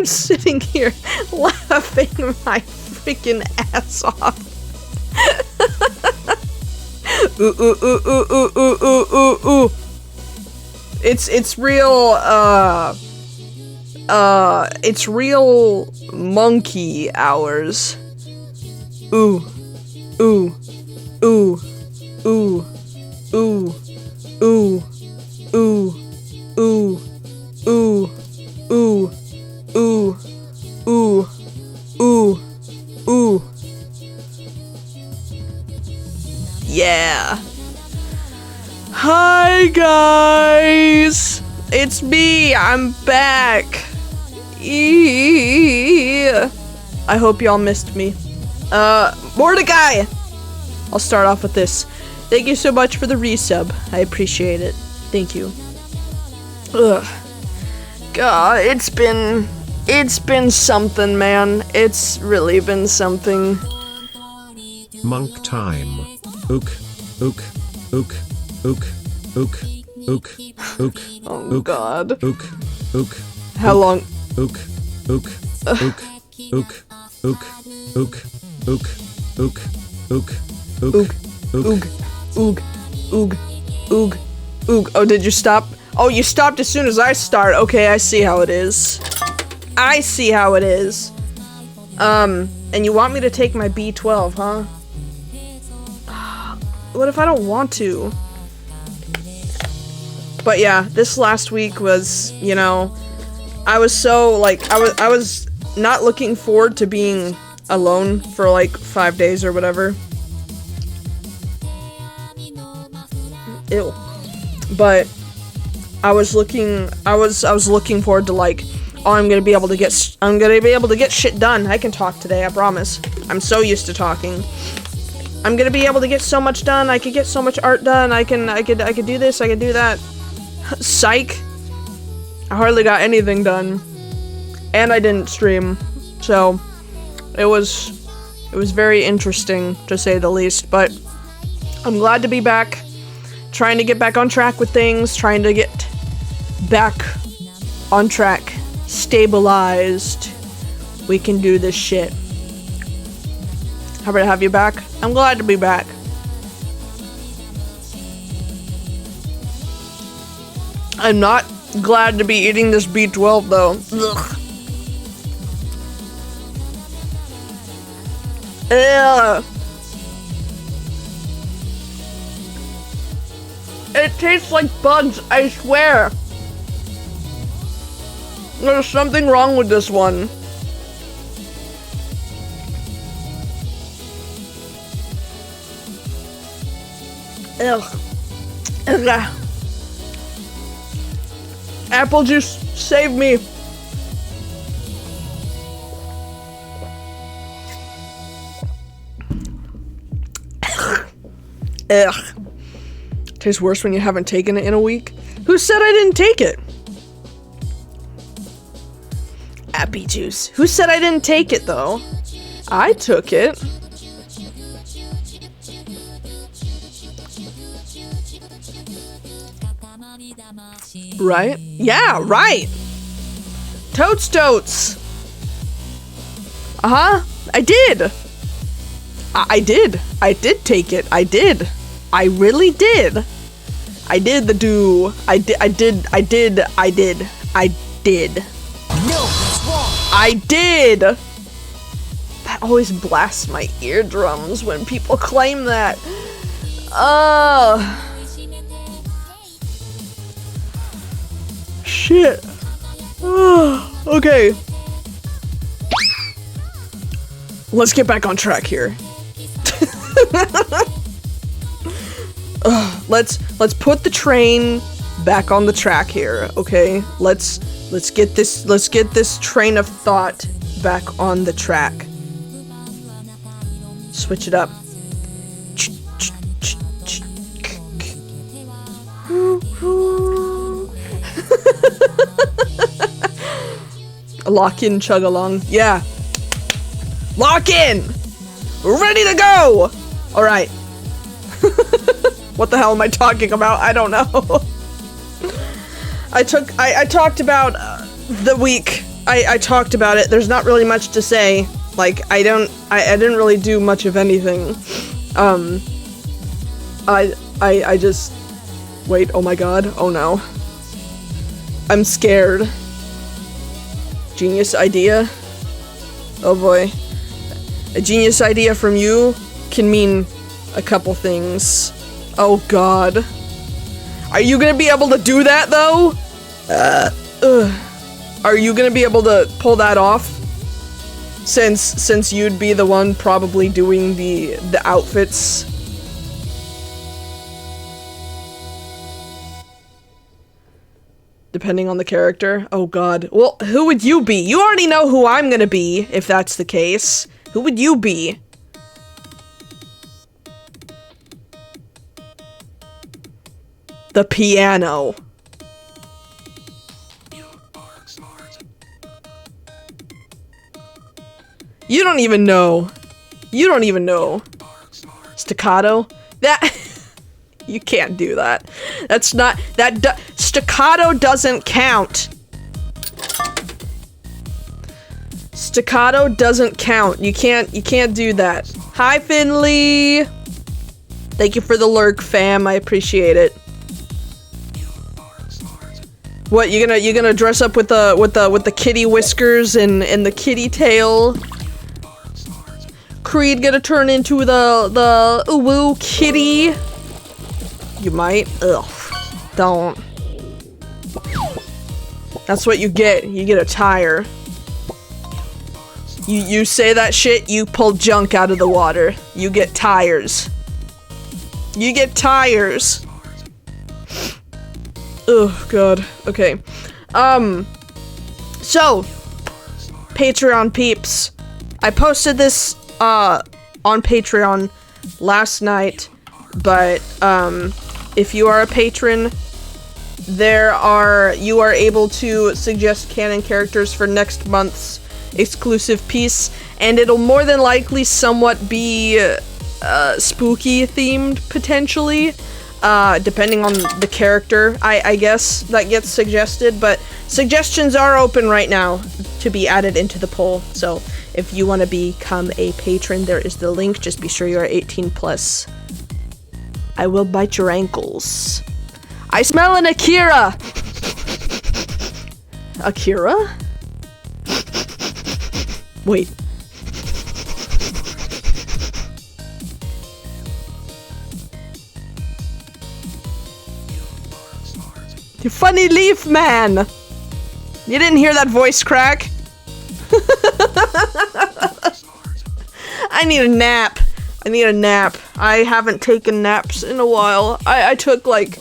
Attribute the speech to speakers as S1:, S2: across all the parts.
S1: sitting here laughing my freaking ass off. Ooh, ooh, ooh, ooh, ooh, ooh, ooh, ooh, ooh. It's real monkey hours. Ooh, ooh, ooh, ooh, ooh, ooh, ooh, ooh, ooh, ooh, ooh, ooh, ooh, ooh. Yeah. Hi guys, it's me. I'm back. I hope y'all missed me. Mordecai. I'll start off with this. Thank you so much for the resub. I appreciate it. Thank you. Ugh. God, it's been something, man. It's really been something.
S2: Monk time. Ook, ook, ook, ook, ook, ook, ook.
S1: Oh God.
S2: Ook, ook.
S1: How long?
S2: Ook, ook, ook, ook, ook, ook, ook, ook, ook, ook,
S1: Oog, oog, oog, oog, oog. Oh, did you stop? Oh, you stopped as soon as I start. Okay, I see how it is. I see how it is. And you want me to take my B12, huh? What if I don't want to? But yeah, this last week was, you know, I was so, like, I was not looking forward to being alone for like 5 days or whatever. Ew. But I was looking forward to, like, oh, I'm gonna be able to get shit done. I can talk today, I promise. I'm so used to talking. I'm gonna be able to get so much done. I could get so much art done. I could do this, I could do that. Psych. I hardly got anything done. And I didn't stream. So it was very interesting, to say the least, but I'm glad to be back. Trying to get back on track with things, trying to get back on track, stabilized. We can do this shit. Happy to have you back. I'm glad to be back. I'm not glad to be eating this B12 though. Ugh. Ugh. It tastes like bugs, I swear. There's something wrong with this one. Ugh. Ugh. Apple juice, save me. Ugh. Tastes worse when you haven't taken it in a week. Who said I didn't take it? Appy juice. Who said I didn't take it though? I took it. Right? Yeah, right. Totes. Uh-huh. I did. I did. I did take it. I did. I really did. I did the do. I did. No, that's wrong. I did. That always blasts my eardrums when people claim that. Shit. Okay. Let's get back on track here. Let's put the train back on the track here, okay? Let's get this train of thought back on the track. Switch it up. Lock in, chug along. Yeah. Lock in! Ready to go! Alright. What the hell am I talking about? I don't know. I talked about the week I talked about it. There's not really much to say. Like, I didn't really do much of anything. I just... Wait, oh my god. Oh no. I'm scared. Genius idea? Oh boy. A genius idea from you can mean a couple things. Oh god. Are you gonna be able to do that though? Are you gonna be able to pull that off? Since you'd be the one probably doing the outfits. Depending on the character. Oh god. Well, who would you be? You already know who I'm gonna be, if that's the case. Who would you be? The piano. You don't even know. You don't even know. Staccato? That... You can't do that. That's not... Staccato doesn't count. Staccato doesn't count. You can't do that. Hi, Finley! Thank you for the lurk, fam. I appreciate it. What, you gonna dress up with the kitty whiskers and the kitty tail? Creed gonna turn into the woo kitty? You might. Ugh. Don't. That's what you get. You get a tire. You say that shit, you pull junk out of the water. You get tires. You get tires. Oh god. Okay. So Patreon peeps. I posted this on Patreon last night, but if you are a patron, you are able to suggest canon characters for next month's exclusive piece, and it'll more than likely somewhat be spooky themed, potentially, depending on the character, I guess, that gets suggested, but suggestions are open right now to be added into the poll, so if you want to become a patron, there is the link. Just be sure you are 18 plus. I will bite your ankles. I smell an Akira! Akira? Wait. You funny leaf man! You didn't hear that voice crack? I need a nap. I need a nap. I haven't taken naps in a while. I took like...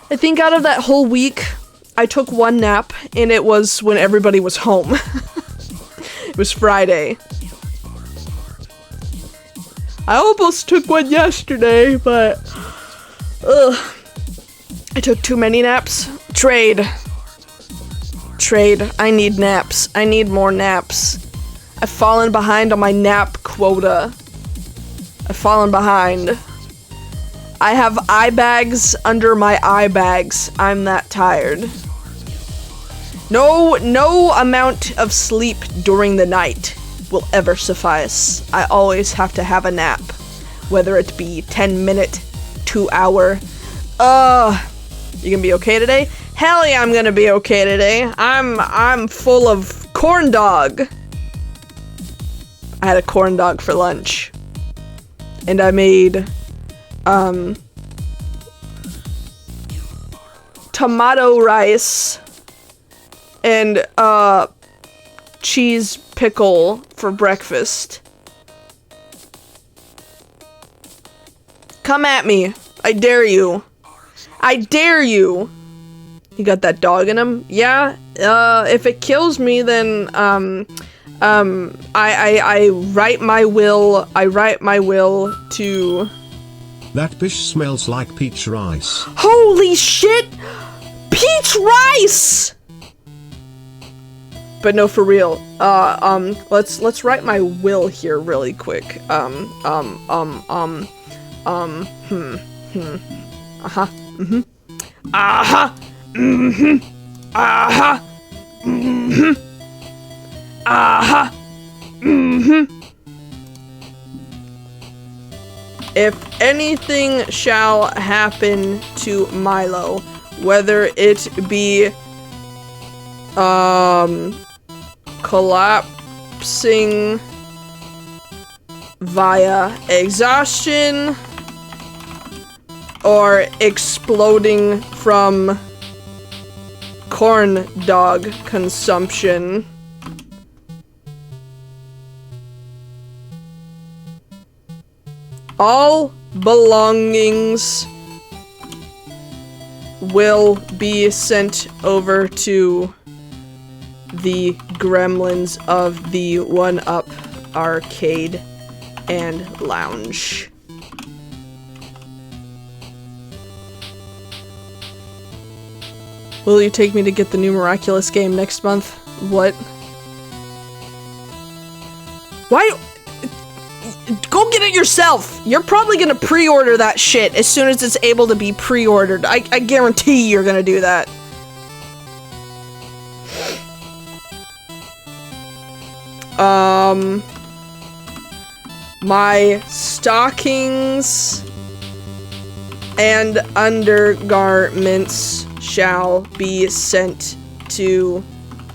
S1: I think out of that whole week, I took one nap, and it was when everybody was home. It was Friday. I almost took one yesterday, but... Ugh. I took too many naps. Trade. I need naps. I need more naps. I've fallen behind on my nap quota. I've fallen behind. I have eye bags under my eye bags. I'm that tired. No amount of sleep during the night will ever suffice. I always have to have a nap. Whether it be 10-minute, 2-hour. You gonna be okay today? Hell yeah, I'm gonna be okay today. I'm full of corn dog. I had a corn dog for lunch. And I made tomato rice and cheese pickle for breakfast. Come at me. I dare you. I dare you. You got that dog in him? Yeah. If it kills me, then I write my will. I write my will to.
S2: That bish smells like peach rice.
S1: Holy shit! Peach rice! But no, for real. Let's write my will here really quick. If anything shall happen to Milo, whether it be collapsing via exhaustion or exploding from corn dog consumption, all belongings will be sent over to the gremlins of the 1UP Arcade and Lounge. Will you take me to get the new Miraculous game next month? What? Why? Go get it yourself! You're probably gonna pre-order that shit as soon as it's able to be pre-ordered. I guarantee you're gonna do that. My stockings and undergarments shall be sent to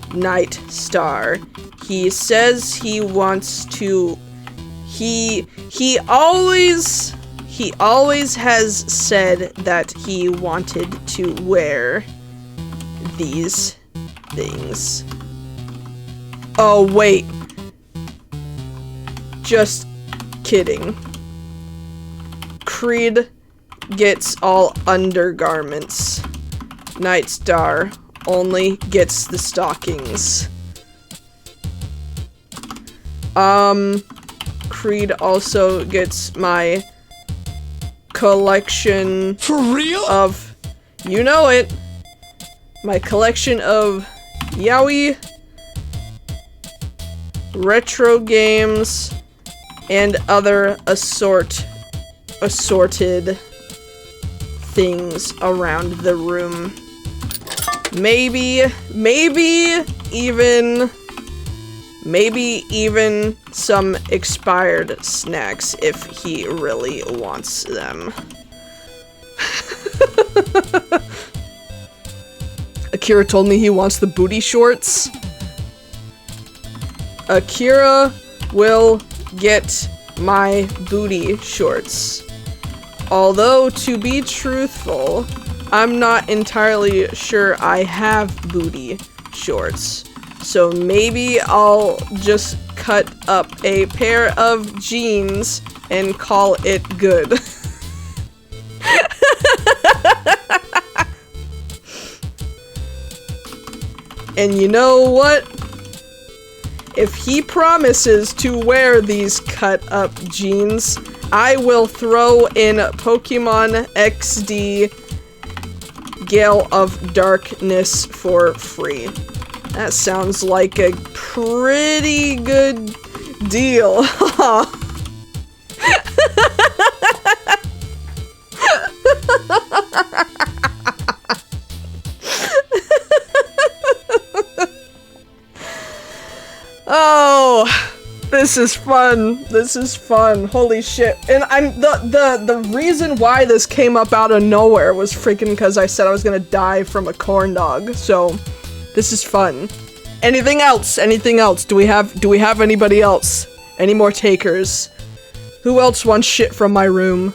S1: Nightstar. He says he wants to. He always has said that he wanted to wear these things. Oh wait. Just kidding. Creed gets all undergarments. Nightstar only gets the stockings. Creed also gets my collection
S3: For real?
S1: of, you know it, my collection of yaoi, retro games, and other assorted things around the room. Maybe even some expired snacks if he really wants them. Akira told me he wants the booty shorts. Akira will get my booty shorts. Although, to be truthful, I'm not entirely sure I have booty shorts. So maybe I'll just cut up a pair of jeans and call it good. And you know what? If he promises to wear these cut up jeans, I will throw in Pokemon XD Gale of Darkness for free. That sounds like a pretty good deal. Oh, this is fun. This is fun. Holy shit. And the reason why this came up out of nowhere was freaking because I said I was gonna die from a corn dog. So this is fun. Anything else? Anything else? Do we have anybody else? Any more takers? Who else wants shit from my room?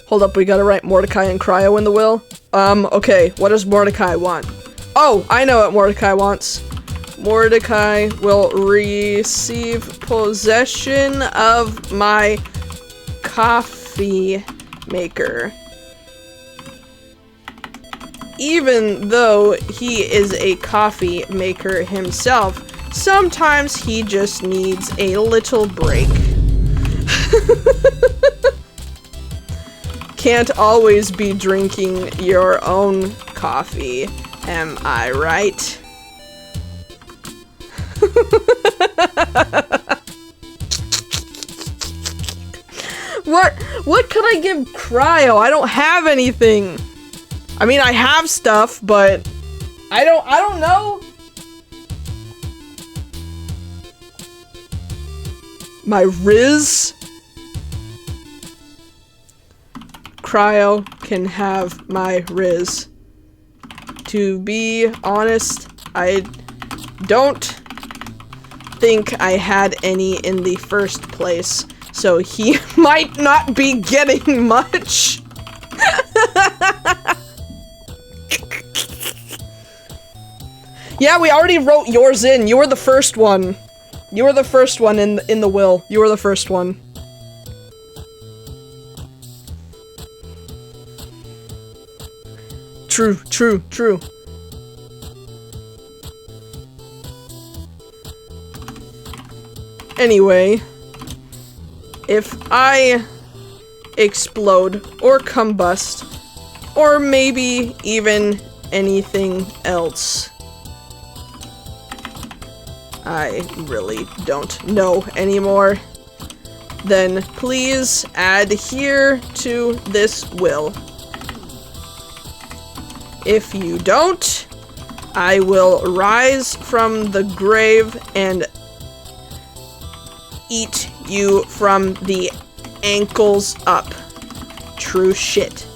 S1: Hold up, we gotta write Mordecai and Cryo in the will. Okay, what does Mordecai want? Oh, I know what Mordecai wants. Mordecai will receive possession of my coffee maker. Even though he is a coffee maker himself, sometimes he just needs a little break. Can't always be drinking your own coffee, am I right? What could I give Cryo? I don't have anything. I mean, I have stuff, but I don't know. My Riz. Cryo can have my Riz. To be honest, I don't think I had any in the first place, so he might not be getting much. Yeah, we already wrote yours in. You were the first one. You were the first one in the will. You were the first one. True, true, true. Anyway, if I explode or combust, or maybe even anything else, I really don't know anymore, then please adhere to this will. If you don't, I will rise from the grave and eat you from the ankles up. True shit.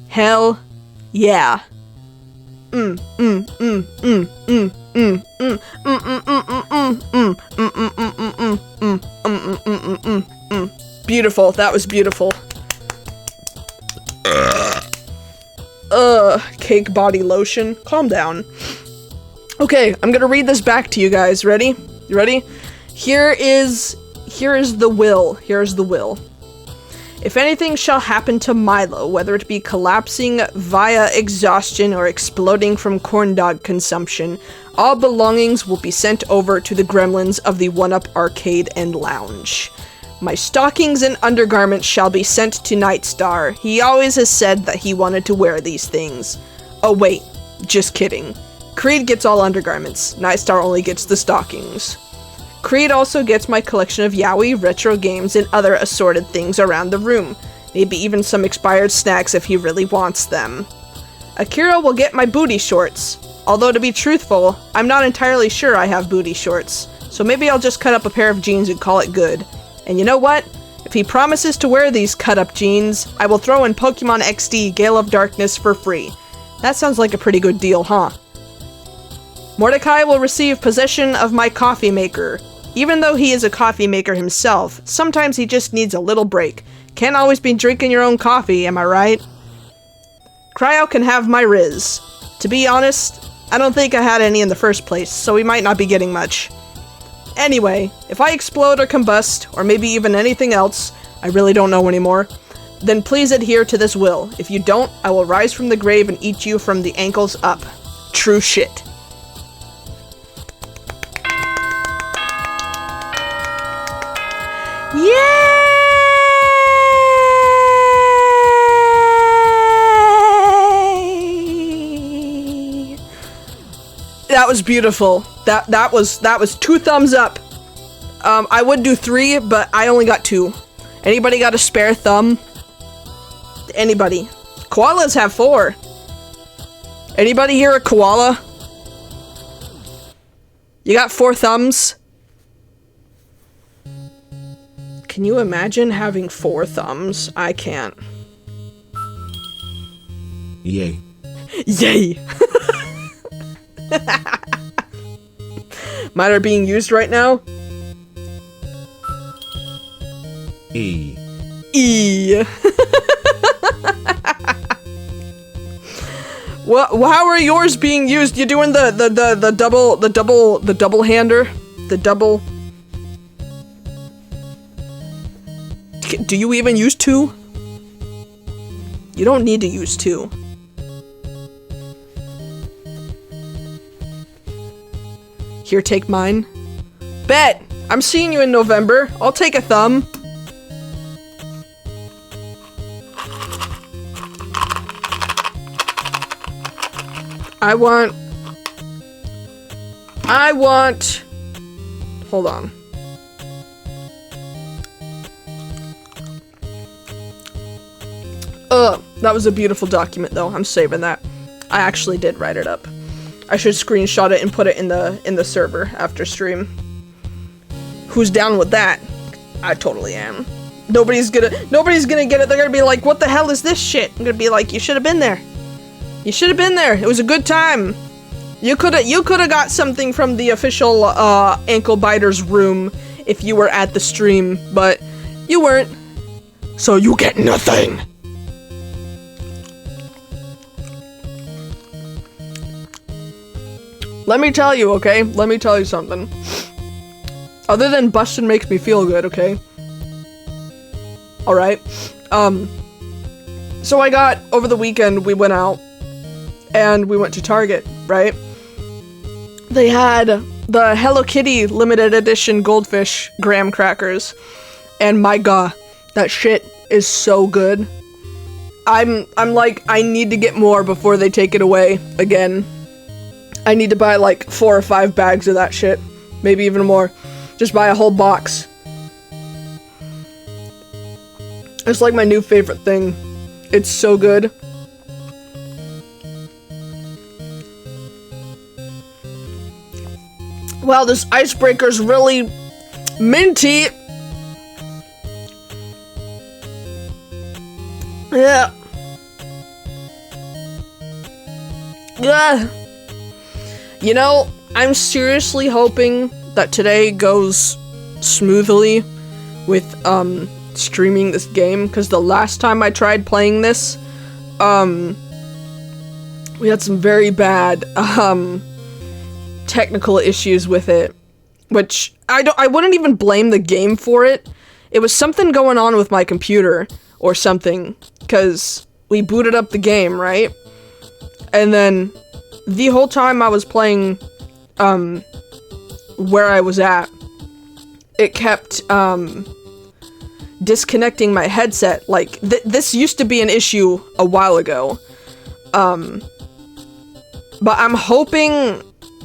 S1: Hell yeah. Beautiful. That was beautiful. Cake body lotion. Calm down. Okay, I'm gonna read this back to you guys. Ready? You ready? Here is the will. Here's the will. If anything shall happen to Milo, whether it be collapsing via exhaustion or exploding from corn dog consumption, all belongings will be sent over to the gremlins of the 1UP Arcade and Lounge. My stockings and undergarments shall be sent to Nightstar. He always has said that he wanted to wear these things. Oh wait, just kidding. Creed gets all undergarments. Nightstar only gets the stockings. Creed also gets my collection of yaoi, retro games, and other assorted things around the room. Maybe even some expired snacks if he really wants them. Akira will get my booty shorts. Although to be truthful, I'm not entirely sure I have booty shorts. So maybe I'll just cut up a pair of jeans and call it good. And you know what? If he promises to wear these cut-up jeans, I will throw in Pokemon XD Gale of Darkness for free. That sounds like a pretty good deal, huh? Mordecai will receive possession of my coffee maker. Even though he is a coffee maker himself, sometimes he just needs a little break. Can't always be drinking your own coffee, am I right? Cryo can have my Riz. To be honest, I don't think I had any in the first place, so we might not be getting much. Anyway, if I explode or combust, or maybe even anything else, I really don't know anymore, then please adhere to this will. If you don't, I will rise from the grave and eat you from the ankles up. True shit. Yay! That was beautiful. That was 2 thumbs up. I would do 3, but I only got 2. Anybody got a spare thumb? Anybody? Koalas have 4. Anybody here a koala? You got 4 thumbs? Can you imagine having 4 thumbs? I can't.
S2: Yay.
S1: Yay! Mine are being used right now?
S2: E.
S1: E. Well, how are yours being used? You doing the double hander? The double... Do you even use 2? You don't need to use 2. Here, take mine. Bet! I'm seeing you in November. I'll take a thumb. I want... Hold on. That was a beautiful document, though. I'm saving that. I actually did write it up. I should screenshot it and put it in the server after stream. Who's down with that? I totally am. Nobody's gonna get it. They're gonna be like, what the hell is this shit? I'm gonna be like, you should have been there. You should have been there. It was a good time. You could have got something from the official ankle biters room if you were at the stream, but you weren't. So you get nothing. Let me tell you, okay? Let me tell you something. Other than busting makes me feel good, okay? Alright. So I got, over the weekend, we went out, and we went to Target, right? They had the Hello Kitty limited edition goldfish graham crackers, and my god, that shit is so good. I'm like, I need to get more before they take it away again. I need to buy like 4 or 5 bags of that shit, maybe even more. Just buy a whole box. It's like my new favorite thing. It's so good. Wow, this icebreaker's really minty. Yeah. Yeah. You know, I'm seriously hoping that today goes smoothly with, streaming this game, because the last time I tried playing this, we had some very bad, technical issues with it, which I wouldn't even blame the game for it. It was something going on with my computer or something, because we booted up the game, right? And then the whole time I was playing, where I was at, it kept, disconnecting my headset. Like, this used to be an issue a while ago. But I'm hoping,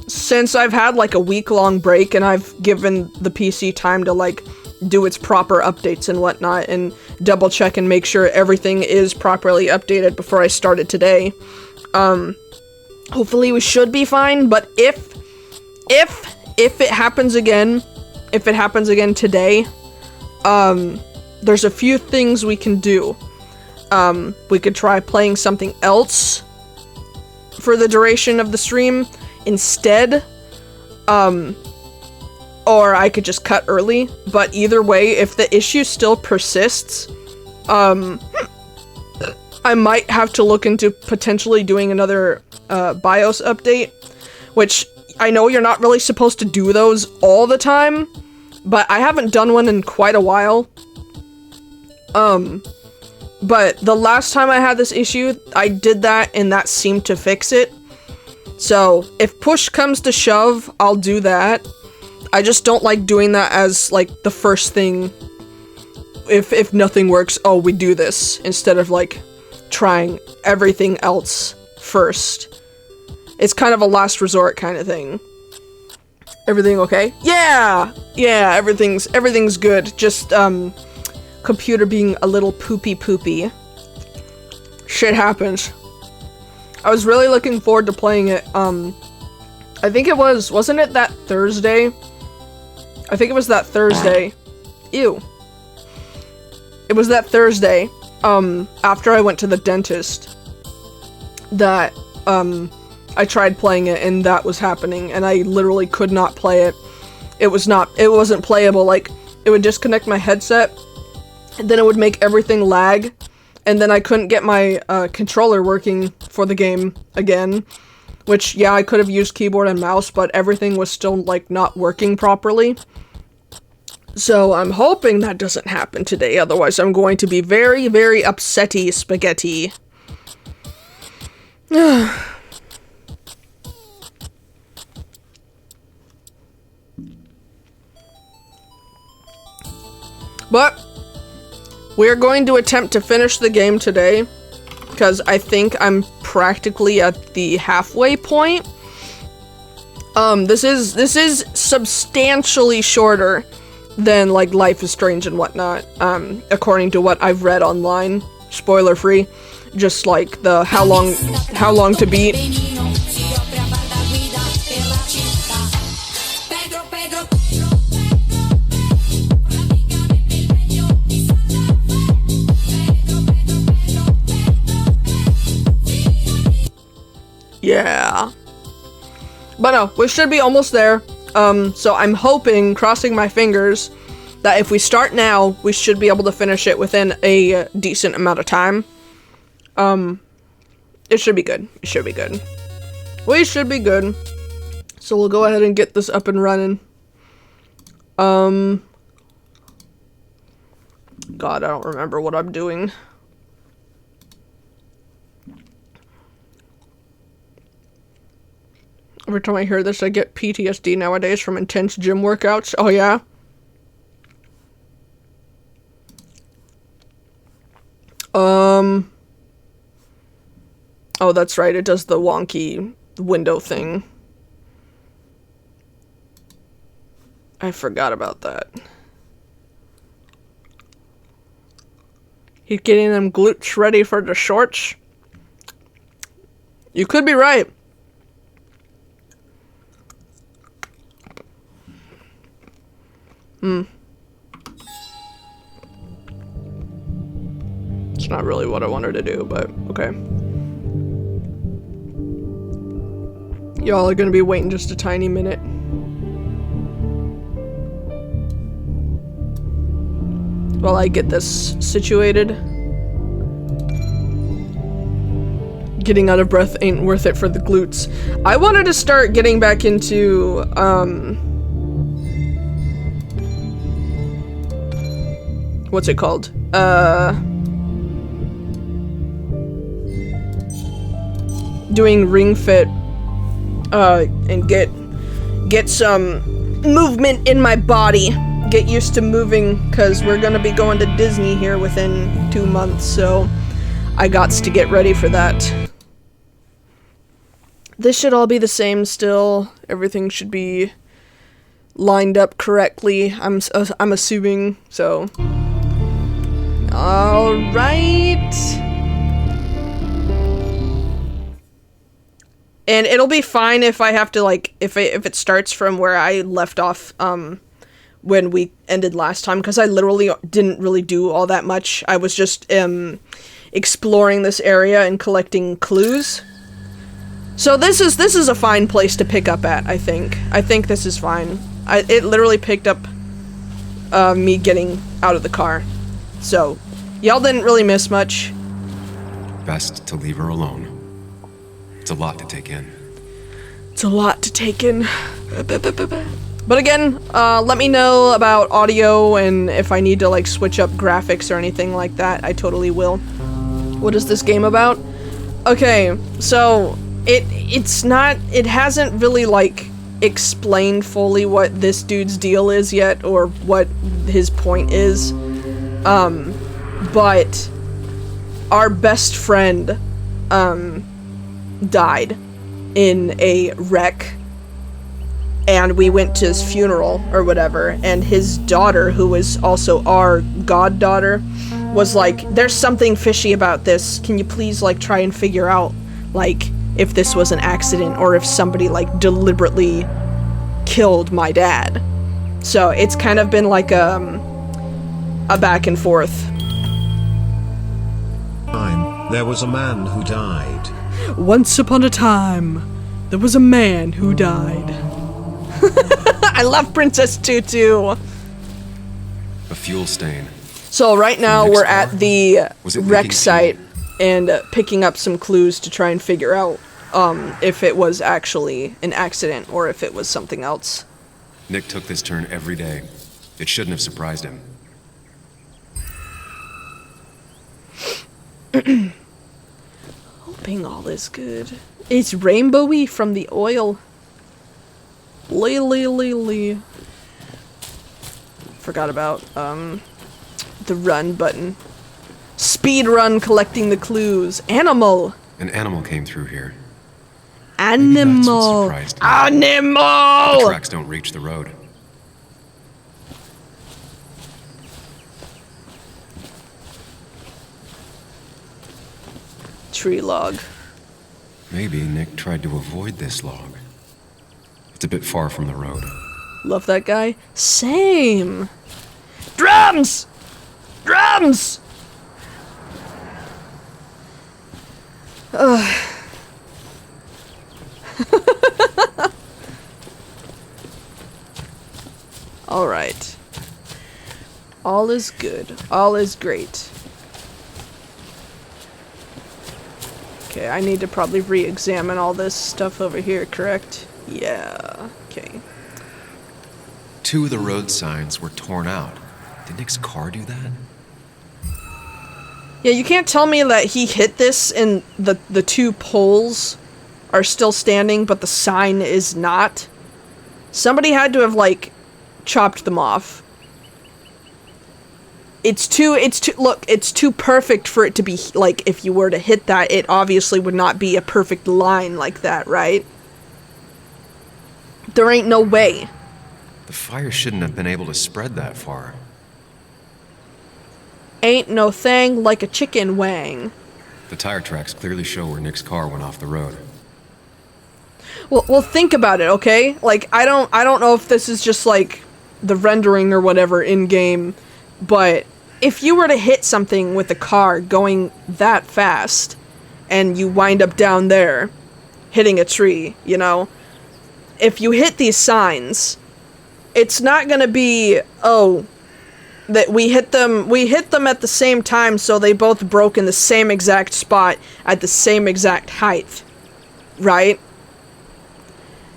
S1: since I've had, like, a week-long break and I've given the PC time to, like, do its proper updates and whatnot, and double-check and make sure everything is properly updated before I start it today, hopefully we should be fine. But if it happens again, today, there's a few things we can do. We could try playing something else for the duration of the stream instead, or I could just cut early. But either way, if the issue still persists, I might have to look into potentially doing another BIOS update, which I know you're not really supposed to do those all the time, but I haven't done one in quite a while. But the last time I had this issue, I did that, and that seemed to fix it. So, if push comes to shove, I'll do that. I just don't like doing that as, like, the first thing. If nothing works, oh, we do this, instead of, like, trying everything else first. It's kind of a last resort kind of thing. Everything okay? Yeah! Yeah, everything's good. Just, computer being a little poopy. Shit happens. I was really looking forward to playing it. I think it wasn't it that Thursday? I think it was that Thursday. Ew. It was that Thursday, after I went to the dentist, that, I tried playing it, and that was happening, and I literally could not play it. It wasn't playable. Like, it would disconnect my headset, and then it would make everything lag, and then I couldn't get my, controller working for the game again, which, yeah, I could have used keyboard and mouse, but everything was still, like, not working properly. So I'm hoping that doesn't happen today, otherwise I'm going to be very, very upsetty spaghetti. But we're going to attempt to finish the game today, because I think I'm practically at the halfway point. This is substantially shorter than, like, Life is Strange and whatnot, according to what I've read online, spoiler free. just like the how long to beat. Yeah. But no, we should be almost there. So I'm hoping, crossing my fingers, that if we start now, we should be able to finish it within a decent amount of time. It should be good. It should be good. We should be good. So we'll go ahead and get this up and running. God, I don't remember what I'm doing. Every time I hear this, I get PTSD nowadays from intense gym workouts. Oh, yeah? Oh, that's right. It does the wonky window thing. I forgot about that. He's getting them glutes ready for the shorts. You could be right. It's not really what I wanted to do, but okay. Y'all are gonna be waiting just a tiny minute. While I get this situated. Getting out of breath ain't worth it for the glutes. I wanted to start getting back into, what's it called? Doing Ring Fit, and get some movement in my body. Get used to moving, because we're gonna be going to Disney here within 2 months, so I gots to get ready for that. This should all be the same still. Everything should be lined up correctly, I'm assuming, so. Alright. And it'll be fine if I have to, like, if it starts from where I left off, when we ended last time, because I literally didn't really do all that much. I was just, exploring this area and collecting clues. So this is a fine place to pick up at, I think. I think this is fine. It literally picked up, me getting out of the car. So, y'all didn't really miss much.
S3: Best to leave her alone. It's a lot to take in.
S1: It's a lot to take in. But again, let me know about audio and if I need to, like, switch up graphics or anything like that, I totally will. What is this game about? Okay, so it hasn't really, like, explained fully what this dude's deal is yet or what his point is. But our best friend, died in a wreck, and we went to his funeral or whatever, and his daughter, who was also our goddaughter, was like, there's something fishy about this, can you please, like, try and figure out, like, if this was an accident or if somebody, like, deliberately killed my dad. So it's kind of been like a back and forth.
S2: There was a man who died.
S1: Once upon a time, there was a man who died. I love Princess Tutu.
S3: A fuel stain.
S1: So right now we're at the wreck site
S3: fuel?
S1: and picking up some clues to try and figure out if it was actually an accident or if it was something else.
S3: Nick took this turn every day. It shouldn't have surprised him.
S1: Hoping all is good. It's rainbowy from the oil. Lee. Forgot about the run button. Speed run collecting the clues. Animal.
S3: An animal came through here. Maybe that's what
S1: Animal.
S3: surprised him. The
S1: Animal.
S3: tracks don't reach the road.
S1: tree log.
S3: Maybe Nick tried to avoid this log. It's a bit far from the road.
S1: Love that guy. Same. Drums! Drums! Ugh. Alright. All is good. All is great. Okay, I need to probably re-examine all this stuff over here, correct? Yeah. Okay.
S3: 2 of the road signs were torn out. Did Nick's car do that?
S1: Yeah, you can't tell me that he hit this and the 2 poles are still standing, but the sign is not. Somebody had to have, like, chopped them off. It's too perfect for it to be, like, if you were to hit that, it obviously would not be a perfect line like that, right? There ain't no way.
S3: The fire shouldn't have been able to spread that far.
S1: Ain't no thing like a chicken wang.
S3: The tire tracks clearly show where Nick's car went off the road.
S1: Well, think about it, okay? Like, I don't know if this is just, like, the rendering or whatever in-game, but if you were to hit something with a car going that fast, and you wind up down there, hitting a tree, you know? If you hit these signs, it's not gonna be, oh, that we hit them at the same time, so they both broke in the same exact spot at the same exact height, right?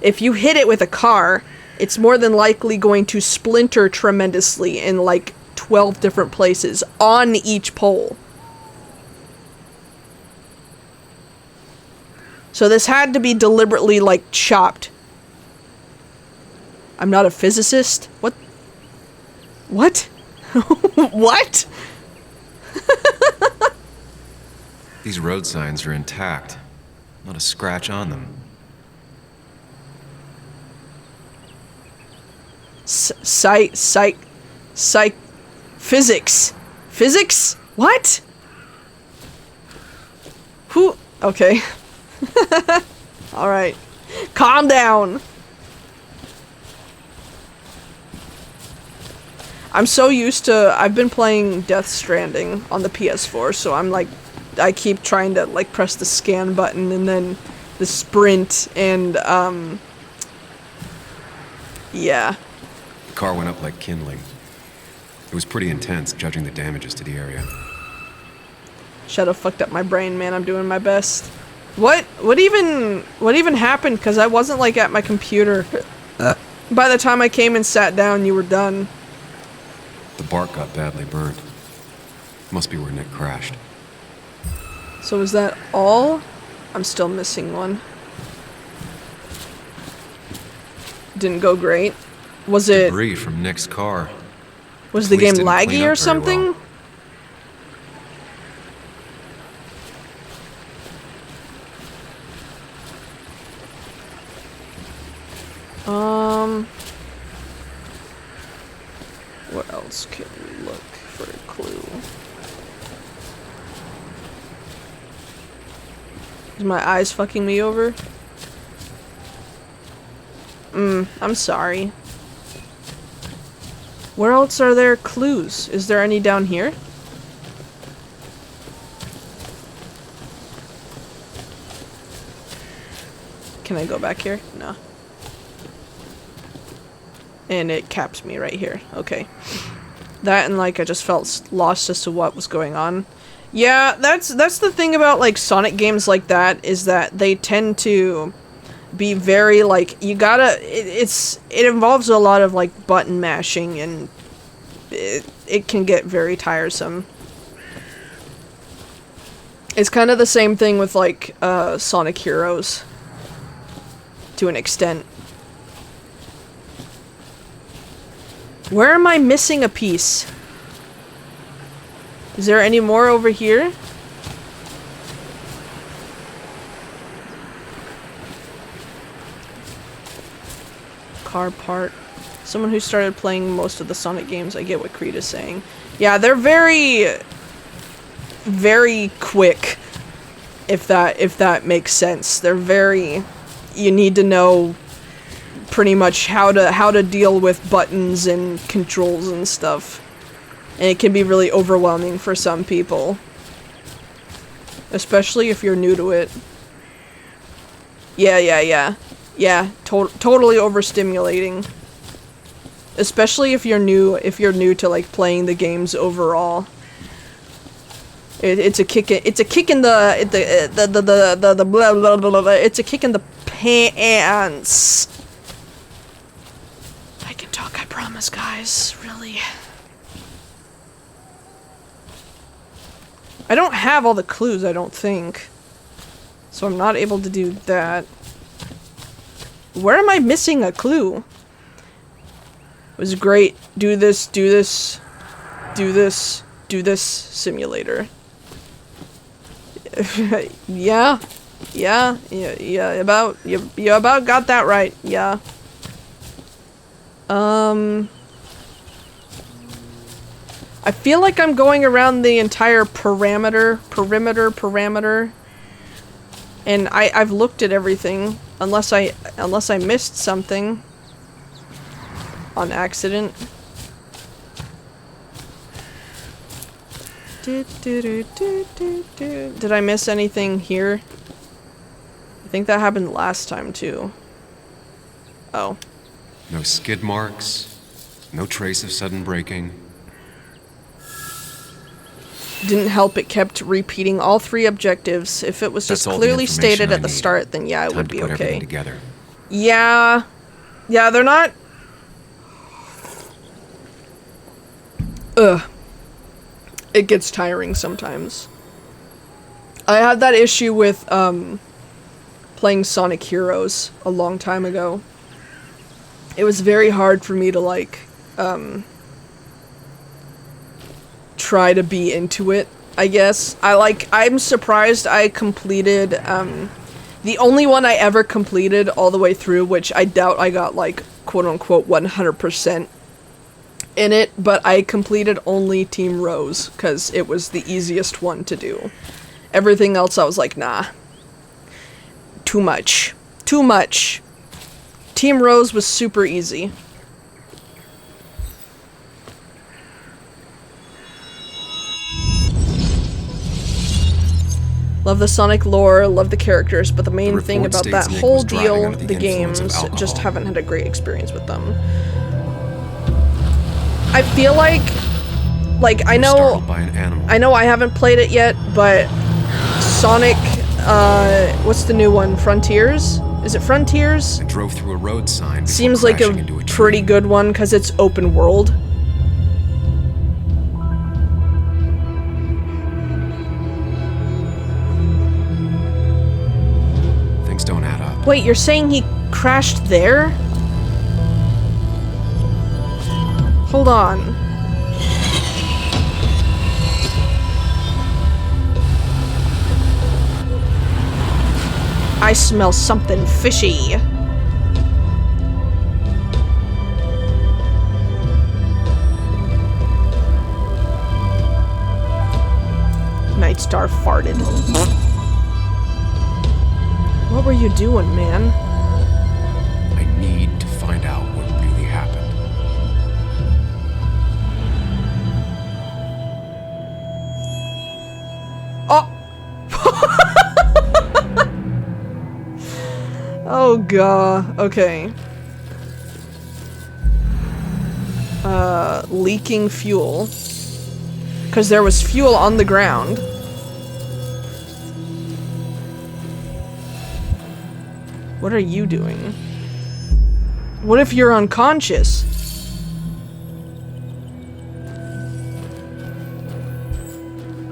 S1: If you hit it with a car, it's more than likely going to splinter tremendously in, like, 12 different places on each pole. So this had to be deliberately, like, chopped. I'm not a physicist? What? What? What?
S3: These road signs are intact. Not a scratch on them.
S1: Physics. Physics? What? Who? Okay. Alright. Calm down. I'm so used to, I've been playing Death Stranding on the PS4, so I'm like, I keep trying to, like, press the scan button and then the sprint and, yeah.
S3: The car went up like kindling. It was pretty intense, judging the damages to the area.
S1: Shadow fucked up my brain, man. I'm doing my best. What even happened? Because I wasn't, like, at my computer. By the time I came and sat down, you were done.
S3: The bark got badly burned. Must be where Nick crashed.
S1: So is that all? I'm still missing one. Didn't go great. Was it...
S3: Debris from Nick's car.
S1: Was the
S3: Police
S1: game
S3: didn't clean
S1: laggy
S3: up
S1: or
S3: very
S1: something?
S3: well.
S1: What else can we look for a clue? Is my eyes fucking me over? I'm sorry. Where else are there clues? Is there any down here? Can I go back here? No. And it caps me right here. Okay. That and, like, I just felt lost as to what was going on. Yeah, that's the thing about, like, Sonic games like that, is that they tend to be very, like, you gotta, it involves a lot of, like, button mashing, and it can get very tiresome. It's kind of the same thing with, like, Sonic Heroes, to an extent. Where am I missing a piece? Is there any more over here? Car part. Someone who started playing most of the Sonic games. I get what Creed is saying. Yeah, they're very, very quick If that makes sense. They're very, you need to know pretty much how to deal with buttons and controls and stuff. And it can be really overwhelming for some people. Especially if you're new to it. Yeah, totally overstimulating. Especially if you're new to like playing the games overall. It's a kick in the blah, blah, blah, blah. It's a kick in the pants. I can talk, I promise, guys. Really. I don't have all the clues, I don't think. So I'm not able to do that. Where am I missing a clue? It was great. Do this simulator. Yeah, you about got that right. Yeah. I feel like I'm going around the entire perimeter, and I've looked at everything, unless I missed something on accident. Did I miss anything here? I think that happened last time too. Oh.
S3: No skid marks, no trace of sudden braking.
S1: Didn't help, it kept repeating all 3 objectives. If it was just clearly stated at the start, then yeah, it would be okay. Yeah. Yeah, they're not... Ugh. It gets tiring sometimes. I had that issue with, playing Sonic Heroes a long time ago. It was very hard for me to, like, try to be into it, I guess. I'm surprised I completed, the only one I ever completed all the way through, which I doubt I got, like, quote-unquote 100% in it, but I completed only Team Rose, because it was the easiest one to do. Everything else I was like, nah. Too much. Too much. Team Rose was super easy. Love the Sonic lore, love the characters, but the main thing about that whole deal, the games, just haven't had a great experience with them. I feel like I know I haven't played it yet, but Sonic, what's the new one? Frontiers? Is it Frontiers?
S3: I drove through a road sign.
S1: Seems like a pretty good one because it's open world.
S3: Things don't add up.
S1: Wait, you're saying he crashed there? Hold on. I smell something fishy. Nightstar farted. What were you doing, man?
S3: I need to find out what really happened.
S1: Oh! Oh god. Okay. Leaking fuel. Because there was fuel on the ground. What are you doing? What if you're unconscious?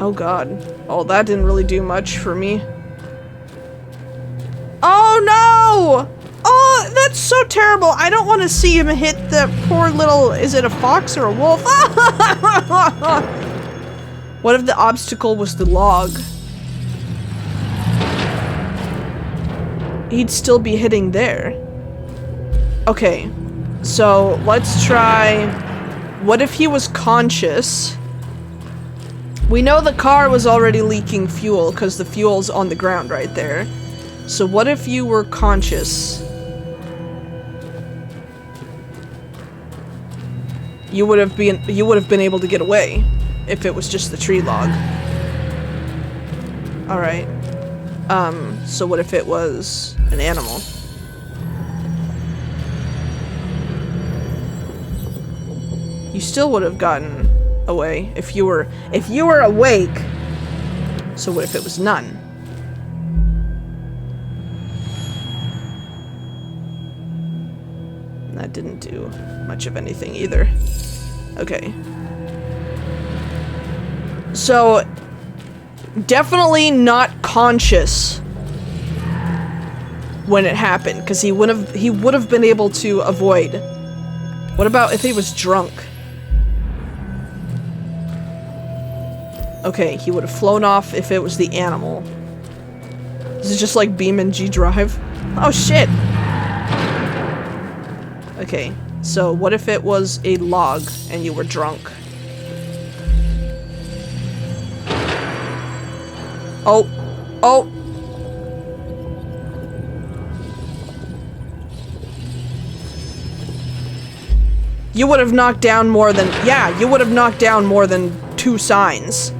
S1: Oh god. Oh, that didn't really do much for me. Oh no! Oh, that's so terrible. I don't want to see him hit the poor little... Is it a fox or a wolf? What if the obstacle was the log? He'd still be hitting there. Okay, so let's try... What if he was conscious? We know the car was already leaking fuel because the fuel's on the ground right there. So what if you were conscious? You would have been able to get away if it was just the tree log. All right. So what if it was an animal? You still would have gotten away if you were awake. So what if it was none? That didn't do much of anything either. Okay. So definitely not conscious when it happened, because he would have been able to avoid. What about if he was drunk? Okay, he would have flown off if it was the animal. This is just like BeamNG Drive. Oh shit! Okay, so what if it was a log and you were drunk? Oh! Oh! You would have knocked down more than... Yeah, you would have knocked down more than 2 signs.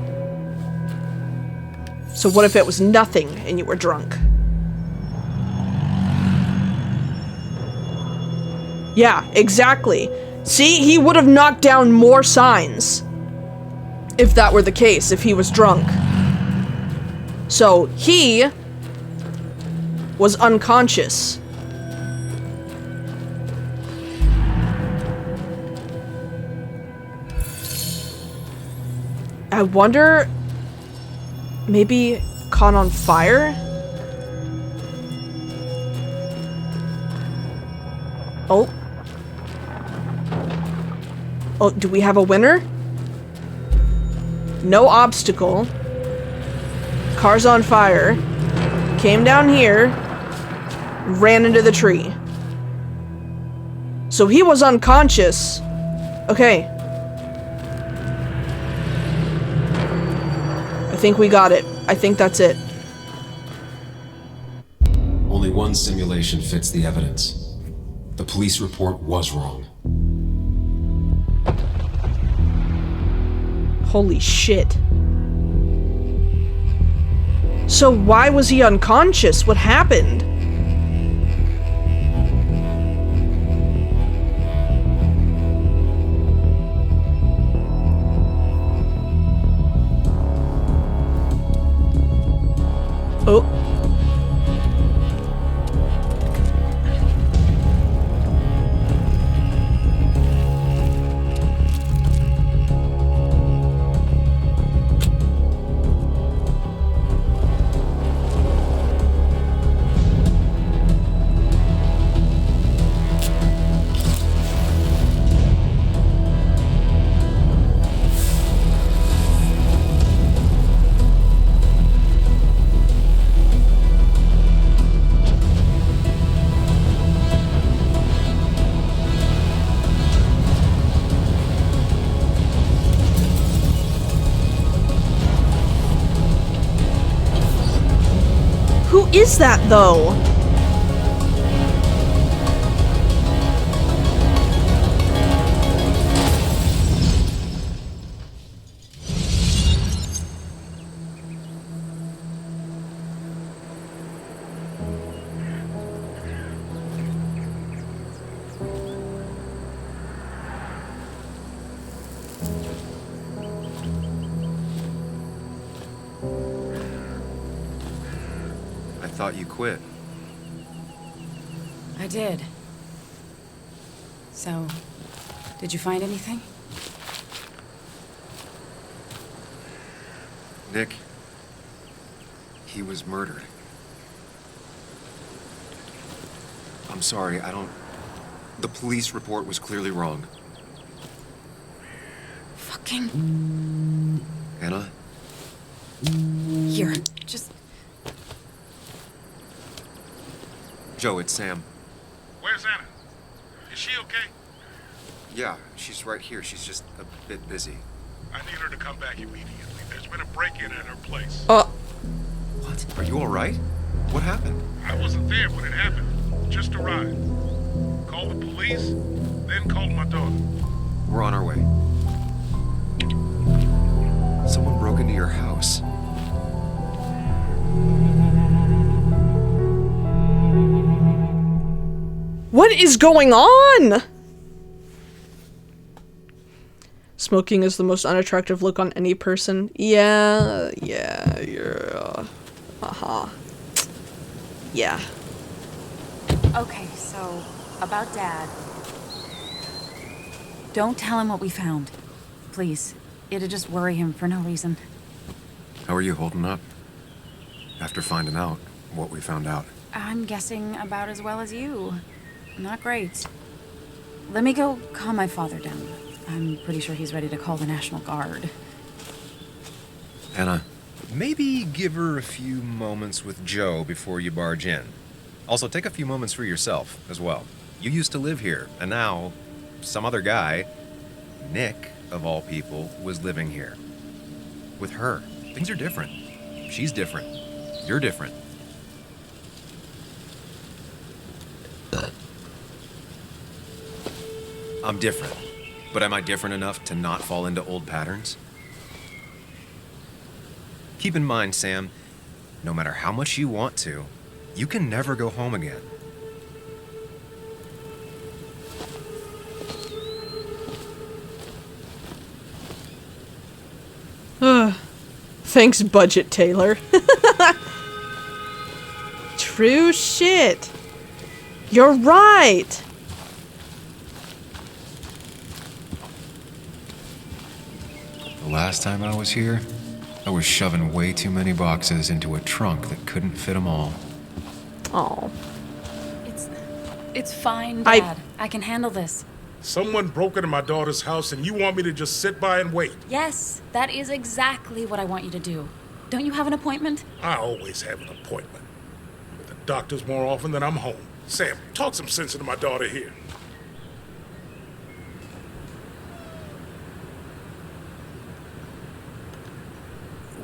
S1: So what if it was nothing and you were drunk? Yeah, exactly. See, he would have knocked down more signs if that were the case, if he was drunk. So he was unconscious. I wonder, maybe caught on fire? Oh. Oh, do we have a winner? No obstacle. Car's on fire. Came down here. Ran into the tree. So he was unconscious. Okay. I think we got it. I think that's it.
S3: Only one simulation fits the evidence. The police report was wrong.
S1: Holy shit. So why was he unconscious? What happened? Oh. Who is that, though?
S3: I thought you quit.
S4: I did. So, did you find anything?
S3: Nick, he was murdered. I'm sorry, the police report was clearly wrong.
S4: Fucking...
S3: Anna?
S4: Here, just...
S3: Joe, it's Sam.
S5: Where's Anna? Is she okay?
S3: Yeah, she's right here. She's just a bit busy.
S5: I need her to come back immediately. There's been a break-in at her place.
S3: What? Are you alright? What happened?
S5: I wasn't there when it happened. Just arrived. Called the police, then called my daughter.
S3: We're on our way. Someone broke into your house.
S1: What is going on? Smoking is the most unattractive look on any person. Yeah, you're, yeah.
S4: Okay, so about Dad. Don't tell him what we found. Please. It'd just worry him for no reason.
S3: How are you holding up? After finding out what we found out.
S4: I'm guessing about as well as you. Not great. Let me go calm my father down. I'm pretty sure he's ready to call the National Guard.
S3: Anna, maybe give her a few moments with Joe before you barge in. Also, take a few moments for yourself as well. You used to live here, and now some other guy, Nick, of all people, was living here. With her. Things are different. She's different. You're different. I'm different. But am I different enough to not fall into old patterns? Keep in mind, Sam, no matter how much you want to, you can never go home again.
S1: Thanks, Budget Taylor. True shit. You're right.
S3: The last time I was here, I was shoving way too many boxes into a trunk that couldn't fit them all.
S1: Oh.
S4: It's fine, Dad. I can handle this.
S5: Someone broke into my daughter's house and you want me to just sit by and wait?
S4: Yes, that is exactly what I want you to do. Don't you have an appointment?
S5: I always have an appointment. With the doctors more often than I'm home. Sam, talk some sense into my daughter here.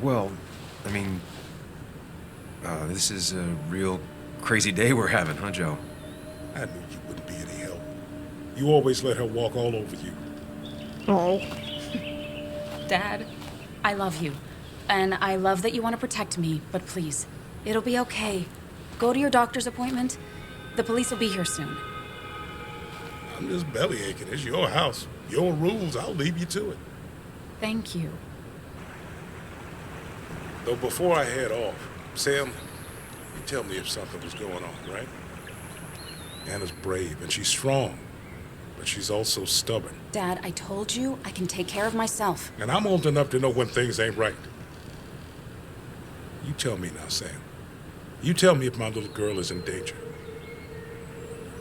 S3: Well, I mean, this is a real crazy day we're having, huh, Joe?
S5: I knew you wouldn't be any help. You always let her walk all over you.
S1: Oh.
S4: Dad, I love you. And I love that you want to protect me, but please, it'll be okay. Go to your doctor's appointment. The police will be here soon.
S5: I'm just belly aching. It's your house. Your rules. I'll leave you to it.
S4: Thank you.
S5: Though before I head off, Sam, you tell me if something was going on, right? Anna's brave and she's strong, but she's also stubborn.
S4: Dad, I told you I can take care of myself.
S5: And I'm old enough to know when things ain't right. You tell me now, Sam. You tell me if my little girl is in danger.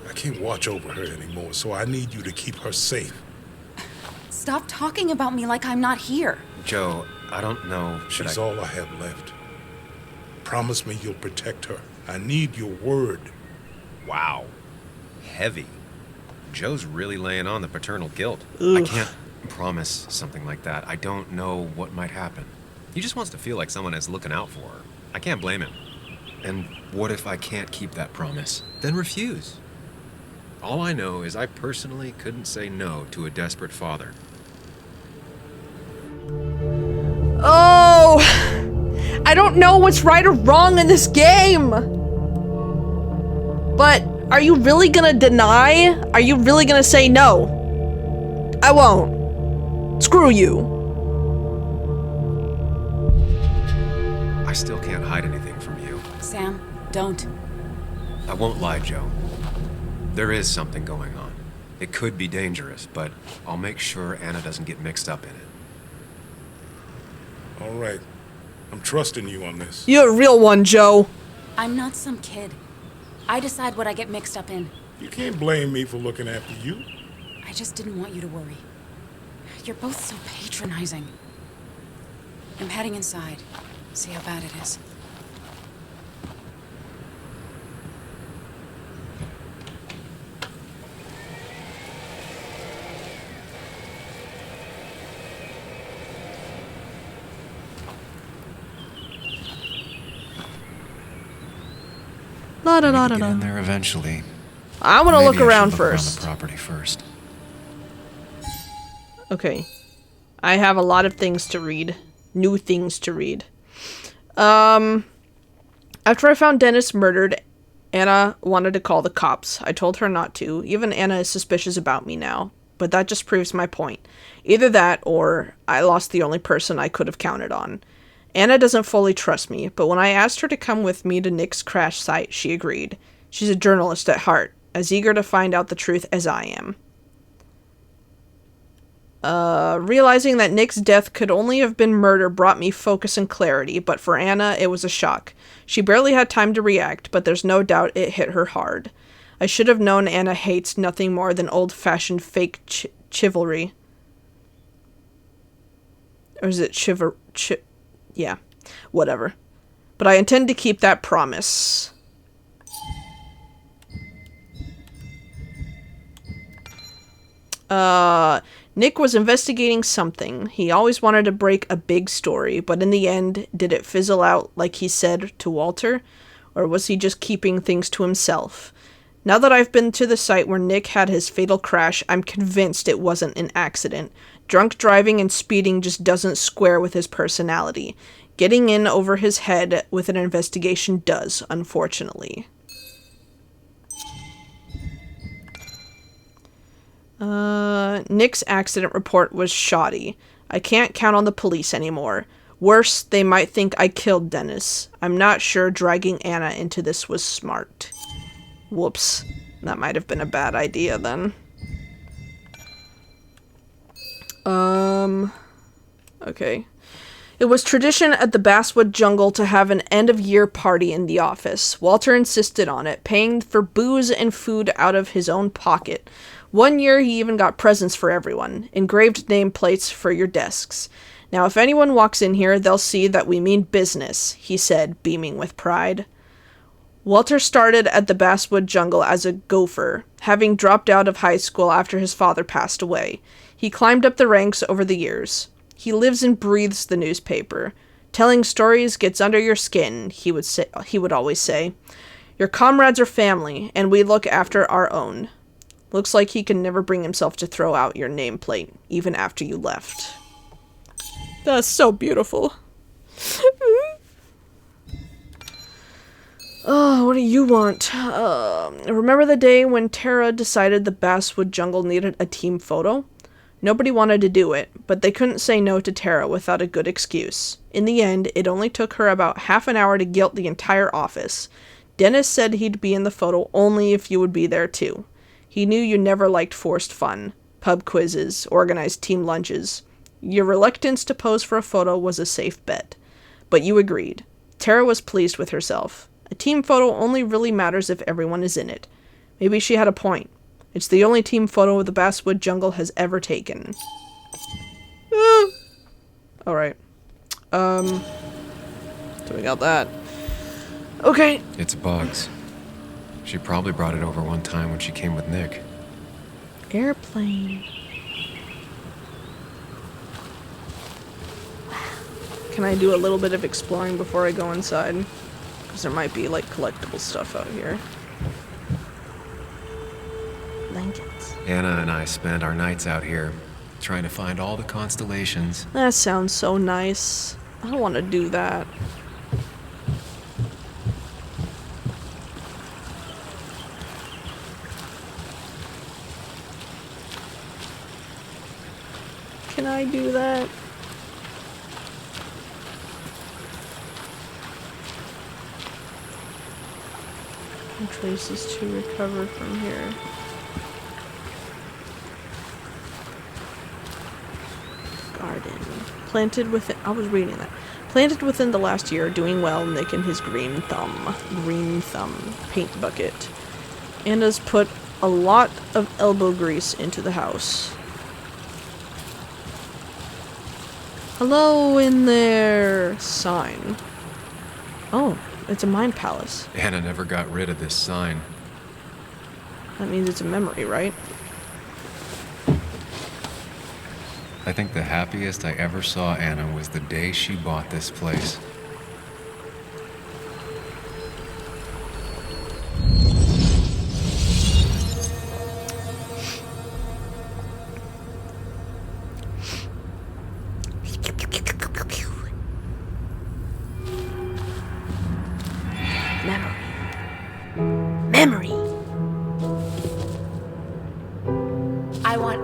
S5: I can't watch over her anymore, so I need you to keep her safe.
S4: Stop talking about me like I'm not here.
S3: Joe, I don't know.
S5: She's all I have left. Promise me you'll protect her. I need your word.
S3: Wow. Heavy. Joe's really laying on the paternal guilt.
S1: Ugh.
S3: I can't promise something like that. I don't know what might happen. He just wants to feel like someone is looking out for her. I can't blame him. And what if I can't keep that promise? Then refuse. All I know is I personally couldn't say no to a desperate father.
S1: Oh! I don't know what's right or wrong in this game! But are you really gonna deny? Are you really gonna say no? I won't. Screw you.
S3: I still can't hide anything from you.
S4: Sam, don't.
S3: I won't lie, Joe. There is something going on. It could be dangerous, but I'll make sure Anna doesn't get mixed up in it.
S5: All right. I'm trusting you on this.
S1: You're a real one, Joe.
S4: I'm not some kid. I decide what I get mixed up in.
S5: You can't blame me for looking after you.
S4: I just didn't want you to worry. You're both so patronizing. I'm heading inside. See how bad it is.
S1: La da
S3: I
S1: da
S3: need to
S1: da
S3: get in
S1: da.
S3: there eventually.
S1: I want to
S3: Maybe
S1: look
S3: I should
S1: around
S3: look
S1: first.
S3: Around the property first.
S1: Okay. I have a lot of things to read. New things to read. After I found Dennis murdered, Anna wanted to call the cops. I told her not to. Even Anna is suspicious about me now. But that just proves my point. Either that, or I lost the only person I could have counted on. Anna doesn't fully trust me, but when I asked her to come with me to Nick's crash site, she agreed. She's a journalist at heart, as eager to find out the truth as I am. Realizing that Nick's death could only have been murder brought me focus and clarity, but for Anna, it was a shock. She barely had time to react, but there's no doubt it hit her hard. I should have known Anna hates nothing more than old-fashioned fake chivalry. Or is it yeah, whatever. But I intend to keep that promise. Nick was investigating something. He always wanted to break a big story, but in the end, did it fizzle out like he said to Walter? Or was he just keeping things to himself? Now that I've been to the site where Nick had his fatal crash, I'm convinced it wasn't an accident. Drunk driving and speeding just doesn't square with his personality. Getting in over his head with an investigation does, unfortunately. Nick's accident report was shoddy. I can't count on the police anymore. Worse, they might think I killed Dennis. I'm not sure dragging Anna into this was smart. Whoops. That might have been a bad idea then. Okay. It was tradition at the Basswood Jungle to have an end-of-year party in the office. Walter insisted on it, paying for booze and food out of his own pocket. One year he even got presents for everyone, engraved nameplates for your desks. Now if anyone walks in here, they'll see that we mean business, he said, beaming with pride. Walter started at the Basswood Jungle as a gopher, having dropped out of high school after his father passed away. He climbed up the ranks over the years. He lives and breathes the newspaper. Telling stories gets under your skin, he would always say. Your comrades are family, and we look after our own. Looks like he can never bring himself to throw out your nameplate, even after you left. That's so beautiful. Oh, what do you want? Remember the day when Tara decided the Basswood Jungle needed a team photo? Nobody wanted to do it, but they couldn't say no to Tara without a good excuse. In the end, it only took her about half an hour to guilt the entire office. Dennis said he'd be in the photo only if you would be there too. He knew you never liked forced fun, pub quizzes, organized team lunches. Your reluctance to pose for a photo was a safe bet. But you agreed. Tara was pleased with herself. A team photo only really matters if everyone is in it. Maybe she had a point. It's the only team photo the Basswood Jungle has ever taken. Alright. So we got that. Okay.
S3: It's Bugs. She probably brought it over one time when she came with Nick.
S1: Airplane. Can I do a little bit of exploring before I go inside? Because there might be, like, collectible stuff out here. Blankets.
S3: Anna and I spend our nights out here, trying to find all the constellations.
S1: That sounds so nice. I don't want to do that. Can I do that? Traces to recover from here. Garden. Planted within... I was reading that. Planted within the last year, doing well, Nick and his green thumb. Green thumb. Paint bucket. Anna's put a lot of elbow grease into the house. Hello in there! Sign. Oh, it's a mind palace.
S3: Anna never got rid of this sign.
S1: That means it's a memory, right?
S3: I think the happiest I ever saw Anna was the day she bought this place.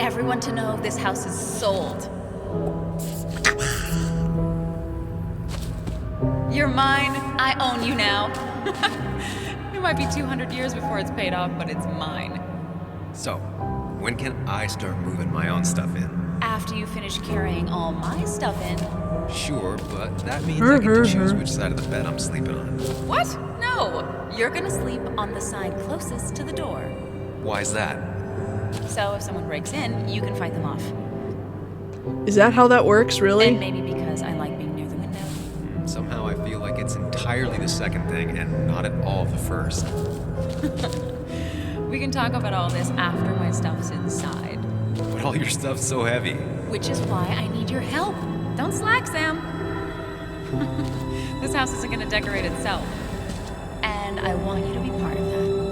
S4: everyone to know this house is sold. You're mine. I own you now. It might be 200 years before it's paid off, but it's mine.
S3: So, when can I start moving my own stuff in?
S4: After you finish carrying all my stuff in.
S3: Sure, but that means I get to choose which side of the bed I'm sleeping on.
S4: What? No! You're gonna sleep on the side closest to the door.
S3: Why's that?
S4: So if someone breaks in, you can fight them off.
S1: Is that how that works, really?
S4: And maybe because I like being near the window.
S3: Somehow I feel like it's entirely the second thing and not at all the first.
S4: We can talk about all this after my stuff's inside.
S3: But all your stuff's so heavy.
S4: Which is why I need your help. Don't slack, Sam. This house isn't gonna decorate itself. And I want you to be part of that.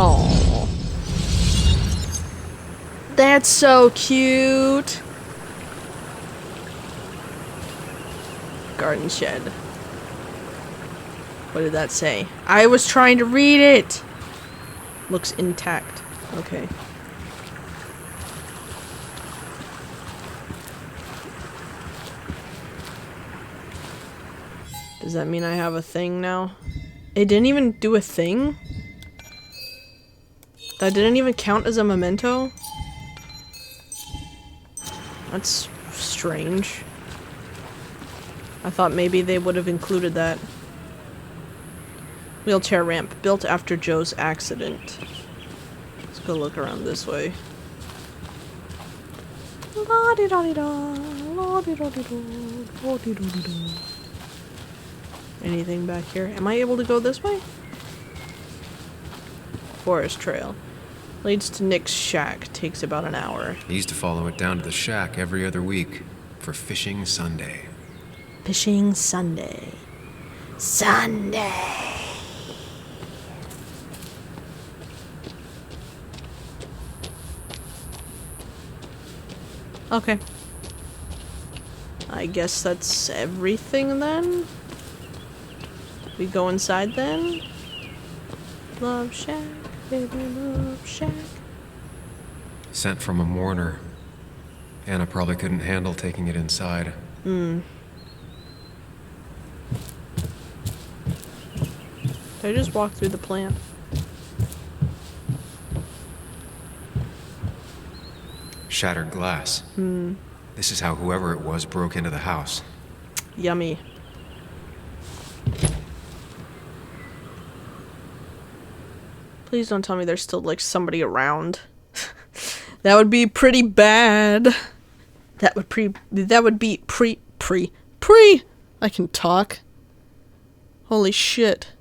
S1: Oh, that's so cute. Garden shed. What did that say? I was trying to read it. Looks intact. Okay. Does that mean I have a thing now? It didn't even do a thing? That didn't even count as a memento? That's strange. I thought maybe they would have included that. Wheelchair ramp, built after Joe's accident. Let's go look around this way. La-di-da-di-da, la-di-da-di-da, la-di-da-di-da. Anything back here? Am I able to go this way? Forest trail. Leads to Nick's shack. Takes about an hour.
S3: I used to follow it down to the shack every other week for Fishing Sunday.
S1: Fishing Sunday. Sunday! Okay. I guess that's everything then? We go inside then? Love shack, baby, love shack.
S3: Sent from a mourner. Anna probably couldn't handle taking it inside.
S1: Did I just walk through the plant?
S3: Shattered glass. This is how whoever it was broke into the house.
S1: Yummy. Please don't tell me there's still, like, somebody around. That would be pretty bad. That would be pre. I can talk. Holy shit.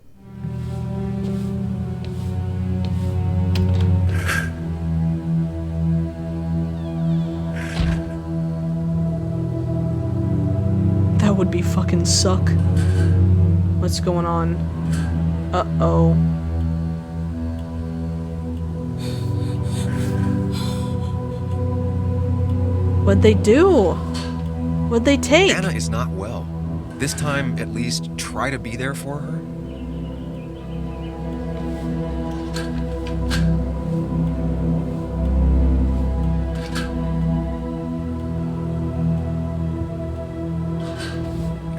S1: That would be fucking suck. What's going on? Uh-oh. What'd they do? What'd they take?
S3: Anna is not well. This time, at least, try to be there for her.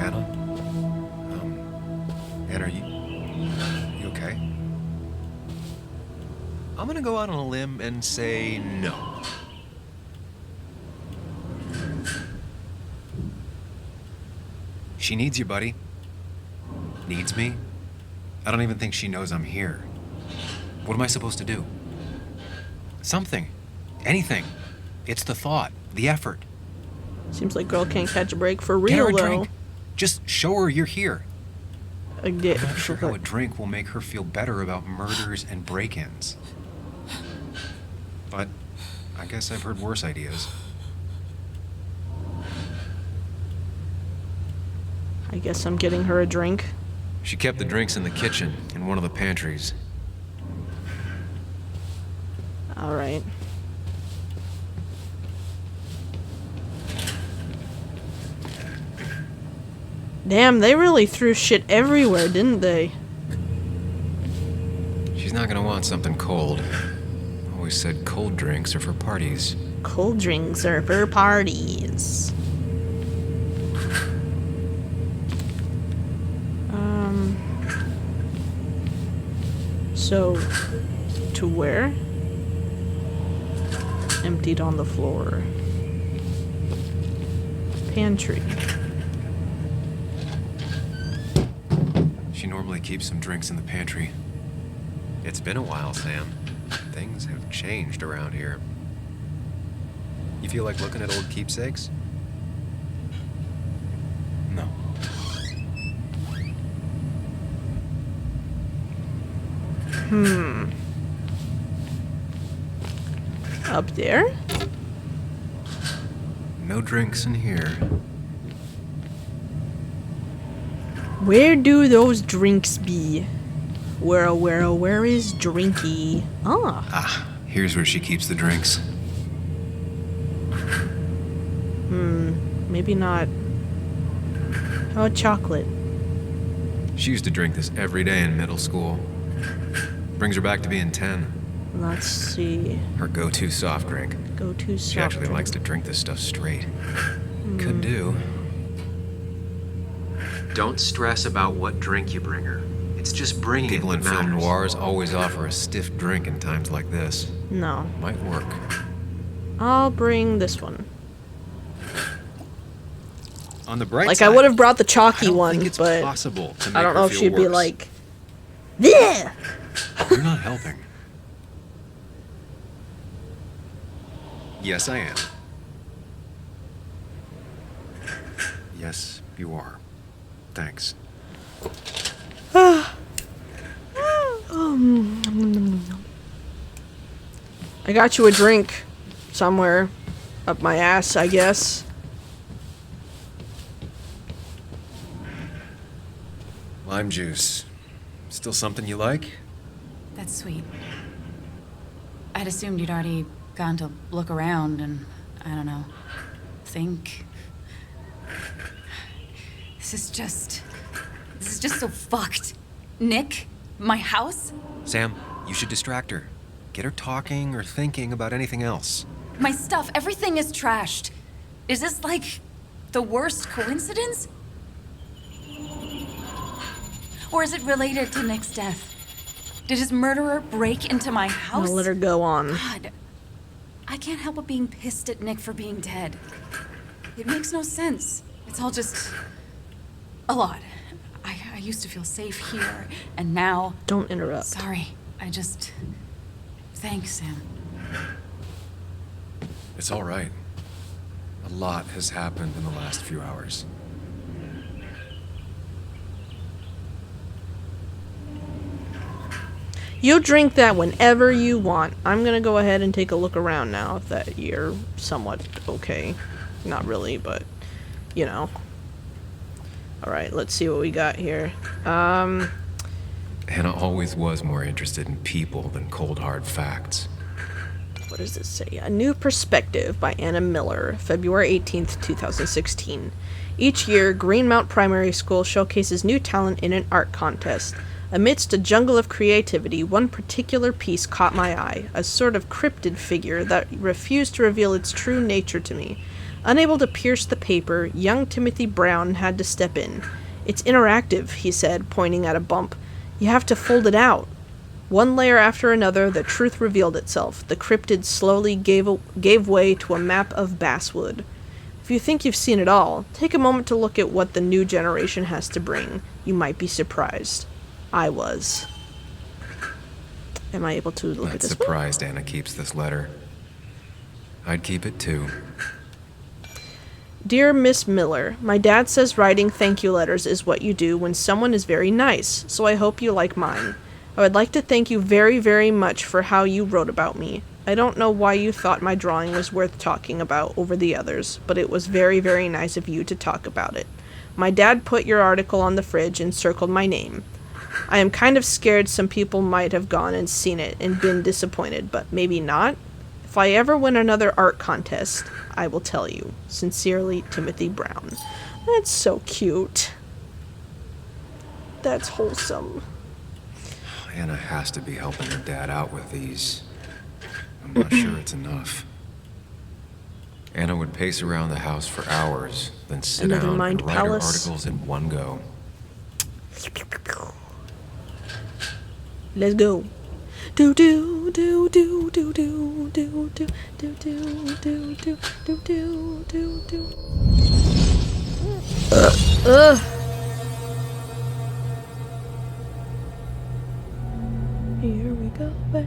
S3: Anna? Anna, are you okay? I'm gonna go out on a limb and say no. She needs you, buddy. Needs me? I don't even think she knows I'm here. What am I supposed to do? Something. Anything. It's the thought. The effort.
S1: Seems like girl can't catch a break for
S3: Get her
S1: real,
S3: a
S1: though.
S3: drink. Just show her you're here.
S1: I get
S3: I'm not sure how a drink will make her feel better about murders and break-ins. But I guess I've heard worse ideas.
S1: I guess I'm getting her a drink.
S3: She kept the drinks in the kitchen, in one of the pantries.
S1: Alright. Damn, they really threw shit everywhere, didn't they?
S3: She's not gonna want something cold. Always always said cold drinks are for parties.
S1: Cold drinks are for parties. So, to where? Emptied on the floor. Pantry.
S3: She normally keeps some drinks in the pantry. It's been a while, Sam. Things have changed around here. You feel like looking at old keepsakes? No.
S1: Up there?
S3: No drinks in here.
S1: Where do those drinks be? Where is Drinky? Ah.
S3: Here's where she keeps the drinks.
S1: Maybe not. How about chocolate?
S3: She used to drink this every day in middle school. Brings her back to being 10.
S1: Let's see.
S3: Her go-to soft drink.
S1: Go-to soft
S3: She actually
S1: drink.
S3: likes to drink this stuff straight. Could do.
S6: Don't stress about what drink you bring her. It's just bringing
S3: People
S6: it
S3: in
S6: that
S3: film
S6: matters.
S3: noirs always offer a stiff drink in times like this.
S1: No.
S3: Might work.
S1: I'll bring this one.
S3: On the bright
S1: Like,
S3: side,
S1: I would have brought the
S3: I
S1: chalky
S3: don't
S1: one,
S3: think it's
S1: but
S3: possible to make
S1: I don't
S3: her
S1: know if
S3: feel
S1: she'd be
S3: worse.
S1: like, yeah.
S3: You're not helping. Yes, I am. Yes, you are. Thanks.
S1: I got you a drink somewhere up my ass, I guess.
S3: Lime juice. Still something you like?
S4: That's sweet. I'd assumed you'd already gone to look around and, I don't know, think. This is just so fucked. Nick? My house?
S3: Sam, you should distract her. Get her talking or thinking about anything else.
S4: My stuff, everything is trashed. Is this like the worst coincidence? Or is it related to Nick's death? Did his murderer break into my
S1: I'm
S4: house?
S1: gonna let her go on.
S4: God, I can't help but being pissed at Nick for being dead. It makes no sense. It's all just a lot. I used to feel safe here, and now...
S1: Don't interrupt.
S4: Sorry, Thanks, Sam.
S3: It's all right. A lot has happened in the last few hours.
S1: You drink that whenever you want. I'm gonna go ahead and take a look around now, if that you're somewhat okay. Not really, but, you know. Alright, let's see what we got here.
S3: Hannah always was more interested in people than cold hard facts.
S1: What does this say? A New Perspective by Anna Miller, February 18th, 2016. Each year, Greenmount Primary School showcases new talent in an art contest. Amidst a jungle of creativity, one particular piece caught my eye, a sort of cryptid figure that refused to reveal its true nature to me. Unable to pierce the paper, young Timothy Brown had to step in. It's interactive, he said, pointing at a bump. You have to fold it out. One layer after another, the truth revealed itself. The cryptid slowly gave way to a map of basswood. If you think you've seen it all, take a moment to look at what the new generation has to bring. You might be surprised. I was. Am I able to look
S3: Not
S1: at this one?
S3: surprised Anna keeps this letter. I'd keep it too.
S1: Dear Miss Miller, my dad says writing thank you letters is what you do when someone is very nice, so I hope you like mine. I would like to thank you very, very much for how you wrote about me. I don't know why you thought my drawing was worth talking about over the others, but it was very, very nice of you to talk about it. My dad put your article on the fridge and circled my name. I am kind of scared some people might have gone and seen it and been disappointed, but maybe not. If I ever win another art contest, I will tell you. Sincerely, Timothy Brown. That's so cute. That's wholesome.
S3: Anna has to be helping her dad out with these I'm not sure it's enough. Anna would pace around the house for hours, then sit
S1: Another
S3: down
S1: mind
S3: and write her
S1: palace.
S3: articles in one go.
S1: Let's go. Do do do do do do do do do do do do do do do. Here we go back.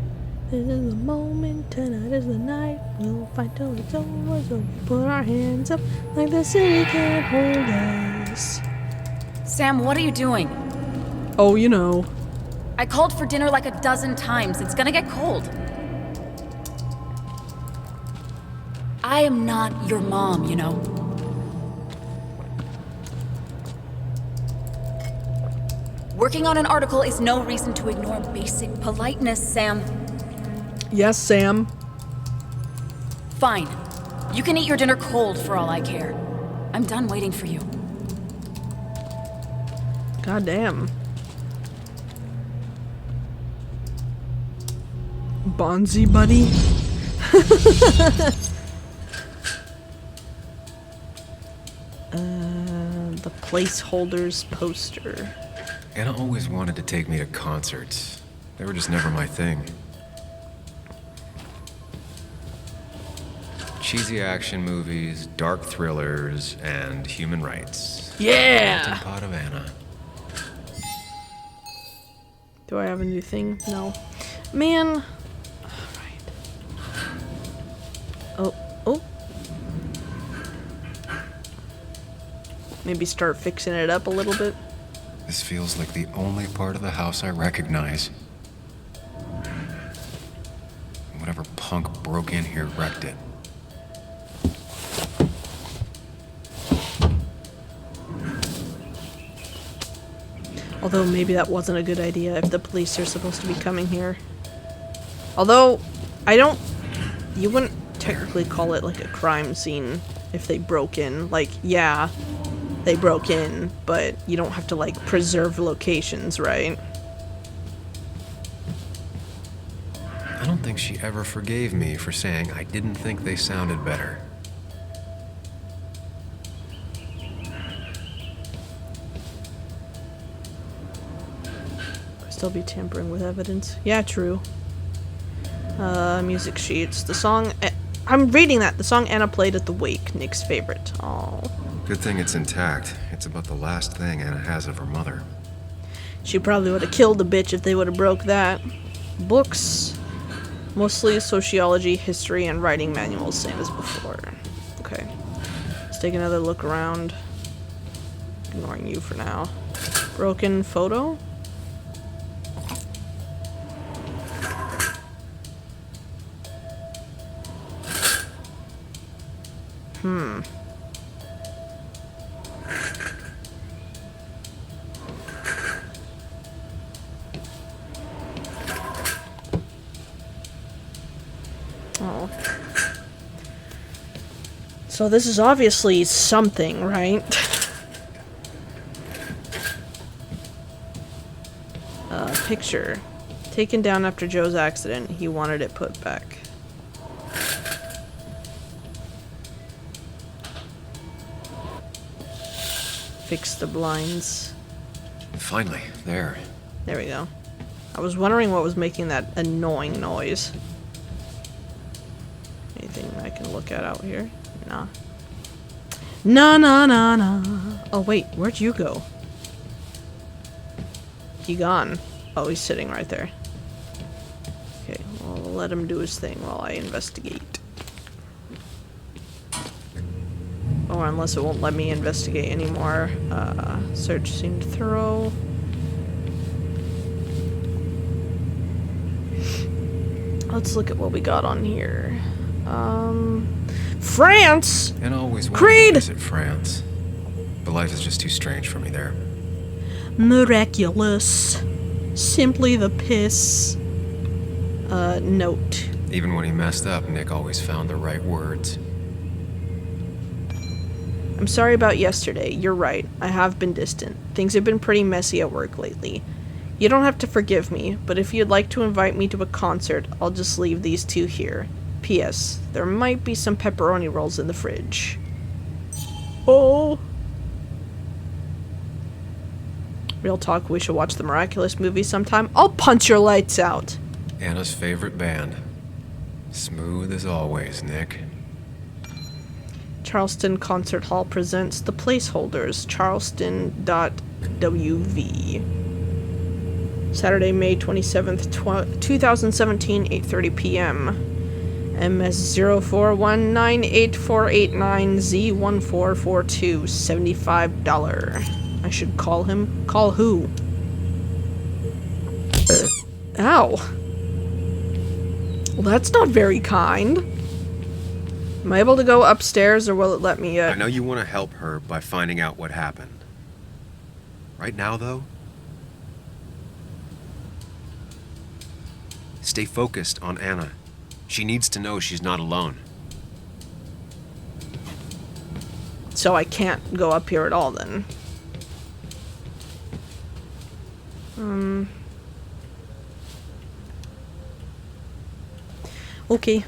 S1: This is the moment. Tonight is the night. We'll fight till it's over. So we put our hands up like the city can't hold us.
S4: Sam, what are you doing?
S1: Oh, you know.
S4: I called for dinner like a dozen times. It's gonna get cold. I am not your mom, you know. Working on an article is no reason to ignore basic politeness, Sam.
S1: Yes, Sam.
S4: Fine. You can eat your dinner cold for all I care. I'm done waiting for you.
S1: God damn. Bonzi buddy. The placeholders poster.
S3: Anna always wanted to take me to concerts. They were just never my thing. Cheesy action movies, dark thrillers, and human rights.
S1: Yeah!
S3: Melting pot of Anna.
S1: Do I have a new thing? No. Man. Alright. Oh. Maybe start fixing it up a little bit.
S3: This feels like the only part of the house I recognize. Whatever punk broke in here wrecked it.
S1: Although maybe that wasn't a good idea if the police are supposed to be coming here. Although, you wouldn't technically call it like a crime scene if they broke in. Like, yeah, they broke in, but you don't have to like preserve locations, right?
S3: I don't think she ever forgave me for saying I didn't think they sounded better.
S1: Still be tampering with evidence. Yeah, true. Music sheets. The song... I'm reading that. The song Anna played at the wake. Nick's favorite. Oh.
S3: Good thing it's intact. It's about the last thing Anna has of her mother.
S1: She probably would have killed the bitch if they would have broke that. Books. Mostly sociology, history, and writing manuals. Same as before. Okay. Let's take another look around. Ignoring you for now. Broken photo? Oh. So this is obviously something, right? Picture. Taken down after Joe's accident. He wanted it put back. Fix the blinds.
S3: Finally, there.
S1: There we go. I was wondering what was making that annoying noise. Anything I can look at out here? Nah. Nah. Oh wait, where'd you go? He gone. Oh, he's sitting right there. Okay, well, we'll let him do his thing while I investigate. Or unless it won't let me investigate anymore. Search seemed thorough. Let's look at what we got on here. France!
S3: And always wanted
S1: Creed!
S3: to visit France. But life is just too strange for me there.
S1: Miraculous. Simply the piss. Note.
S3: Even when he messed up, Nick always found the right words.
S1: I'm sorry about yesterday. You're right. I have been distant. Things have been pretty messy at work lately. You don't have to forgive me, but if you'd like to invite me to a concert, I'll just leave these two here. P.S. There might be some pepperoni rolls in the fridge. Oh. Real talk, we should watch the Miraculous movie sometime. I'll punch your lights out.
S3: Anna's favorite band. Smooth as always, Nick.
S1: Charleston Concert Hall presents The Placeholders, charleston.wv. Saturday, May 27th, 2017, 8:30 p.m. MS04198489Z1442, $75. I should call him. Call who? Ow. Well, that's not very kind. Am I able to go upstairs, or will it let me,
S3: I know you want to help her by finding out what happened. Right now, though, stay focused on Anna. She needs to know she's not alone.
S1: So I can't go up here at all, then. Okay.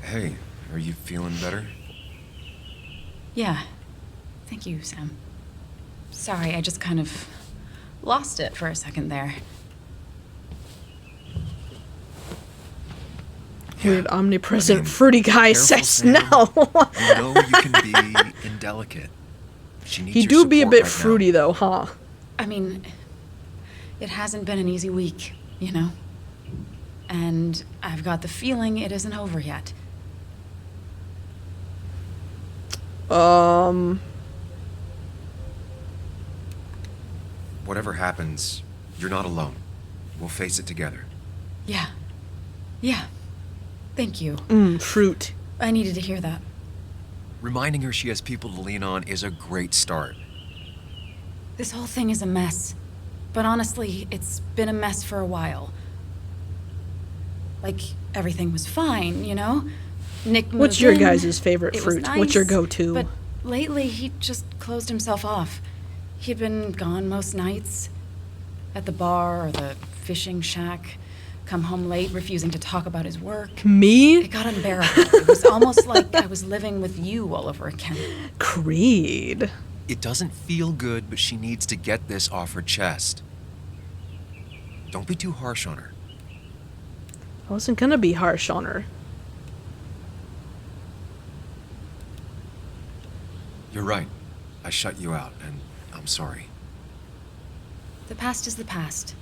S3: Hey, are you feeling better?
S4: Yeah. Thank you, Sam. Sorry, I just kind of lost it for a second there.
S1: Weird omnipresent
S3: I mean,
S1: fruity guy
S3: careful,
S1: says
S3: Sam.
S1: no.
S3: You know you can be indelicate. She needs
S1: He
S3: your
S1: do be a
S3: support
S1: bit
S3: right now.
S1: fruity though, huh?
S4: I mean, it hasn't been an easy week, you know? And I've got the feeling it isn't over yet.
S3: Whatever happens, you're not alone. We'll face it together.
S4: Yeah. Yeah. Thank you.
S1: Fruit.
S4: I needed to hear that.
S3: Reminding her she has people to lean on is a great start.
S4: This whole thing is a mess. But honestly, it's been a mess for a while. Like, everything was fine, you know? Nick moved
S1: What's your
S4: in,
S1: guys' favorite
S4: it was
S1: fruit? What's your
S4: nice,
S1: go-to?
S4: But lately, he just closed himself off. He'd been gone most nights. At the bar or the fishing shack. Come home late, refusing to talk about his work.
S1: Me?
S4: It got unbearable. It was almost like I was living with you all over again.
S1: Creed.
S3: It doesn't feel good, but she needs to get this off her chest. Don't be too harsh on her.
S1: I wasn't gonna be harsh on her.
S3: You're right. I shut you out, and I'm sorry.
S4: The past is the past.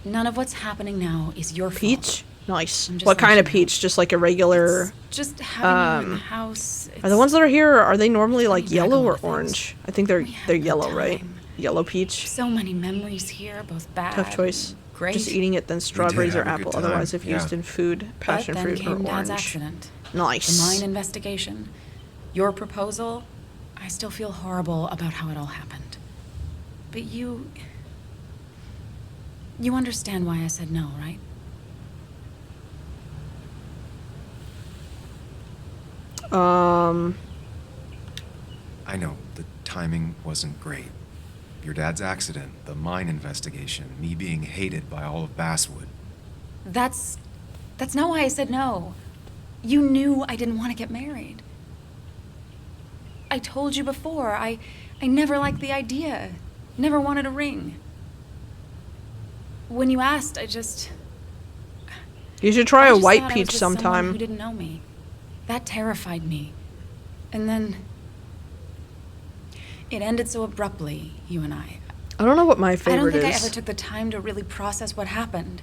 S4: None of what's happening now is your fault.
S1: Peach? Nice.
S4: I'm just
S1: What kind of
S4: letting you know.
S1: peach? Just like a regular...
S4: It's just having you in the house.
S1: Are the ones that are here, are they normally like
S4: Funny bag
S1: yellow
S4: of
S1: or
S4: things.
S1: orange? I think they're
S4: We had
S1: they're
S4: a good
S1: yellow, right?
S4: time.
S1: Yellow peach.
S4: So many memories here, both bad.
S1: Tough choice.
S4: and Great.
S1: Just eating it, then strawberries or
S3: have a good
S1: apple.
S3: time,
S1: Otherwise, if
S3: yeah.
S1: used in food, passion
S4: but then
S1: fruit
S4: came
S1: or
S4: Dad's
S1: orange.
S4: accident. The
S1: Nice.
S4: mine investigation. Your proposal. I still feel horrible about how it all happened. But you understand why I said no, right?
S3: I know, the timing wasn't great. Your dad's accident, the mine investigation, me being hated by all of Basswood.
S4: That's not why I said no. You knew I didn't want to get married. I told you before, I never liked the idea. Never wanted a ring. When you asked,
S1: You should try
S4: I
S1: a
S4: just
S1: white
S4: thought I was
S1: peach
S4: with someone
S1: sometime.
S4: who didn't know me. That terrified me. And then it ended so abruptly, you and I.
S1: I don't know what my
S4: I don't
S1: favorite
S4: think I
S1: is.
S4: ever took the time to really process what happened.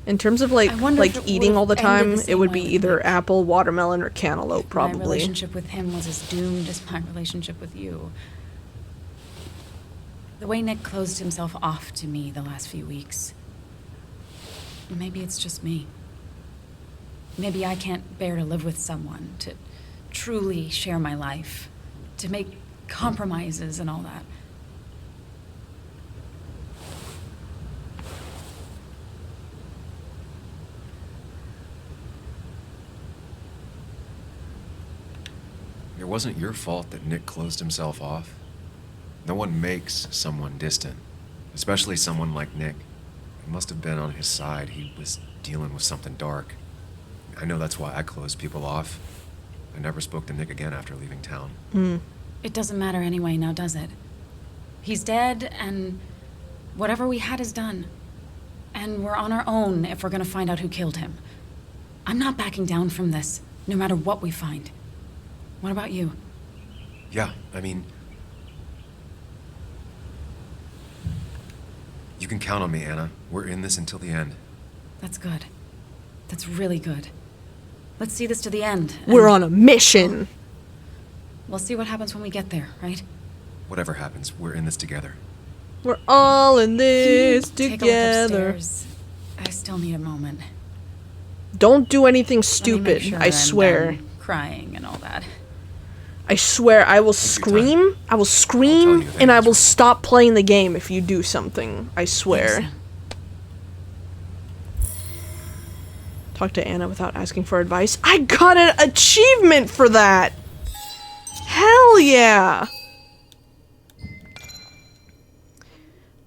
S1: In terms of like
S4: I wonder if it
S1: eating all the
S4: would've ended
S1: time,
S4: the
S1: it
S4: same
S1: would
S4: way
S1: be
S4: with
S1: either
S4: Nick.
S1: apple, watermelon, or cantaloupe,
S4: My
S1: probably.
S4: relationship with him was as doomed as my relationship with you. The way Nick closed himself off to me the last few weeks. Maybe it's just me. Maybe I can't bear to live with someone, to truly share my life, to make compromises and all that.
S3: It wasn't your fault that Nick closed himself off. No one makes someone distant. Especially someone like Nick. It must have been on his side. He was dealing with something dark. I know that's why I closed people off. I never spoke to Nick again after leaving town.
S4: It doesn't matter anyway, now does it? He's dead, and whatever we had is done. And we're on our own if we're gonna find out who killed him. I'm not backing down from this, no matter what we find. What about you?
S3: Yeah, I mean... You can count on me, Anna. We're in this until the end.
S4: That's good. That's really good. Let's see this to the end.
S1: We're on a mission.
S4: We'll see what happens when we get there, right?
S3: Whatever happens, we're in this together.
S1: We're all in this
S4: Take a look
S1: together.
S4: upstairs. I still need a moment.
S1: Don't do anything
S4: Let me make
S1: stupid.
S4: sure
S1: I
S4: I'm
S1: swear.
S4: done crying and all that.
S1: I swear I will
S3: Take your time.
S1: scream. I will
S3: I'll
S1: scream
S3: tell you if
S1: and I
S3: anything's
S1: will
S3: wrong.
S1: stop playing the game if you do something. I swear.
S4: Thanks.
S1: Talk to Anna without asking for advice. I got an achievement for that! Hell yeah!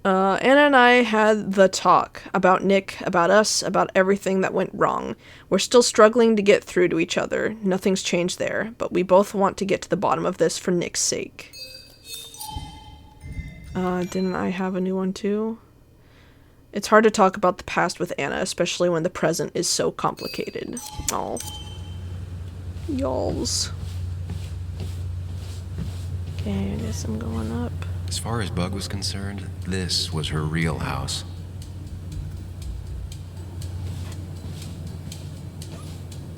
S1: Anna and I had the talk about Nick, about us, about everything that went wrong. We're still struggling to get through to each other. Nothing's changed there, but we both want to get to the bottom of this for Nick's sake. Didn't I have a new one too? It's hard to talk about the past with Anna, especially when the present is so complicated. Oh. Y'alls. Okay, I guess I'm going up.
S3: As far as Bug was concerned, this was her real house.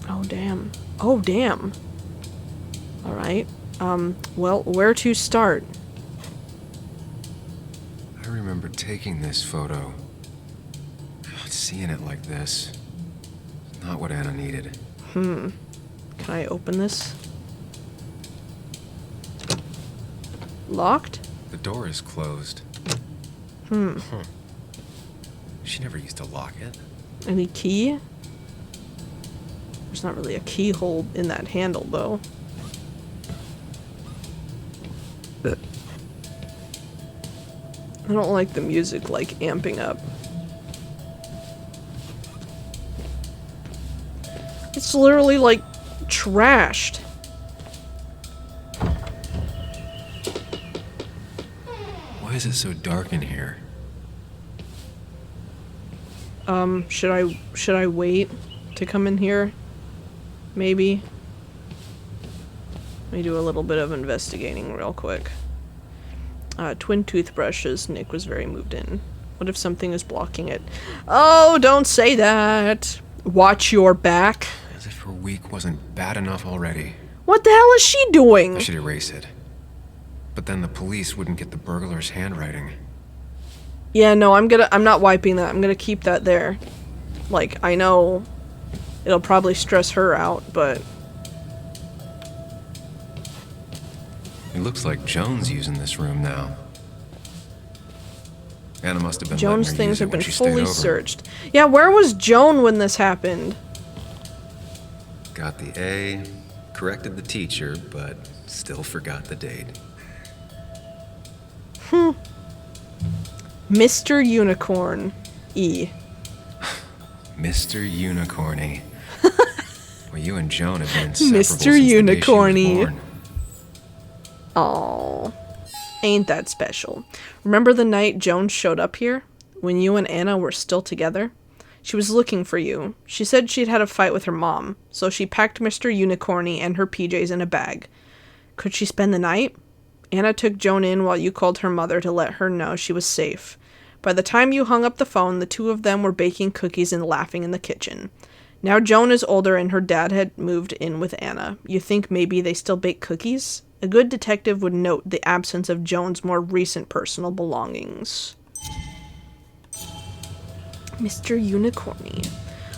S1: Oh, damn. Oh, damn. Alright. Well, where to start?
S3: I remember taking this photo. Seeing it like this. Not what Anna needed.
S1: Can I open this? Locked?
S3: The door is closed.
S1: Hmm.
S3: Huh. She never used to lock it.
S1: Any key? There's not really a keyhole in that handle, though. I don't like the music, like, amping up. It's literally, like, trashed.
S3: Why is it so dark in here?
S1: Should I wait to come in here? Maybe. Let me do a little bit of investigating real quick. Twin toothbrushes. Nick was very moved in. What if something is blocking it? Oh, don't say that. Watch your back.
S3: As if her week wasn't bad enough already.
S1: What the hell is she doing?
S3: I should erase it. But then the police wouldn't get the burglar's handwriting.
S1: Yeah, no, I'm not wiping that. I'm gonna keep that there. Like, I know it'll probably stress her out, but
S3: It looks like Joan's using this room now. Anna must have been
S1: Joan's
S3: letting her
S1: things
S3: use it
S1: have
S3: when
S1: been
S3: she stayed
S1: fully
S3: over.
S1: searched. Yeah, where was Joan when this happened?
S3: Got the A, corrected the teacher, but still forgot the date.
S1: Mr. Unicorn. E.
S3: Mr. Unicorny. Well, you and Joan have been inseparable
S1: Mr.
S3: since the day she was
S1: Unicorny.
S3: born.
S1: Aww. Ain't that special. Remember the night Joan showed up here? When you and Anna were still together? She was looking for you. She said she'd had a fight with her mom, so she packed Mr. Unicorny and her PJs in a bag. Could she spend the night? Anna took Joan in while you called her mother to let her know she was safe. By the time you hung up the phone, the two of them were baking cookies and laughing in the kitchen. Now Joan is older and her dad had moved in with Anna. You think maybe they still bake cookies? A good detective would note the absence of Joan's more recent personal belongings. Mr. Unicorny.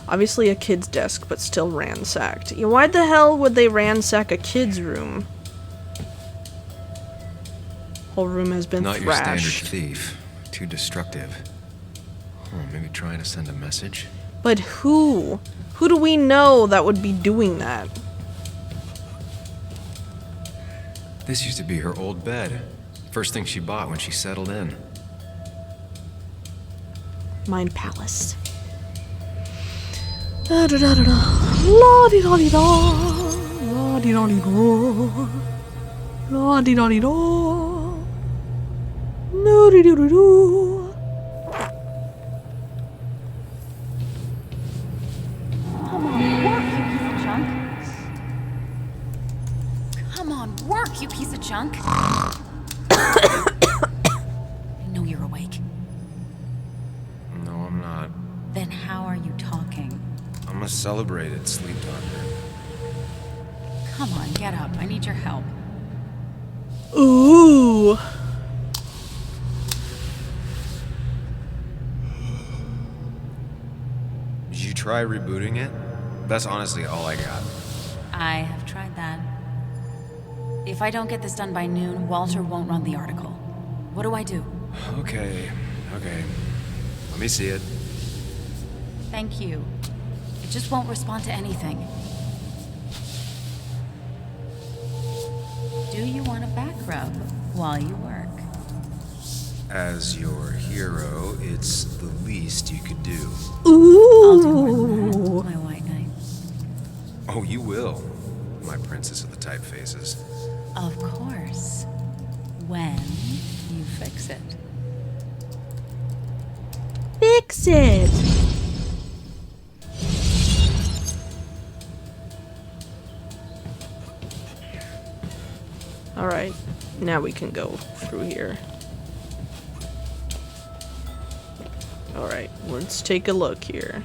S1: Obviously a kid's desk, but still ransacked. Yeah, why the hell would they ransack a kid's room? Whole room has been
S3: Not your standard
S1: thrashed.
S3: thief. Too destructive. Maybe trying to send a message?
S1: But who? Who do we know that would be doing that?
S3: This used to be her old bed. First thing she bought when she settled in.
S1: Mind Palace. Da da da da da. La di da di da. La di da di da. La di da di da. No di do do do.
S4: Come on, work, you piece of junk. I know you're awake.
S3: No, I'm not.
S4: Then how are you talking?
S3: I'm a celebrated sleep doctor.
S4: Come on, get up. I need your help.
S1: Ooh.
S3: Did you try rebooting it? That's honestly all I got.
S4: I have tried that. If I don't get this done by noon, Walter won't run the article. What do I do?
S3: Okay. Let me see it.
S4: Thank you. It just won't respond to anything. Do you want a back rub while you work?
S3: As your hero, it's the least you could do.
S4: I'll do more than that, my white knight.
S3: Oh, you will, my princess of the typefaces.
S4: Of course. When you fix it.
S1: Fix it. All right, now we can go through here. All right, let's take a look here.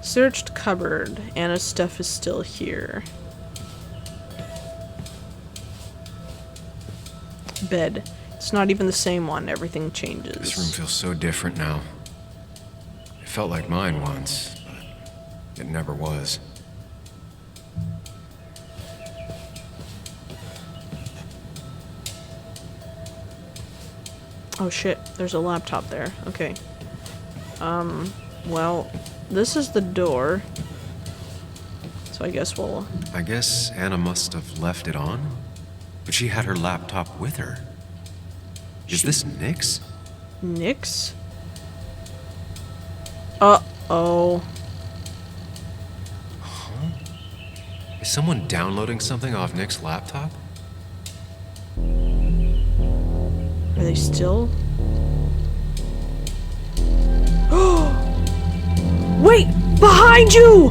S1: Searched cupboard. Anna's stuff is still here. Bed. It's not even the same one. Everything changes.
S3: This room feels so different now. It felt like mine once, but it never was.
S1: Oh shit, there's a laptop there. Okay. Well, this is the door. So I guess we'll...
S3: I guess Anna must have left it on, but she had her laptop with her. Is this Nick's?
S1: Nick's? Uh-oh.
S3: Is someone downloading something off Nick's laptop?
S1: Are they still? Wait! Behind you!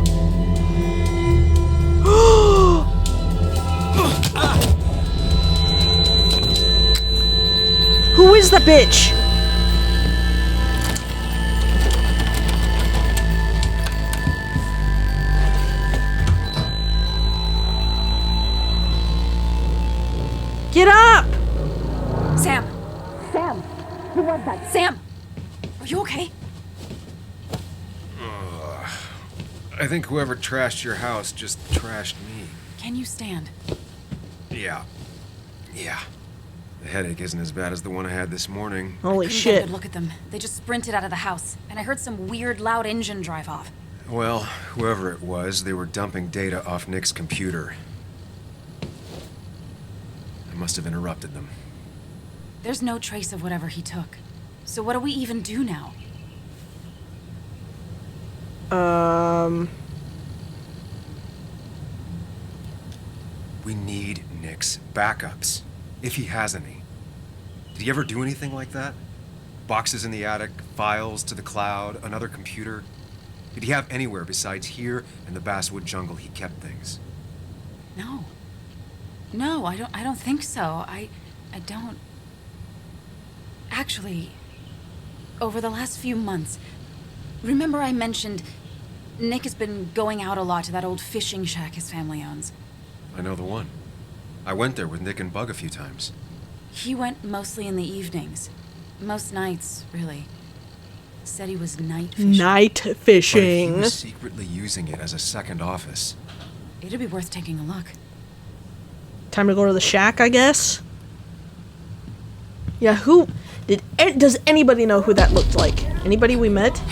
S1: Who is the bitch? Get up!
S4: Sam! Sam! Who was that? Sam! Are you okay?
S3: I think whoever trashed your house just trashed me.
S4: Can you stand?
S3: Yeah. The headache isn't as bad as the one I had this morning.
S1: Holy
S4: Couldn't get a
S1: shit.
S4: good look at them. They just sprinted out of the house, and I heard some weird, loud engine drive off.
S3: Well, whoever it was, they were dumping data off Nick's computer. I must have interrupted them.
S4: There's no trace of whatever he took. So what do we even do now?
S3: We need Nick's backups, if he has any. Did he ever do anything like that? Boxes in the attic, files to the cloud, another computer? Did he have anywhere besides here and the Basswood jungle he kept things?
S4: No. No, I don't think so. I don't... Actually, over the last few months, remember I mentioned Nick has been going out a lot to that old fishing shack his family owns.
S3: I know the one. I went there with Nick and Bug a few times.
S4: He went mostly in the evenings. Most nights, really. Said he was night fishing.
S1: Night
S3: But if he
S1: fishing.
S3: was secretly using it as a second office.
S4: It'd be worth taking a look.
S1: Time to go to the shack, I guess. Yeah, does anybody know who that looked like? Anybody we met?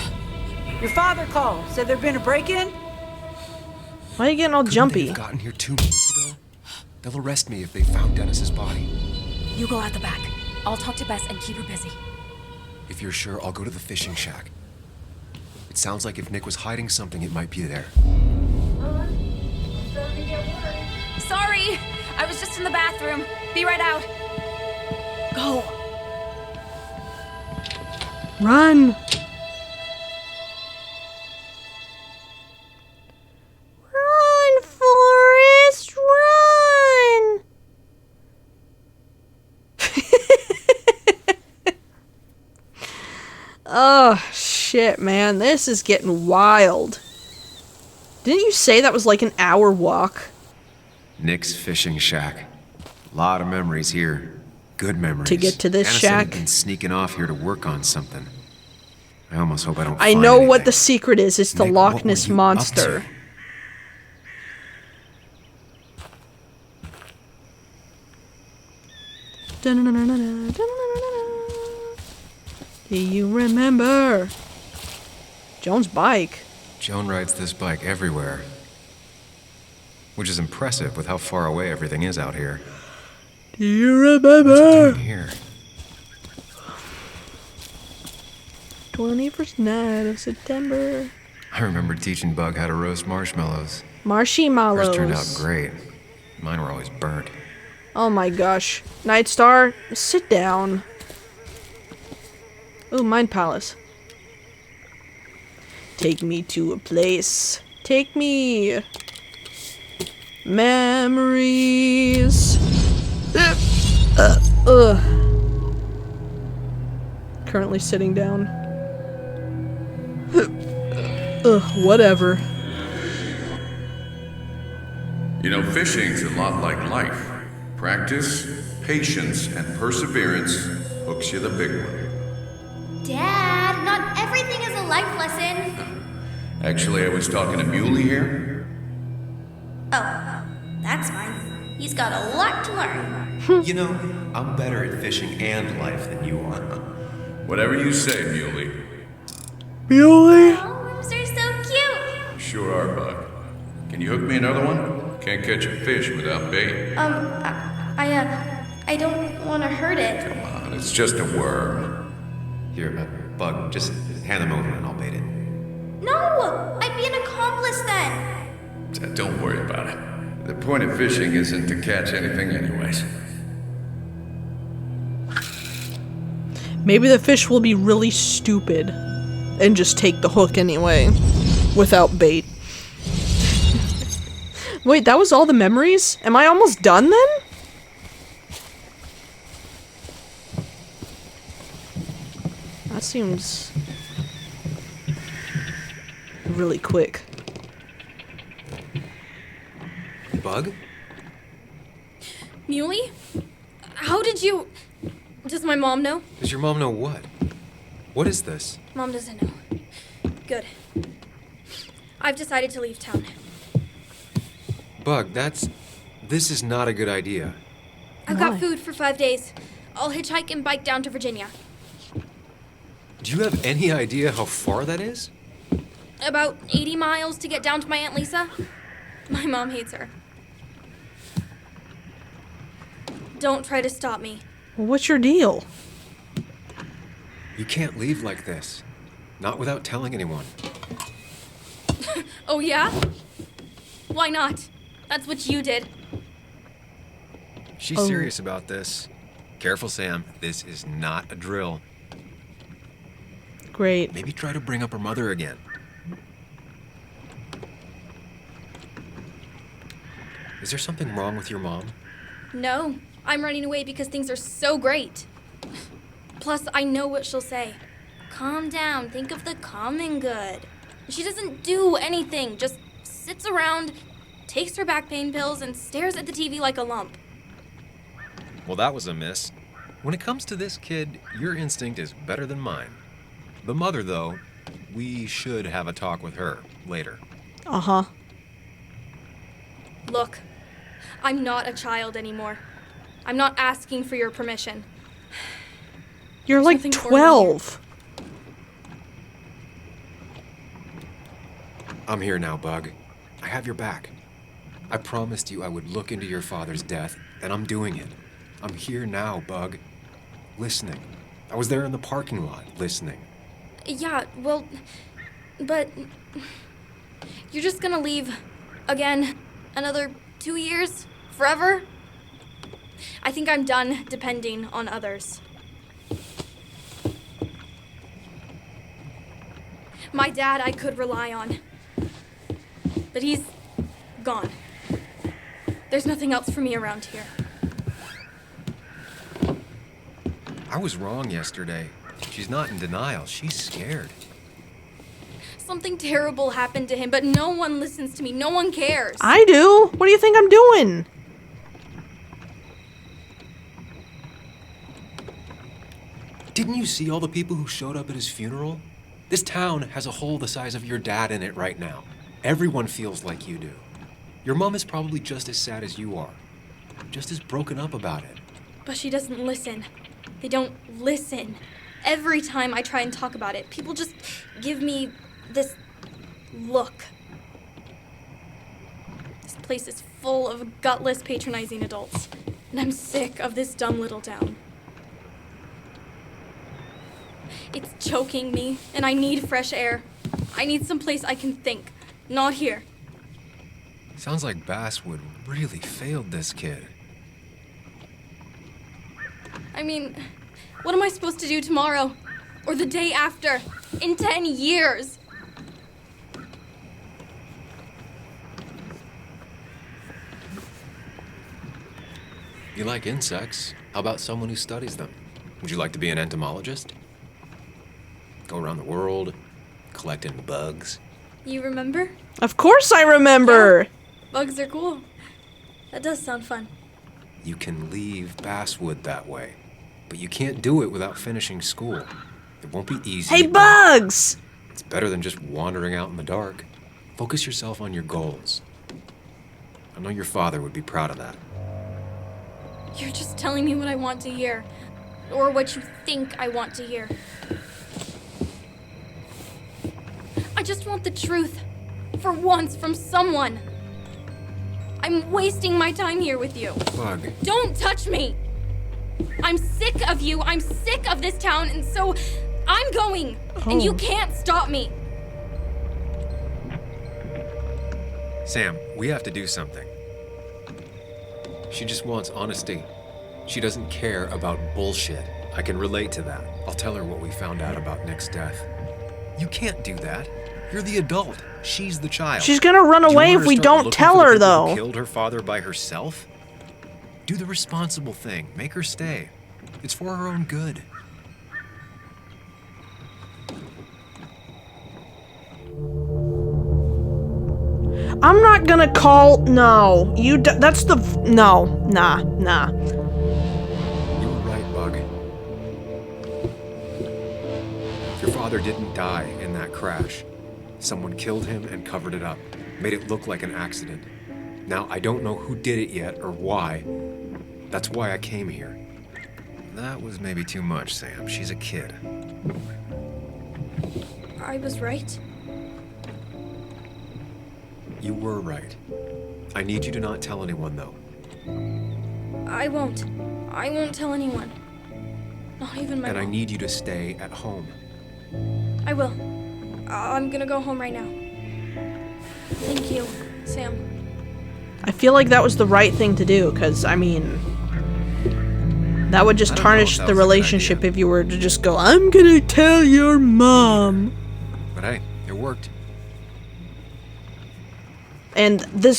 S7: Your father called. Said there'd been a break-in?
S1: Why are you getting all
S3: Couldn't
S1: jumpy?
S3: they have gotten here 2 minutes ago? They'll arrest me if they found Dennis's body.
S4: You go out the back. I'll talk to Bess and keep her busy.
S3: If you're sure, I'll go to the fishing shack. It sounds like if Nick was hiding something, it might be there.
S4: Sorry, I was just in the bathroom. Be right out.
S1: Go. Run. Run, Forrest, run. Oh, shit, man. This is getting wild. Didn't you say that was like an hour walk?
S3: Nick's fishing shack. A lot of memories here. Good memories.
S1: To get to this
S3: Anna said he'd
S1: shack?
S3: been sneaking off here to work on something. I almost hope I don't
S1: I
S3: find
S1: know what
S3: anything.
S1: the secret is. It's the
S3: Nick,
S1: Loch
S3: what were
S1: Ness
S3: you up
S1: Monster.
S3: to?
S1: Do you remember? Joan's bike.
S3: Joan rides this bike everywhere. Which is impressive with how far away everything is out here.
S1: Do you
S3: What's it
S1: remember?
S3: doing here?
S1: 21st night of September.
S3: I remember teaching Bug how to roast marshmallows.
S1: Marshmallows.
S3: Hers turned out great. Mine were always burnt.
S1: Oh my gosh. Night Star, sit down. Ooh, Mind Palace. Take me to a place. Take me. Memories. Currently sitting down. Whatever.
S8: You know, fishing's a lot like life. Practice, patience, and perseverance hooks you the big one.
S9: Dad, not everything is a life lesson.
S8: Actually, I was talking to Muley here.
S9: Oh, that's fine. He's got a lot to learn.
S3: You know, I'm better at fishing and life than you are.
S8: Whatever you say, Muley.
S1: Muley?
S9: Oh, worms are so cute.
S8: Sure are, Bug. Can you hook me another one? Can't catch a fish without bait.
S9: I don't want to hurt it.
S8: Come on, it's just a worm.
S3: Here, Bug, just hand them over and I'll bait it.
S9: No, I'd be an accomplice then.
S8: Don't worry about it. The point of fishing isn't to catch anything anyways.
S1: Maybe the fish will be really stupid and just take the hook anyway, without bait. Wait, that was all the memories? Am I almost done then? That seems really quick.
S3: Bug?
S10: Muley? How did you... Does my mom know?
S3: Does your mom know what? What is this?
S10: Mom doesn't know. Good. I've decided to leave town.
S3: Bug, this is not a good idea.
S10: I've
S1: Why?
S10: got food for 5 days. I'll hitchhike and bike down to Virginia.
S3: Do you have any idea how far that is?
S10: About 80 miles to get down to my Aunt Lisa. My mom hates her. Don't try to stop me.
S1: Well, what's your deal?
S3: You can't leave like this. Not without telling anyone.
S10: Oh, yeah? Why not? That's what you did.
S3: She's serious about this. Careful, Sam. This is not a drill.
S1: Great.
S3: Maybe try to bring up her mother again. Is there something wrong with your mom?
S10: No, I'm running away because things are so great. Plus, I know what she'll say. Calm down, think of the common good. She doesn't do anything, just sits around, takes her back pain pills, and stares at the TV like a lump.
S3: Well, that was a miss. When it comes to this kid, your instinct is better than mine. The mother, though, we should have a talk with her later.
S1: Uh-huh.
S10: Look, I'm not a child anymore. I'm not asking for your permission.
S1: You're like
S10: Something for me.
S1: 12.
S3: I'm here now, Bug. I have your back. I promised you I would look into your father's death, and I'm doing it. I'm here now, Bug. Listening. I was there in the parking lot, listening.
S10: Yeah, well, But you're just gonna leave again another 2 years? Forever? I think I'm done depending on others. My dad I could rely on. But he's gone. There's nothing else for me around here.
S3: I was wrong yesterday. She's not in denial. She's scared.
S10: Something terrible happened to him, but no one listens to me. No one cares.
S1: I do. What do you think I'm doing?
S6: Didn't you see all the people who showed up at his funeral? This town has a hole the size of your dad in it right now. Everyone feels like you do. Your mom is probably just as sad as you are. Just as broken up about it.
S10: But she doesn't listen. They don't listen. Every time I try and talk about it, people just give me this look. This place is full of gutless, patronizing adults. And I'm sick of this dumb little town. It's choking me, and I need fresh air. I need someplace I can think. Not here.
S3: Sounds like Basswood really failed this kid.
S10: I mean, what am I supposed to do tomorrow? Or the day after? In 10 years?
S3: You like insects? How about someone who studies them? Would you like to be an entomologist? Go around the world, collecting bugs.
S10: You remember?
S1: Of course I remember.
S10: Bugs are cool. That does sound fun.
S3: You can leave Basswood that way, but you can't do it without finishing school. It won't be easy.
S1: Hey, Bugs!
S3: It's better than just wandering out in the dark. Focus yourself on your goals. I know your father would be proud of that.
S10: You're just telling me what I want to hear. Or what you think I want to hear. I just want the truth. For once, from someone. I'm wasting my time here with you.
S3: Bug.
S10: Don't touch me! I'm sick of you. I'm sick of this town, and so I'm going. And you can't stop me.
S3: Sam, we have to do something. She just wants honesty. She doesn't care about bullshit. I can relate to that. I'll tell her what we found out about Nick's death. You can't do that. You're the adult. She's the child.
S1: She's gonna run
S3: Do you
S1: away
S3: want
S1: if we
S3: to start
S1: don't
S3: looking
S1: tell
S3: for the
S1: her,
S3: people who
S1: though.
S3: Killed her father by herself? Do the responsible thing. Make her stay. It's for her own good.
S1: I'm not gonna call. No, that's the. No, nah.
S3: You were right, Bug. Your father didn't die in that crash. Someone killed him and covered it up, made it look like an accident. Now, I don't know who did it yet or why. That's why I came here. That was maybe too much, Sam. She's a kid.
S10: I was right.
S3: You were right. I need you to not tell anyone, though.
S10: I won't. I won't tell anyone. Not even my
S3: And I
S10: mom.
S3: need you to stay at home.
S10: I will. I'm gonna go home right now. Thank you, Sam.
S1: I feel like that was the right thing to do, because, I mean, that would just
S3: I don't know
S1: tarnish
S3: if that
S1: the
S3: was a good
S1: relationship
S3: idea.
S1: if you were to just go, I'm gonna tell your mom.
S3: But hey, it worked.
S1: And the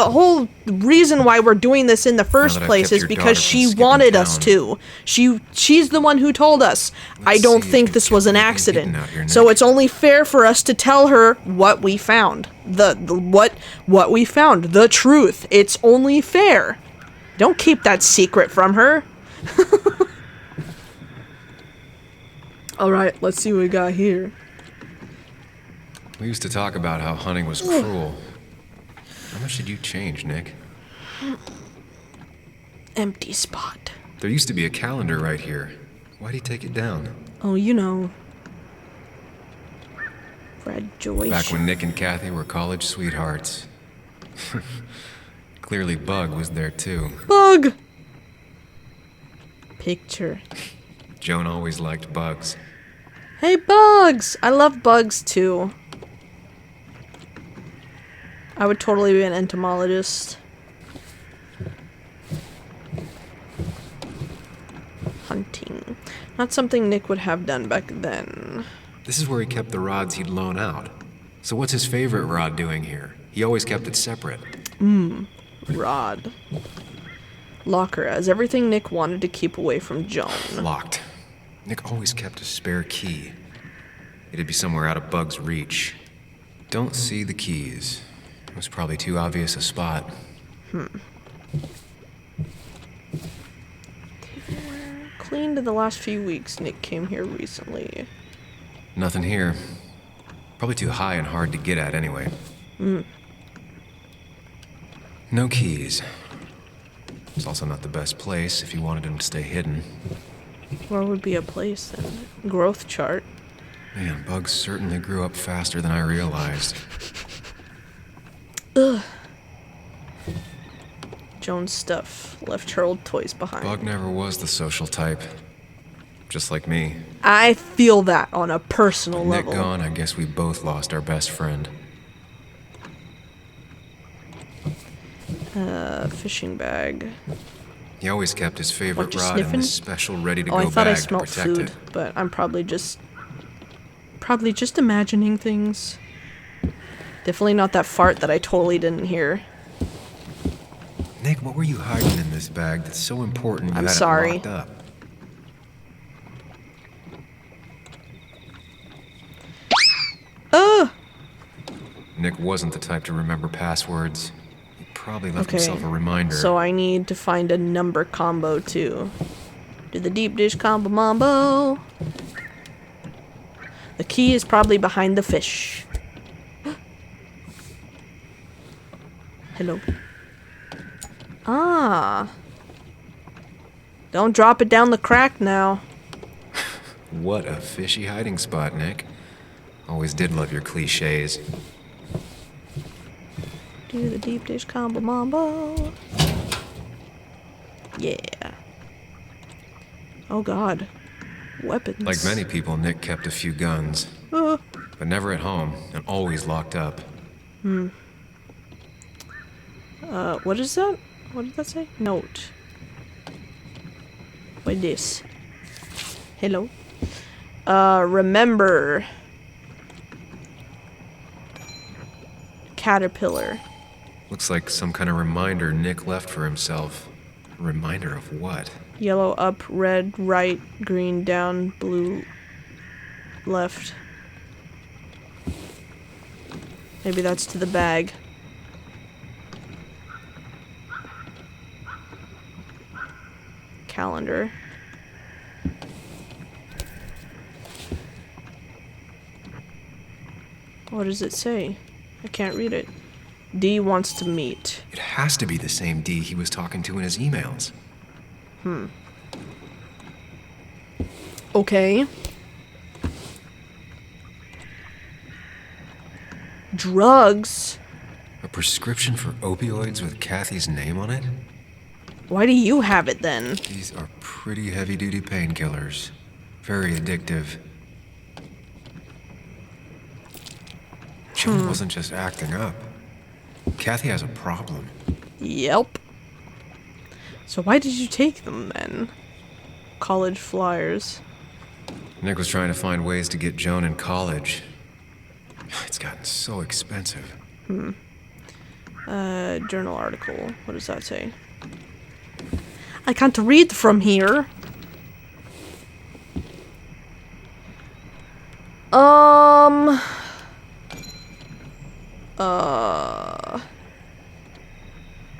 S1: whole reason why we're doing this in the first
S3: that I've
S1: place
S3: kept
S1: is
S3: your
S1: because
S3: daughter from
S1: she
S3: skipping
S1: wanted us
S3: town.
S1: to. She's the one who told us. I don't
S3: see if
S1: think
S3: you
S1: this
S3: kept
S1: was an
S3: anything
S1: accident.
S3: hidden out here,
S1: So
S3: Nick.
S1: it's only fair for us to tell her what we found. What we found, the truth. It's only fair. Don't keep that secret from her. All right, let's see what we got here.
S3: We used to talk about how hunting was cruel. How much did you change, Nick?
S1: Empty spot.
S3: There used to be a calendar right here. Why'd he take it down?
S1: Oh, you know. Graduation.
S3: Back when Nick and Kathy were college sweethearts. Clearly Bug was there too.
S1: Bug! Picture.
S3: Joan always liked bugs.
S1: Hey, bugs! I love bugs too. I would totally be an entomologist. Hunting. Not something Nick would have done back then.
S6: This is where he kept the rods he'd loan out. So what's his favorite rod doing here? He always kept it separate.
S1: Rod. Locker has everything Nick wanted to keep away from Joan.
S6: Locked. Nick always kept a spare key. It'd be somewhere out of Bug's reach. Don't see the keys. It was probably too obvious a spot.
S1: Cleaned in the last few weeks. Nick came here recently.
S6: Nothing here. Probably too high and hard to get at anyway. No keys. It's also not the best place if you wanted him to stay hidden.
S1: Where would be a place then? Growth chart.
S6: Man, Bug certainly grew up faster than I realized.
S1: Ugh. Joan's stuff. Left her old toys behind.
S6: Bug never was the social type. Just like me.
S1: I feel that on a personal
S6: With Nick
S1: level.
S6: gone, I guess we both lost our best friend.
S1: Fishing bag.
S6: He always kept his favorite
S1: What, you
S6: rod in
S1: sniffing?
S6: this special ready-to-go
S1: Oh, I thought I
S6: bag to
S1: smelled
S6: protect
S1: food,
S6: it.
S1: but I'm probably just imagining things. Definitely not that fart that I totally didn't hear.
S6: Nick, what were you hiding in this bag that's so important you
S1: I'm
S6: had
S1: sorry.
S6: it locked up?
S1: Ugh!
S6: Nick wasn't the type to remember passwords. He probably left
S1: Okay,
S6: himself a reminder.
S1: so I need to find a number combo too. Do the deep dish combo mambo. The key is probably behind the fish. Hello. Ah. Don't drop it down the crack now.
S6: What a fishy hiding spot, Nick. Always did love your cliches.
S1: Do the deep dish combo mambo. Yeah. Oh god. Weapons.
S6: Like many people, Nick kept a few guns.
S1: Uh,
S6: But never at home, and always locked up.
S1: what is that? What did that say? Note. What this? Hello. Remember. Caterpillar.
S6: Looks like some kind of reminder Nick left for himself. A reminder of what?
S1: Yellow up, red right, green down, blue left. Maybe that's to the bag. Calendar. What does it say? I can't read it. D wants to meet.
S6: It has to be the same D he was talking to in his emails.
S1: Okay. Drugs?
S6: A prescription for opioids with Kathy's name on it?
S1: Why do you have it then?
S6: These are pretty heavy-duty painkillers. Very addictive. Joan wasn't just acting up. Kathy has a problem.
S1: Yep. So why did you take them then? College flyers.
S6: Nick was trying to find ways to get Joan in college. It's gotten so expensive.
S1: Journal article. What does that say? I can't read from here.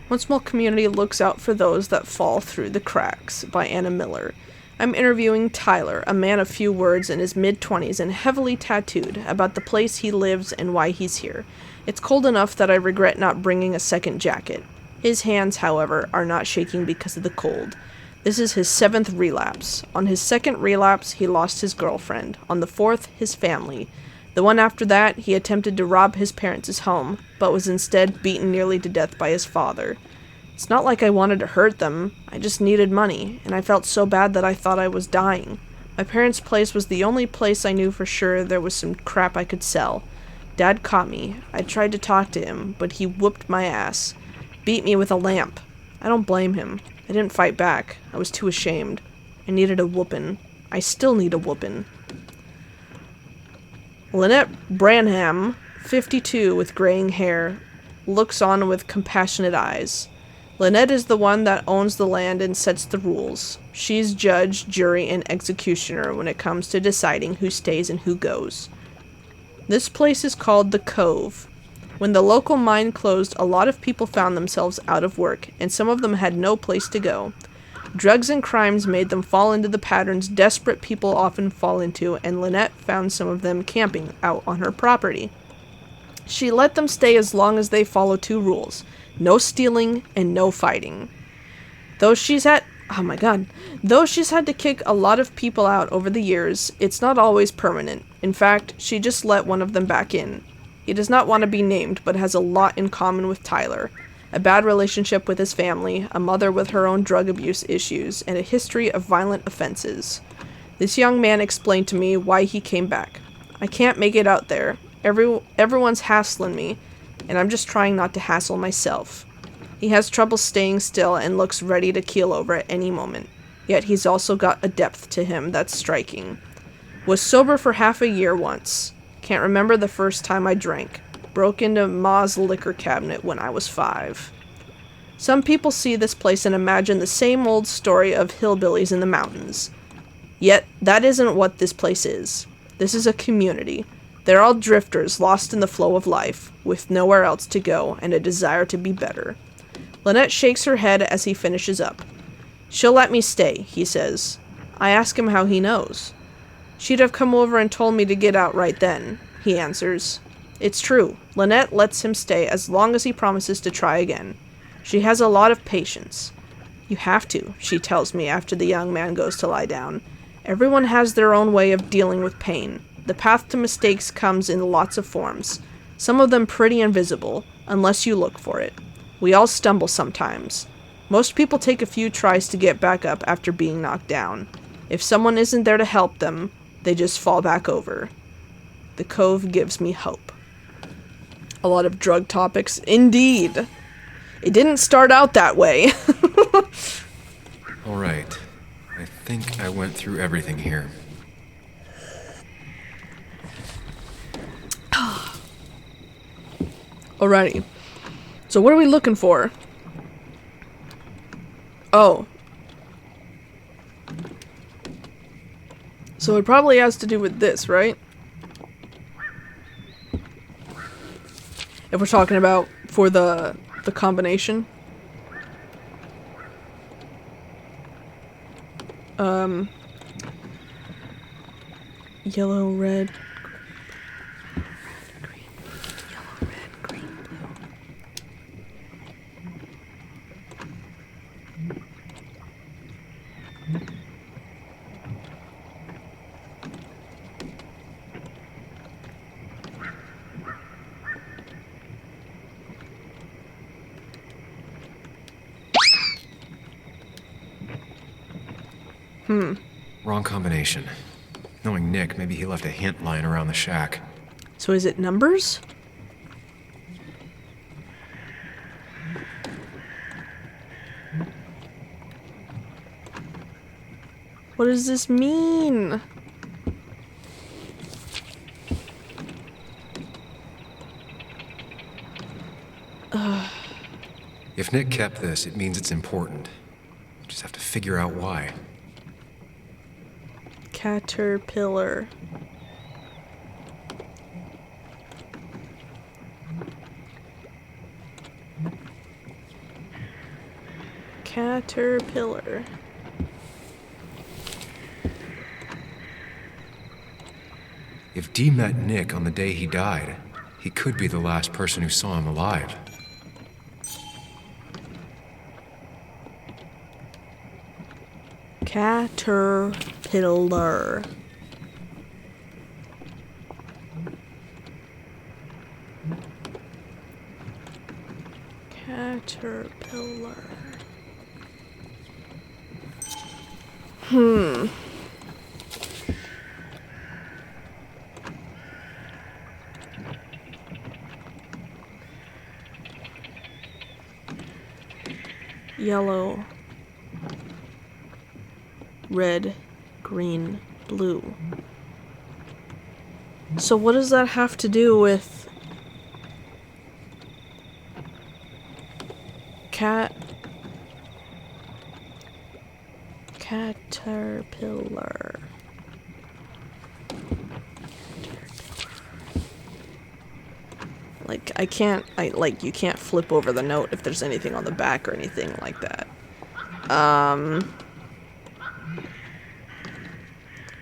S1: One small community looks out for those that fall through the cracks, by Anna Miller. I'm interviewing Tyler, a man of few words in his mid-20s and heavily tattooed, about the place he lives and why he's here. It's cold enough that I regret not bringing a second jacket. His hands, however, are not shaking because of the cold. This is his 7th relapse. On his 2nd relapse, he lost his girlfriend. On the 4th, his family. The one after that, he attempted to rob his parents' home, but was instead beaten nearly to death by his father. It's not like I wanted to hurt them, I just needed money, and I felt so bad that I thought I was dying. My parents' place was the only place I knew for sure there was some crap I could sell. Dad caught me. I tried to talk to him, but he whooped my ass. Beat me with a lamp. I don't blame him. I didn't fight back. I was too ashamed. I needed a whoopin'. I still need a whoopin'. Lynette Branham, 52 with graying hair, looks on with compassionate eyes. Lynette is the one that owns the land and sets the rules. She's judge, jury, and executioner when it comes to deciding who stays and who goes. This place is called the Cove. When the local mine closed, a lot of people found themselves out of work, and some of them had no place to go. Drugs and crimes made them fall into the patterns desperate people often fall into, and Lynette found some of them camping out on her property. She let them stay as long as they follow 2 rules: no stealing and no fighting. Though she's had to kick a lot of people out over the years, it's not always permanent. In fact, she just let one of them back in. He does not want to be named, but has a lot in common with Tyler. A bad relationship with his family, a mother with her own drug abuse issues, and a history of violent offenses. This young man explained to me why he came back. I can't make it out there. Everyone's hassling me, and I'm just trying not to hassle myself. He has trouble staying still and looks ready to keel over at any moment. Yet he's also got a depth to him that's striking. Was sober for half a year once. Can't remember the first time I drank. Broke into Ma's liquor cabinet when I was 5. Some people see this place and imagine the same old story of hillbillies in the mountains. Yet, that isn't what this place is. This is a community. They're all drifters lost in the flow of life, with nowhere else to go and a desire to be better. Lynette shakes her head as he finishes up. She'll let me stay, he says. I ask him how he knows. She'd have come over and told me to get out right then, he answers. It's true. Lynette lets him stay as long as he promises to try again. She has a lot of patience. You have to, she tells me after the young man goes to lie down. Everyone has their own way of dealing with pain. The path to mistakes comes in lots of forms. Some of them pretty invisible, unless you look for it. We all stumble sometimes. Most people take a few tries to get back up after being knocked down. If someone isn't there to help them, they just fall back over. The Cove gives me hope. A lot of drug topics, indeed. It didn't start out that way.
S6: All right. I think I went through everything here.
S1: Alrighty. So what are we looking for? Oh. So it probably has to do with this, right? If we're talking about for the combination. Yellow, red, green, yellow, red, green, blue.
S6: Wrong combination. Knowing Nick, maybe he left a hint lying around the shack.
S1: So is it numbers? What does this mean?
S6: If Nick kept this, it means it's important. We just have to figure out why.
S1: Caterpillar. Caterpillar.
S6: If Dee met Nick on the day he died, he could be the last person who saw him alive.
S1: Caterpillar. Caterpillar. yellow, red, green, blue. So what does that have to do with caterpillar? Like, you can't flip over the note if there's anything on the back or anything like that.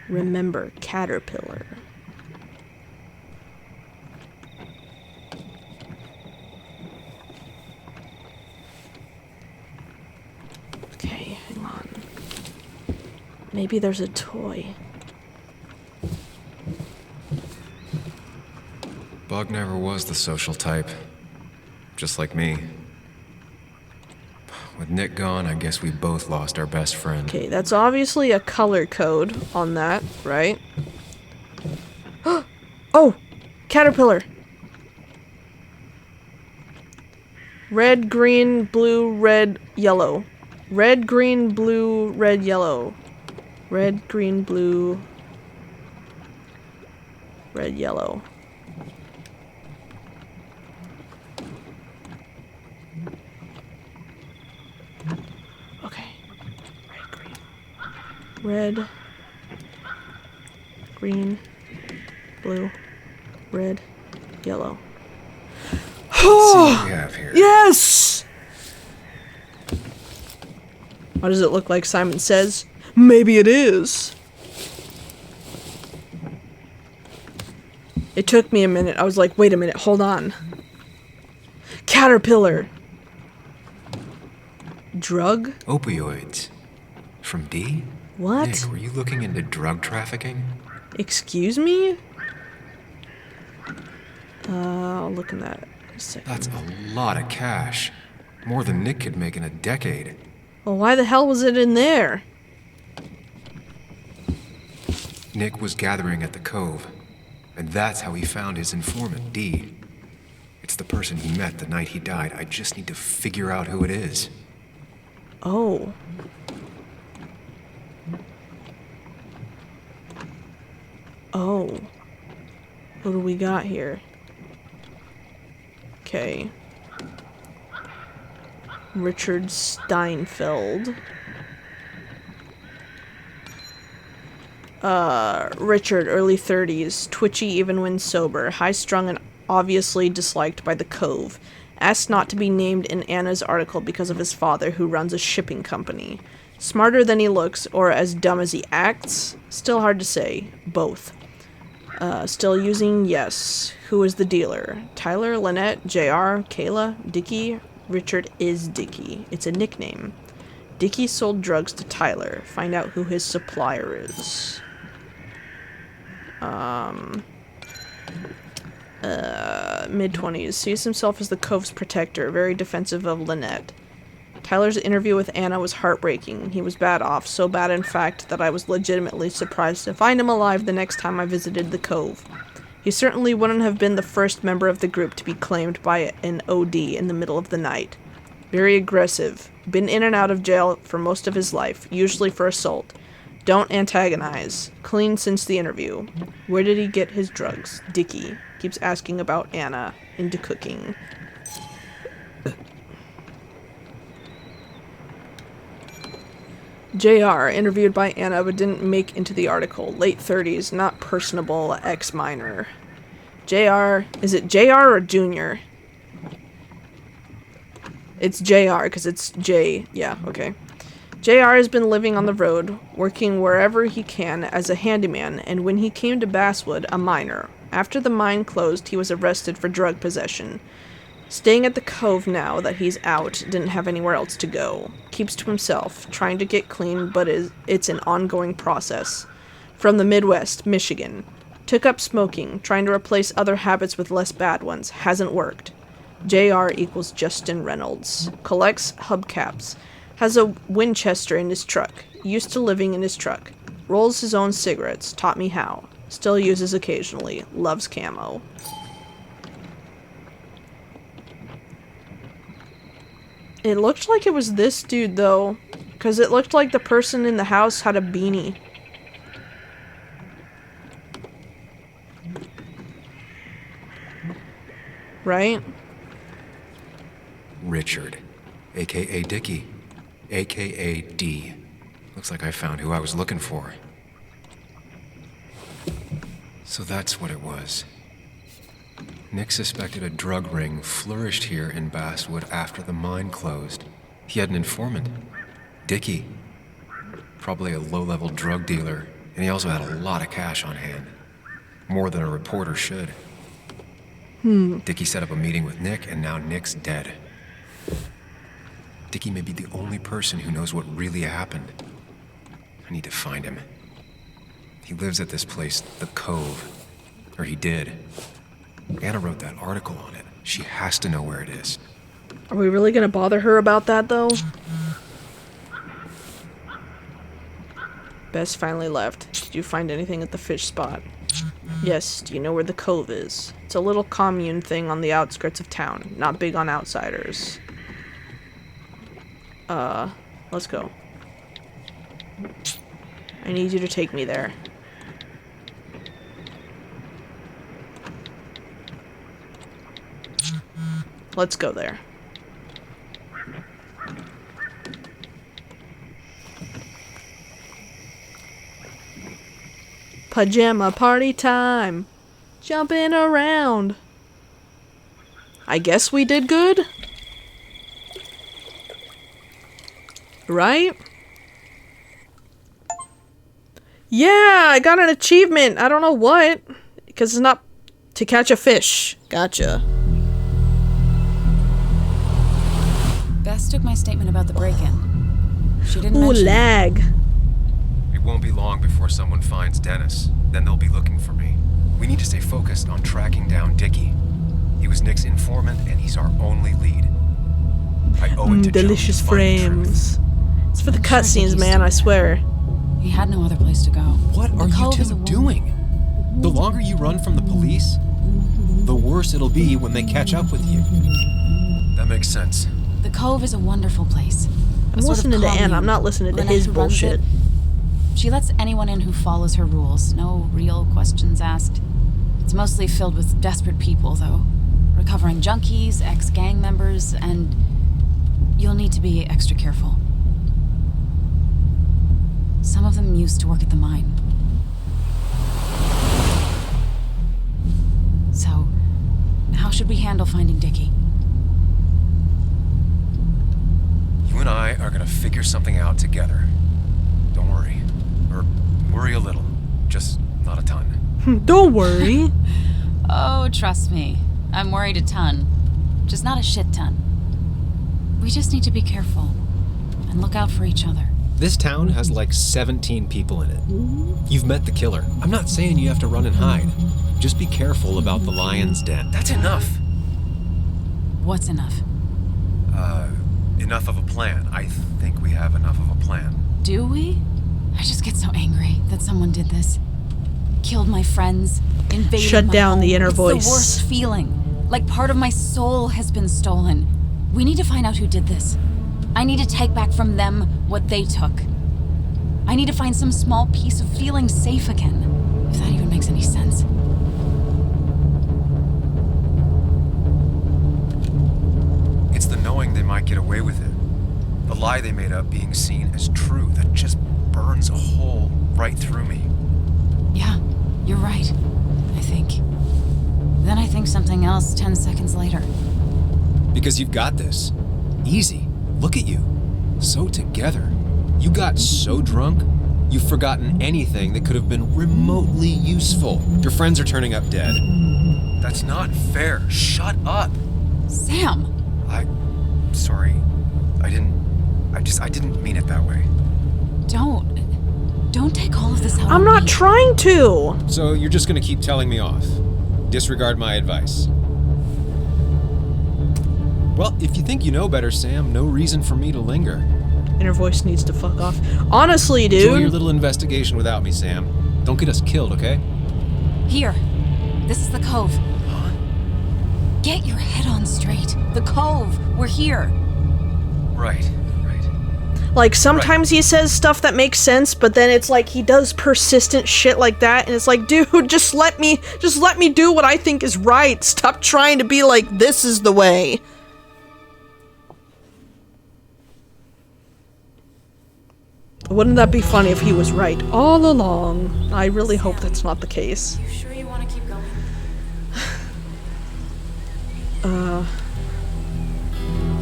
S1: Remember, caterpillar. Okay, hang on. Maybe there's a toy.
S6: Bug never was the social type. Just like me. With Nick gone, I guess we both lost our best friend.
S1: Okay, that's obviously a color code on that, right? Oh! Caterpillar! Red, green, blue, red, yellow. Red, green, blue, red, yellow. Red, green, blue, red, yellow. Okay. Red, green, blue, red, yellow.
S6: Let's see what we have here.
S1: Yes! What does it look like? Simon Says. Maybe it is. It took me a minute. I was like, wait a minute, hold on. Caterpillar. Drug?
S6: Opioids. From D?
S1: What?
S6: Nick, were you looking into drug trafficking?
S1: Excuse me? I'll look in that in a second.
S6: That's a lot of cash. More than Nick could make in a decade.
S1: Well, why the hell was it in there?
S6: Nick was gathering at the Cove, and that's how he found his informant, D. It's the person he met the night he died. I just need to figure out who it is.
S1: Oh. Oh. What do we got here? Okay. Richard Steinfeld. Richard, early 30s, twitchy even when sober, high-strung and obviously disliked by the Cove. Asked not to be named in Anna's article because of his father, who runs a shipping company. Smarter than he looks, or as dumb as he acts? Still hard to say. Both. Still using? Yes. Who is the dealer? Tyler, Lynette, JR, Kayla, Dickie? Richard is Dickie. It's a nickname. Dickie sold drugs to Tyler. Find out who his supplier is. Mid-20s. Sees himself as the Cove's protector, very defensive of Lynette. Tyler's interview with Anna was heartbreaking. He was bad off, so bad in fact that I was legitimately surprised to find him alive the next time I visited the Cove. He certainly wouldn't have been the first member of the group to be claimed by an OD in the middle of the night. Very aggressive. Been in and out of jail for most of his life, usually for assault. Don't antagonize. Clean since the interview. Where did he get his drugs? Dickie. Keeps asking about Anna. Into cooking. JR, interviewed by Anna but didn't make into the article. Late 30s, not personable, ex-minor. JR, is it JR or Junior? It's JR, because it's J, yeah, okay. JR has been living on the road, working wherever he can as a handyman, and when he came to Basswood, a miner. After the mine closed, he was arrested for drug possession. Staying at the Cove now that he's out, didn't have anywhere else to go. Keeps to himself, trying to get clean, but it's an ongoing process. From the Midwest, Michigan. Took up smoking, trying to replace other habits with less bad ones. Hasn't worked. JR equals Justin Reynolds. Collects hubcaps. Has a Winchester in his truck. Used to living in his truck. Rolls his own cigarettes. Taught me how. Still uses occasionally. Loves camo. It looked like it was this dude, though. Because it looked like the person in the house had a beanie. Right?
S6: Richard, aka Dickie, aka D. Looks like I found who I was looking for. So that's what it was. Nick suspected a drug ring flourished here in Basswood after the mine closed. He had an informant, Dickie. Probably a low-level drug dealer, and he also had a lot of cash on hand. More than a reporter should. Dickie set up a meeting with Nick, and now Nick's dead. Dickie may be the only person who knows what really happened. I need to find him. He lives at this place, The Cove. Or he did. Anna wrote that article on it. She has to know where it is.
S1: Are we really gonna bother her about that, though? Bess finally left. Did you find anything at the fish spot? Yes, do you know where the Cove is? It's a little commune thing on the outskirts of town. Not big on outsiders. Let's go. I need you to take me there. Let's go there. Pajama party time. Jumping around. I guess we did good? Right? Yeah, I got an achievement. I don't know what. Because it's not to catch a fish. Gotcha.
S4: Bess took my statement about the break-in. She didn't
S1: Ooh,
S4: mention...
S1: lag.
S6: It won't be long before someone finds Dennis. Then they'll be looking for me. We need to stay focused on tracking down Dickie. He was Nick's informant, and he's our only lead. I owe it to
S1: delicious
S6: Joe to find the truth.
S1: frames. It's for the
S4: I'm sure
S1: cutscenes,
S4: Dickie's
S1: man,
S4: still
S1: I swear.
S4: He had no other place to go.
S6: What are you
S4: Cove is
S6: two
S4: a
S6: doing? The longer you run from the police, the worse it'll be when they catch up with you. That makes sense.
S4: The Cove is a wonderful place.
S1: I'm listening to Anna, I'm not listening to
S4: Lena,
S1: his
S4: who runs
S1: bullshit.
S4: it, she lets anyone in who follows her rules. No real questions asked. It's mostly filled with desperate people, though. Recovering junkies, ex-gang members, and you'll need to be extra careful. Some of them used to work at the mine. So, how should we handle finding Dickie?
S6: You and I are gonna figure something out together. Don't worry. Or worry a little. Just not a ton.
S1: Don't worry.
S4: Oh, trust me. I'm worried a ton. Just not a shit ton. We just need to be careful. And look out for each other.
S6: This town has like 17 people in it. You've met the killer. I'm not saying you have to run and hide. Just be careful about the lion's den. That's enough.
S4: What's enough?
S6: Enough of a plan. I think we have enough of a plan.
S4: Do we? I just get so angry that someone did this. Killed my friends, invaded
S1: Shut
S4: my
S1: down
S4: home.
S1: the inner
S4: It's
S1: voice.
S4: the worst feeling. Like part of my soul has been stolen. We need to find out who did this. I need to take back from them what they took. I need to find some small piece of feeling safe again. If that even makes any sense.
S6: It's the knowing they might get away with it. The lie they made up being seen as true that just burns a hole right through me.
S4: Yeah, you're right. I think. Then I think something else 10 seconds later.
S6: Because you've got this. Easy. Look at you. So together. You got so drunk, you've forgotten anything that could have been remotely useful. Your friends are turning up dead. That's not fair. Shut up.
S4: Sam!
S6: Sorry. I didn't mean it that way.
S4: Don't take all of this out
S1: I'm
S4: on
S1: not
S4: me.
S1: trying to.
S6: So you're just gonna keep telling me off. Disregard my advice. Well, if you think you know better, Sam, no reason for me to linger.
S1: Inner voice needs to fuck off. Honestly,
S6: Enjoy your
S1: dude.
S6: little investigation without me, Sam. Don't get us killed, okay?
S4: Here. This is the Cove. Get your head on straight. The Cove. We're here.
S6: Right.
S1: Like, sometimes he says stuff that makes sense, but then it's like he does persistent shit like that, and it's like, dude, just let me do what I think is right. Stop trying to be like, this is the way. Wouldn't that be funny if he was right all along? I really hope that's not the case.
S4: You sure you want to keep going?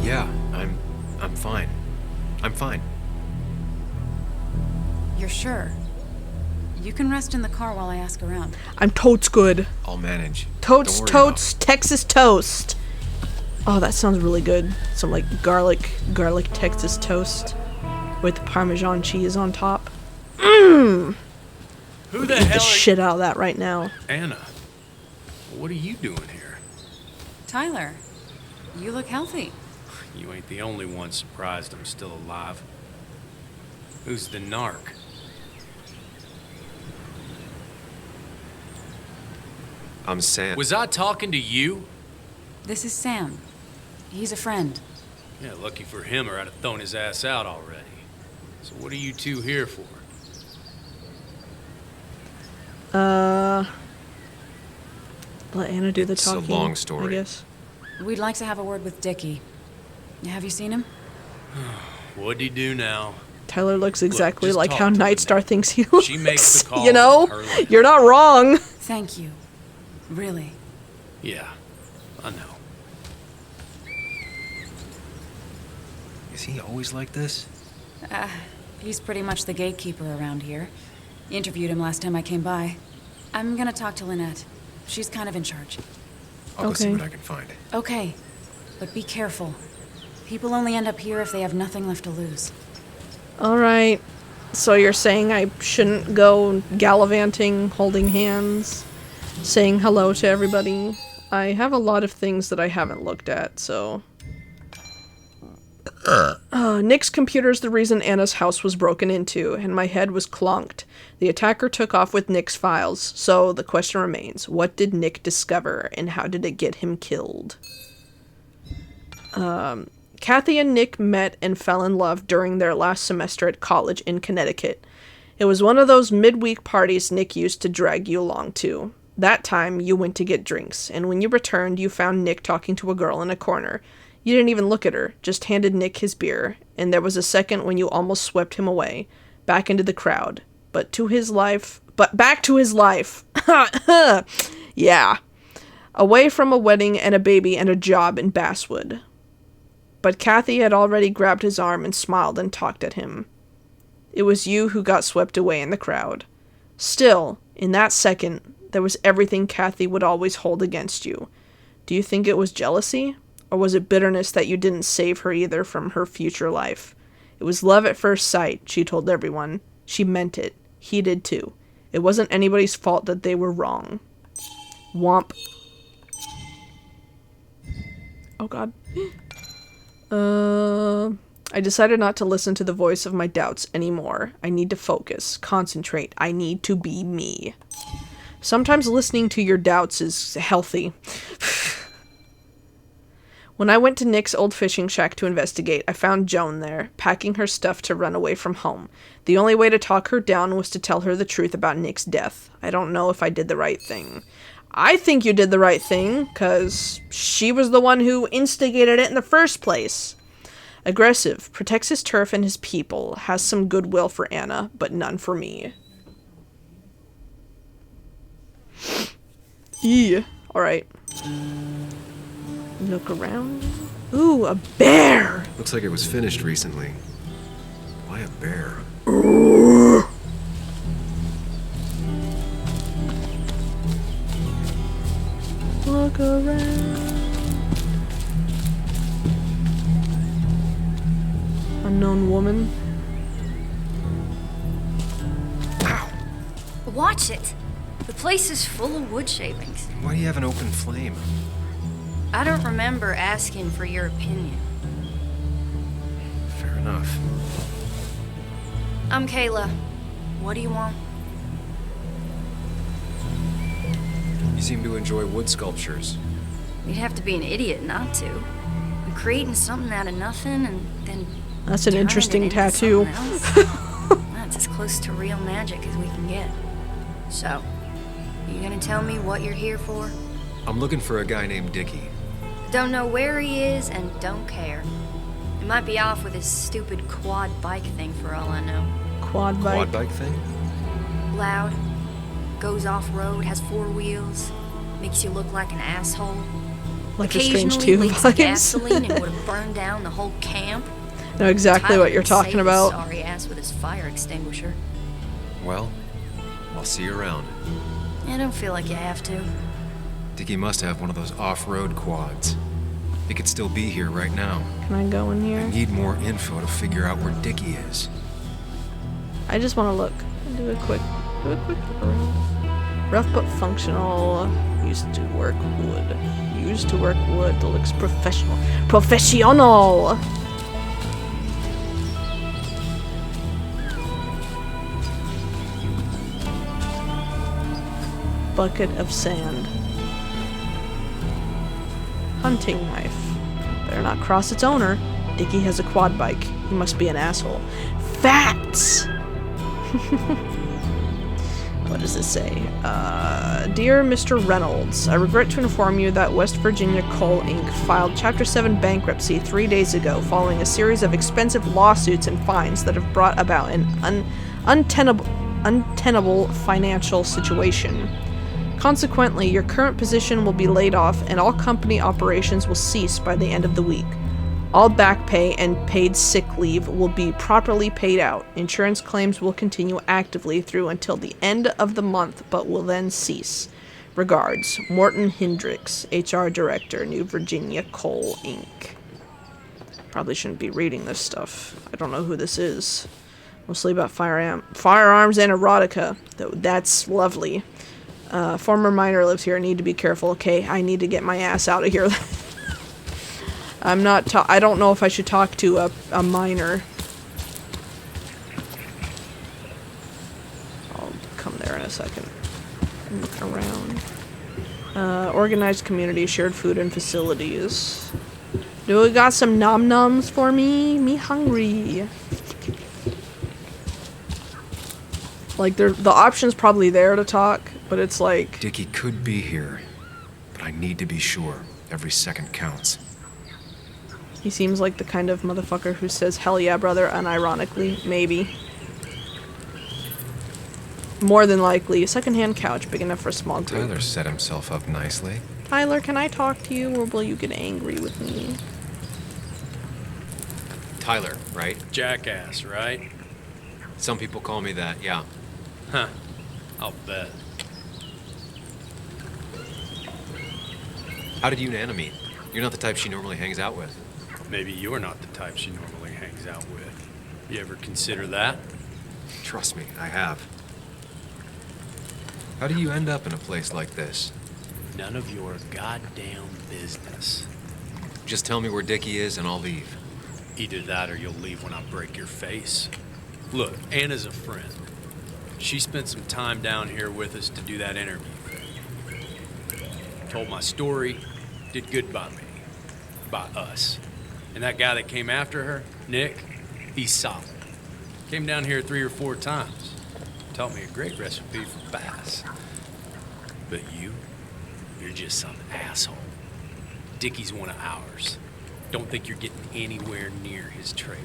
S6: Yeah, I'm fine. I'm fine.
S4: You're sure? You can rest in the car while I ask around.
S1: I'm totes good.
S6: I'll manage.
S1: Totes,
S6: Don't worry about
S1: totes, Texas toast. Oh, that sounds really good. Some like garlic Texas toast with Parmesan cheese on top. Mmm.
S11: Who the
S1: Eat the
S11: hell
S1: shit out of that right now.
S11: Anna, what are you doing here?
S4: Tyler, you look healthy.
S11: You ain't the only one surprised I'm still alive. Who's the narc?
S6: I'm Sam.
S11: Was I talking to you?
S4: This is Sam. He's a friend.
S11: Yeah, lucky for him or I'd have thrown his ass out already. So what are you two here for?
S1: Let Anna do the
S6: It's a
S1: talking.
S6: long story.
S1: I guess.
S4: We'd like to have a word with Dickie. Have you seen him?
S11: What'd he do now?
S1: Tyler looks exactly
S11: just
S1: like
S11: talk
S1: how
S11: to her
S1: Nightstar
S11: now.
S1: thinks he looks.
S11: She makes the calls
S1: You know?
S11: on her life.
S1: You're not wrong.
S4: Thank you. Really.
S11: Yeah, I know.
S6: Is he always like this?
S4: He's pretty much the gatekeeper around here. Interviewed him last time I came by. I'm gonna talk to Lynette. She's kind of in charge.
S6: I'll go see
S1: Okay.
S6: what I can find.
S4: Okay, but be careful. People only end up here if they have nothing left to lose.
S1: Alright. So you're saying I shouldn't go gallivanting, holding hands, saying hello to everybody? I have a lot of things that I haven't looked at, so... Nick's computer is the reason Anna's house was broken into, and my head was clonked. The attacker took off with Nick's files, so the question remains, what did Nick discover, and how did it get him killed? Kathy and Nick met and fell in love during their last semester at college in Connecticut. It was one of those midweek parties Nick used to drag you along to. That time, you went to get drinks, and when you returned, you found Nick talking to a girl in a corner. You didn't even look at her, just handed Nick his beer, and there was a second when you almost swept him away, back into the crowd. But back to his life. Yeah. Away from a wedding and a baby and a job in Basswood. But Kathy had already grabbed his arm and smiled and talked at him. It was you who got swept away in the crowd. Still, in that second, there was everything Kathy would always hold against you. Do you think it was jealousy? Or was it bitterness that you didn't save her either from her future life? It was love at first sight, she told everyone. She meant it. He did too. It wasn't anybody's fault that they were wrong. Womp. Oh god. I decided not to listen to the voice of my doubts anymore. I need to focus, concentrate. I need to be me. Sometimes listening to your doubts is healthy. When I went to Nick's old fishing shack to investigate, I found Joan there, packing her stuff to run away from home. The only way to talk her down was to tell her the truth about Nick's death. I don't know if I did the right thing. I think you did the right thing, because she was the one who instigated it in the first place. Aggressive, protects his turf and his people, has some goodwill for Anna, but none for me. Yeah. Alright. Look around. Ooh, a bear!
S6: Looks like it was finished recently. Why a bear?
S1: Look around. Unknown woman.
S9: Watch it. The place is full of wood shavings.
S6: Why do you have an open flame?
S9: I don't remember asking for your opinion.
S6: Fair enough.
S9: I'm Kayla. What do you want?
S6: You seem to enjoy wood sculptures.
S9: You'd have to be an idiot not to.
S12: I'm creating something out of nothing and then
S1: That's an
S12: turning
S1: interesting
S12: it into
S1: tattoo.
S12: something else. That's as close to real magic as we can get. So, you gonna tell me what you're here for?
S6: I'm looking for a guy named Dickie.
S12: Don't know where he is and don't care. He might be off with his stupid quad bike thing for all I know.
S1: Quad bike.
S6: Quad bike thing?
S12: Loud, goes off-road, has 4 wheels, makes you look like an asshole.
S1: Like a Strange
S12: Occasionally
S1: 2
S12: leaks
S1: vibes.
S12: gasoline and would have burned down the whole camp.
S1: Know exactly
S12: Tyler
S1: what you're
S12: would
S1: talking
S12: save his
S1: about.
S12: sorry ass with his fire extinguisher.
S6: Well, I'll see you around.
S12: I don't feel like you have to.
S6: Dickie must have one of those off-road quads. He could still be here right now.
S1: Can I go in
S6: I
S1: here?
S6: need more info to figure out where Dickie is.
S1: I just want to look. Do a quick look around. Rough but functional. Used to work wood. Used to work wood. Looks professional. Professional! Bucket of sand. Hunting knife. Better not cross its owner. Dickie has a quad bike. He must be an asshole. Facts! What does this say? Dear Mr. Reynolds, I regret to inform you that West Virginia Coal Inc. filed Chapter 7 bankruptcy 3 days ago following a series of expensive lawsuits and fines that have brought about an untenable financial situation. Consequently, your current position will be laid off and all company operations will cease by the end of the week. All back pay and paid sick leave will be properly paid out. Insurance claims will continue actively through until the end of the month, but will then cease. Regards, Morton Hendricks, HR Director, New Virginia Coal Inc. Probably shouldn't be reading this stuff. I don't know who this is. Mostly about firearms and erotica. That's lovely. Former miner lives here. Need to be careful. Okay, I need to get my ass out of here. I don't know if I should talk to a miner. I'll come there in a second. Look around. Organized community, shared food and facilities. Do we got some nom-noms for me? Me hungry. Like, the option's probably there to talk, but it's like...
S6: Dickie could be here, but I need to be sure. Every second counts.
S1: He seems like the kind of motherfucker who says, hell yeah, brother, unironically. Maybe. More than likely. A secondhand couch, big enough for a small group.
S6: Tyler set himself up nicely.
S1: Tyler, can I talk to you, or will you get angry with me?
S6: Tyler, right?
S11: Jackass, right?
S6: Some people call me that, yeah.
S11: Huh. I'll bet.
S6: How did you and Anna meet? You're not the type she normally hangs out with.
S11: Maybe you're not the type she normally hangs out with. You ever consider that?
S6: Trust me, I have. How do you end up in a place like this?
S11: None of your goddamn business.
S6: Just tell me where Dickie is and I'll leave.
S11: Either that or you'll leave when I break your face. Look, Anna's a friend. She spent some time down here with us to do that interview thing. Told my story, did good by me. By us. And that guy that came after her, Nick, he's solid. Came down here 3 or 4 times. Taught me a great recipe for bass. But you're just some asshole. Dickie's one of ours. Don't think you're getting anywhere near his trailer.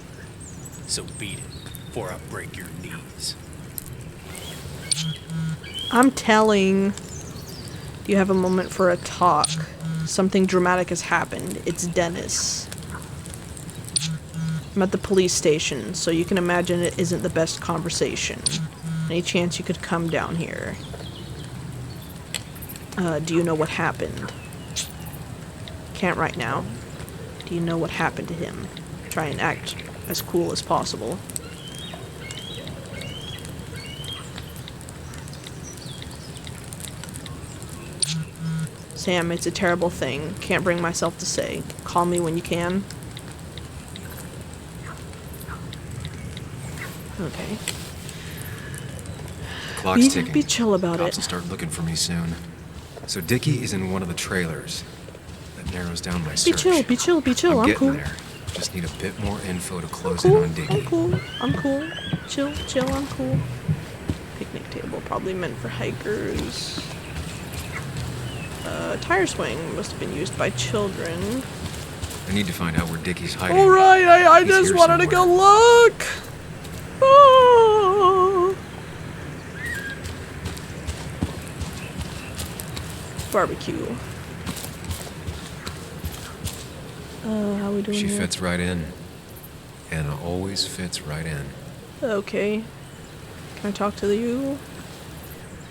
S11: So beat it before I break your knees.
S1: I'm telling. Do you have a moment for a talk? Something dramatic has happened. It's Dennis. I'm at the police station, so you can imagine it isn't the best conversation. Any chance you could come down here? Do you know what happened? Can't right now. Do you know what happened to him? Try and act as cool as possible. Sam, it's a terrible thing. Can't bring myself to say. Call me when you can. Okay.
S6: Clock's ticking.
S1: Be chill about
S6: Cops
S1: it.
S6: will start looking for me soon. So Dickie is in one of the trailers. That That narrows down my
S1: Be
S6: search.
S1: chill, be chill, be chill.
S6: I'm
S1: I'm
S6: getting
S1: cool.
S6: there. Just need a bit more info to close
S1: Cool.
S6: in on Dickie.
S1: I'm cool. I'm cool. Chill, chill. I'm cool. Picnic table, probably meant for hikers. Tire swing must have been used by children.
S6: I need to find out where Dickie's hiding.
S1: All right, I
S6: He's
S1: just
S6: here
S1: wanted to go
S6: somewhere.
S1: look. Oh. Barbecue. How we doing
S6: She
S1: here?
S6: fits right in. Anna always fits right in.
S1: Okay. Can I talk to you?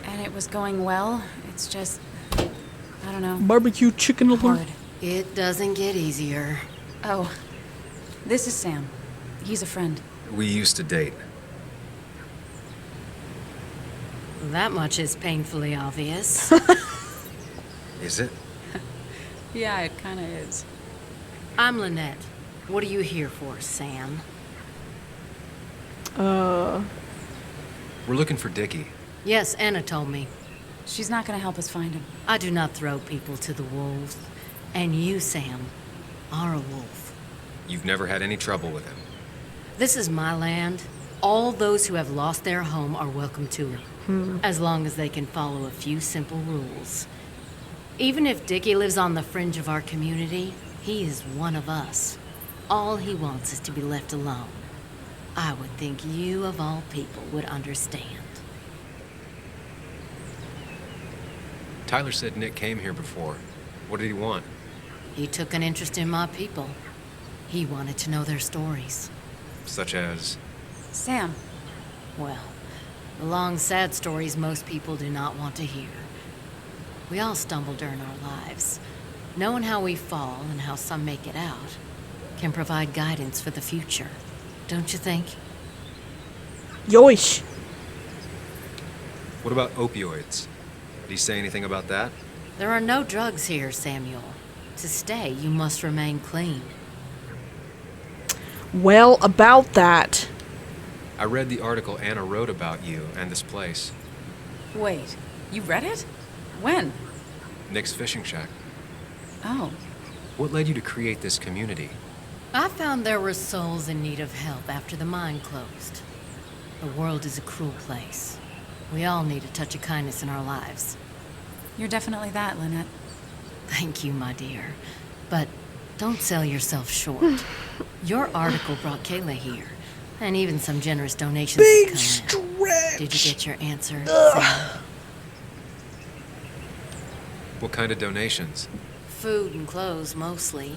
S4: And it was going well. It's just, I don't know.
S1: Barbecue chicken alert.
S4: Hard.
S12: It doesn't get easier.
S4: Oh, this is Sam. He's a friend.
S3: We used to date.
S12: That much is painfully obvious.
S3: Is it?
S4: Yeah, it kind of is.
S12: I'm Lynette. What are you here for, Sam?
S6: We're looking for Dickie.
S12: Yes, Anna told me.
S4: She's not going to help us find him.
S12: I do not throw people to the wolves. And you, Sam, are a wolf.
S3: You've never had any trouble with him.
S12: This is my land. All those who have lost their home are welcome to it, as long as they can follow a few simple rules. Even if Dickie lives on the fringe of our community, he is one of us. All he wants is to be left alone. I would think you, of all people, would understand.
S6: Tyler said Nick came here before. What did he want?
S12: He took an interest in my people. He wanted to know their stories.
S6: Such as?
S4: Sam.
S12: Well, the long, sad stories most people do not want to hear. We all stumble during our lives. Knowing how we fall and how some make it out can provide guidance for the future, don't you think?
S1: Yoish.
S3: What about opioids? Did he say anything about that?
S12: There are no drugs here, Samuel. To stay, you must remain clean.
S1: Well, about that.
S6: I read the article Anna wrote about you and this place.
S4: Wait, you read it? When?
S6: Nick's fishing shack.
S4: Oh.
S6: What led you to create this community?
S12: I found there were souls in need of help after the mine closed. The world is a cruel place. We all need a touch of kindness in our lives.
S4: You're definitely that, Lynette.
S12: Thank you, my dear. But don't sell yourself short. Your article brought Kayla here, and even some generous donations
S1: Big
S12: have come in.
S1: stretch.
S12: Did you get your answer, Sam?
S6: What kind of donations?
S12: Food and clothes, mostly.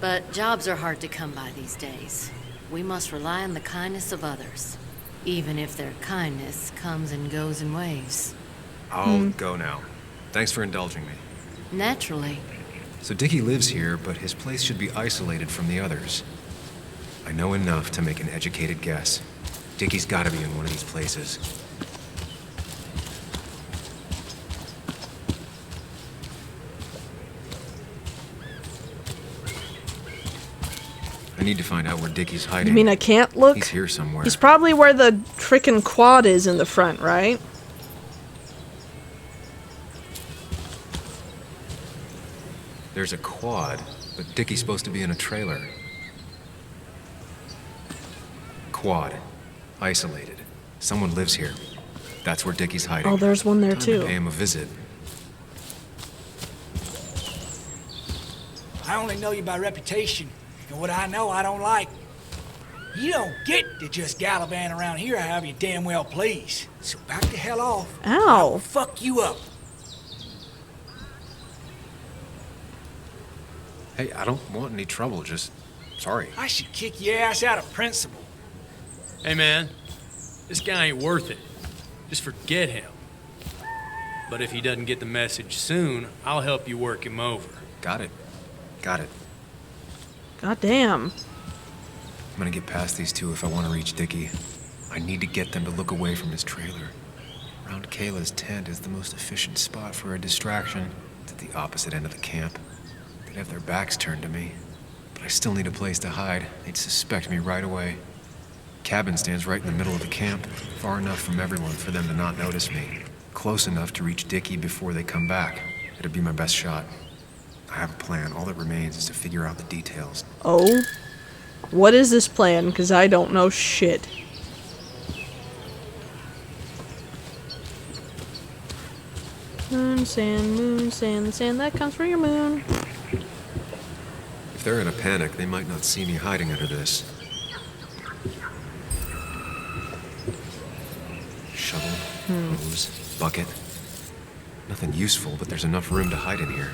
S12: But jobs are hard to come by these days. We must rely on the kindness of others, even if their kindness comes and goes in waves.
S6: I'll go now. Thanks for indulging me.
S12: Naturally.
S6: So Dickie lives here, but his place should be isolated from the others. I know enough to make an educated guess. Dickie's gotta be in one of these places. I need to find out where Dickie's hiding.
S1: You mean I can't look?
S6: He's here somewhere.
S1: He's probably where the frickin' quad is in the front, right?
S6: There's a quad, but Dickie's supposed to be in a trailer. Quad. Isolated. Someone lives here. That's where Dickie's hiding.
S1: Oh, there's one there
S6: Time to
S1: too.
S6: pay him a visit.
S13: I only know you by reputation, and what I know I don't like. You don't get to just gallivant around here however you damn well please. So back the hell off.
S1: Ow.
S13: Fuck you up.
S6: Hey, I don't want any trouble, just sorry.
S13: I should kick your ass out of principle.
S11: Hey, man, this guy ain't worth it. Just forget him. But if he doesn't get the message soon, I'll help you work him over.
S6: Got it. Got it.
S1: God damn.
S6: I'm gonna get past these two if I want to reach Dickie. I need to get them to look away from his trailer. Around Kayla's tent is the most efficient spot for a distraction. It's at the opposite end of the camp. They'd have their backs turned to me. But I still need a place to hide. They'd suspect me right away. Cabin stands right in the middle of the camp, far enough from everyone for them to not notice me. Close enough to reach Dickie before they come back. It'd be my best shot. I have a plan. All that remains is to figure out the details.
S1: Oh? What is this plan? Because I don't know shit. Moon, sand, the sand that comes from your moon.
S6: If they're in a panic, they might not see me hiding under this. Shovel, hose, bucket. Nothing useful, but there's enough room to hide in here.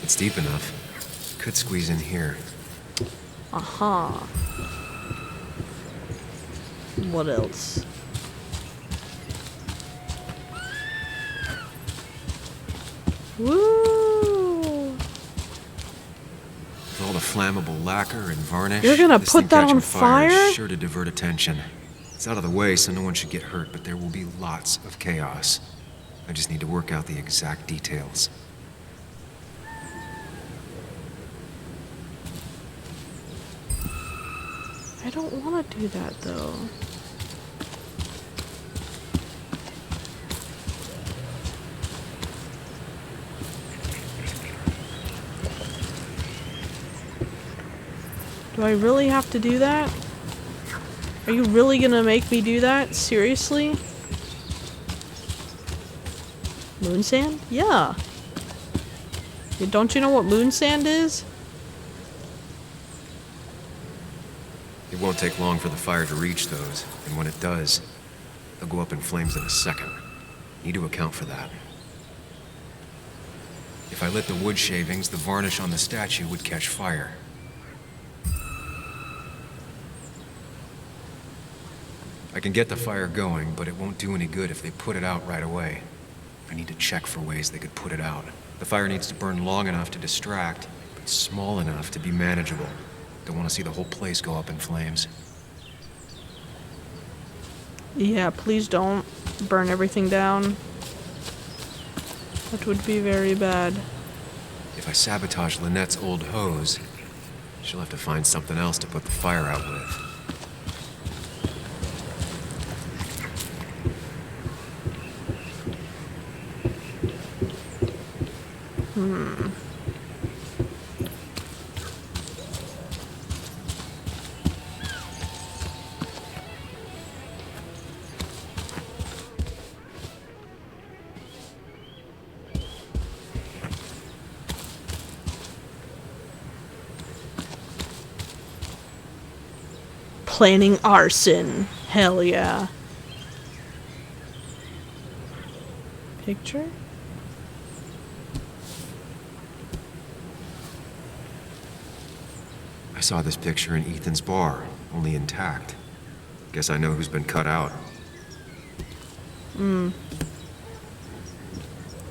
S6: It's deep enough. Could squeeze in here.
S1: Aha. What else? Woo!
S6: With all the flammable lacquer and varnish,
S1: You're gonna
S6: this
S1: put
S6: thing
S1: that
S6: catching
S1: on fire?
S6: is sure to divert attention. It's out of the way, so no one should get hurt, but there will be lots of chaos. I just need to work out the exact details.
S1: I don't want to do that though. Do I really have to do that? Are you really gonna make me do that? Seriously? Moon sand? Yeah. Don't you know what moon sand is?
S6: It won't take long for the fire to reach those, and when it does, they'll go up in flames in a second. Need to account for that. If I lit the wood shavings, the varnish on the statue would catch fire. I can get the fire going, but it won't do any good if they put it out right away. I need to check for ways they could put it out. The fire needs to burn long enough to distract, but small enough to be manageable. Don't want to see the whole place go up in flames.
S1: Yeah, please don't burn everything down. That would be very bad.
S6: If I sabotage Lynette's old hose, she'll have to find something else to put the fire out with.
S1: Planning arson. Hell yeah. Picture?
S6: I saw this picture in Ethan's bar, only intact. Guess I know who's been cut out.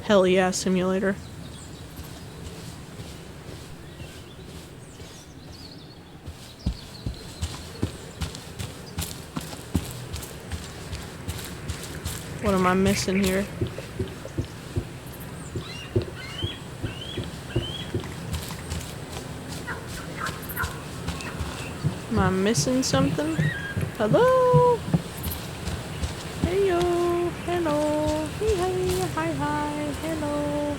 S1: Hell yeah, simulator. What am I missing here? Am I missing something? Hello? Heyo, hello, hey, hey, hi, hi, hello.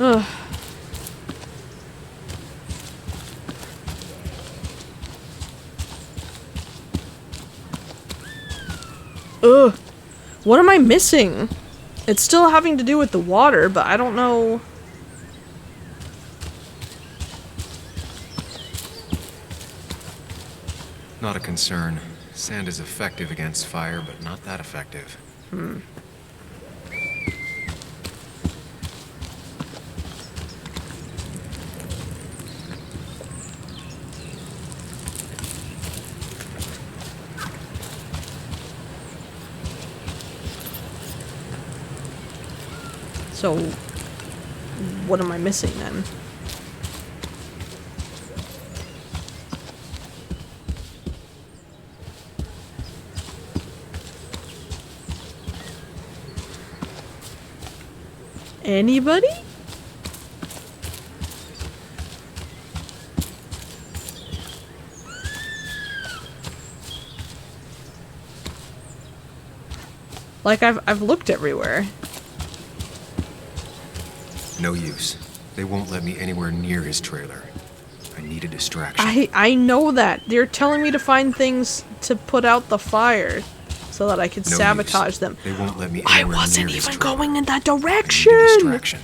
S1: Ugh. Ugh. What am I missing? It's still having to do with the water, but I don't know.
S6: Not a concern. Sand is effective against fire, but not that effective.
S1: So, what am I missing then? Anybody? Like, I've looked everywhere.
S6: No use. They won't let me anywhere near his trailer. I need a distraction.
S1: I know that. They're telling me to find things to put out the fire so that I can
S6: No
S1: sabotage
S6: use.
S1: them.
S6: They won't let me
S1: I
S6: anywhere
S1: wasn't
S6: near his
S1: even
S6: trailer.
S1: going in that
S6: I need a
S1: direction.
S6: distraction.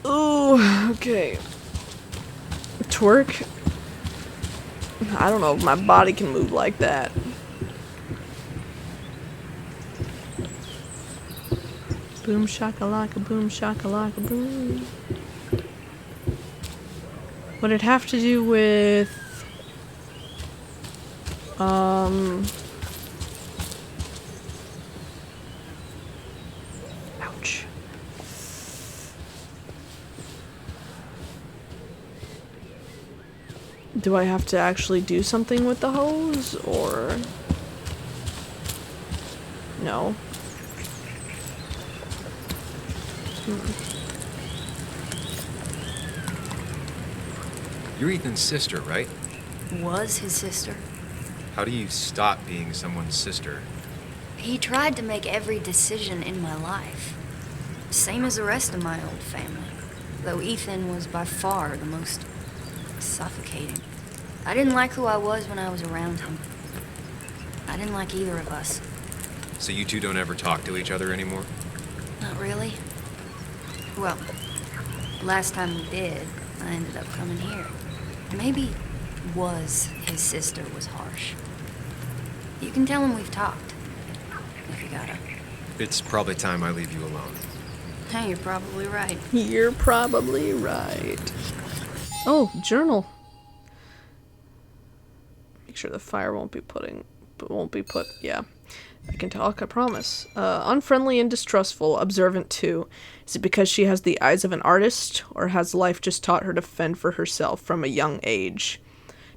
S1: Oh, okay. Twerk? I don't know if my body can move like that. Boom shakalaka, boom shakalaka, boom. Would it have to do with ouch. Do I have to actually do something with the hose, or no?
S3: You're Ethan's sister, right?
S14: Was his sister.
S3: How do you stop being someone's sister?
S14: He tried to make every decision in my life. Same as the rest of my old family. Though Ethan was by far the most suffocating. I didn't like who I was when I was around him. I didn't like either of us.
S3: So you two don't ever talk to each other anymore?
S14: Not really. Well, last time we did, I ended up coming here. Maybe was his sister was harsh. You can tell him we've talked. If you gotta.
S3: It's probably time I leave you alone.
S14: Hey, you're probably right.
S1: You're probably right. Oh, journal. Make sure the fire won't be put. Yeah, I can talk. I promise. Unfriendly and distrustful. Observant too. Is it because she has the eyes of an artist, or has life just taught her to fend for herself from a young age?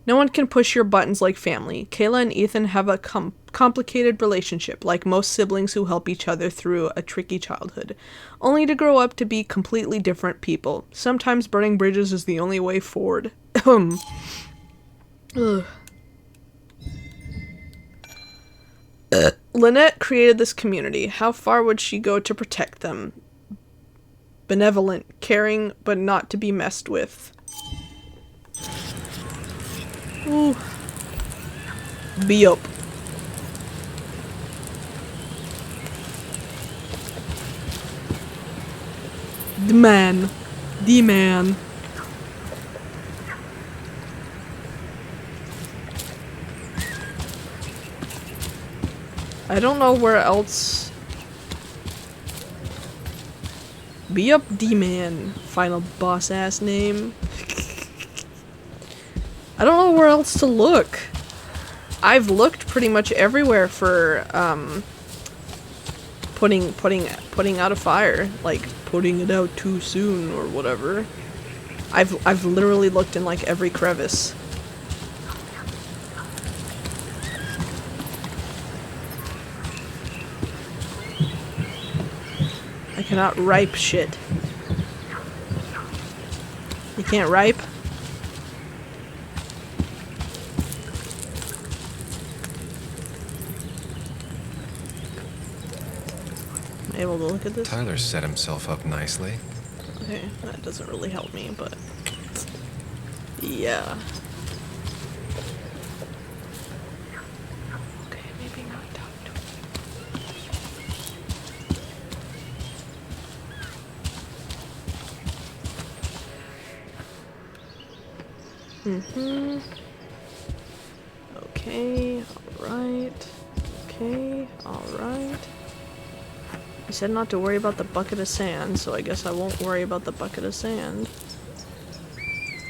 S1: No one can push your buttons like family. Kayla and Ethan have a complicated relationship, like most siblings who help each other through a tricky childhood, only to grow up to be completely different people. Sometimes burning bridges is the only way forward. Ugh. Lynette created this community. How far would she go to protect them? Benevolent, caring, but not to be messed with. Ooh. Be up. The man. The man. I don't know where else. Be up, D-Man. Final boss ass name. I don't know where else to look. I've looked pretty much everywhere for putting out a fire, like putting it out too soon or whatever. I've literally looked in like every crevice. I cannot ripe shit. You can't ripe? Am I able to look at this?
S3: Tyler set himself up nicely.
S1: Okay, that doesn't really help me, but yeah. Okay, maybe not talk to him. Okay, alright. Okay, alright. You said not to worry about the bucket of sand, so I guess I won't worry about the bucket of sand.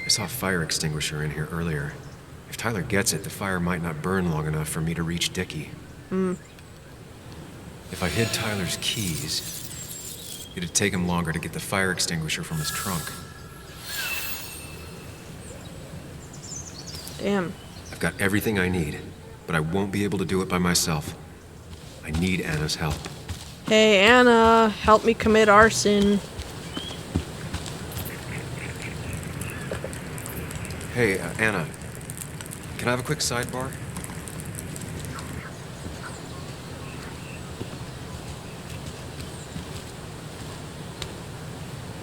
S6: I saw a fire extinguisher in here earlier. If Tyler gets it, the fire might not burn long enough for me to reach Dickie. If I hid Tyler's keys, it'd take him longer to get the fire extinguisher from his trunk.
S1: Damn.
S6: I've got everything I need, but I won't be able to do it by myself. I need Anna's help.
S1: Hey, Anna, help me commit arson.
S3: Hey, Anna. Can I have a quick sidebar?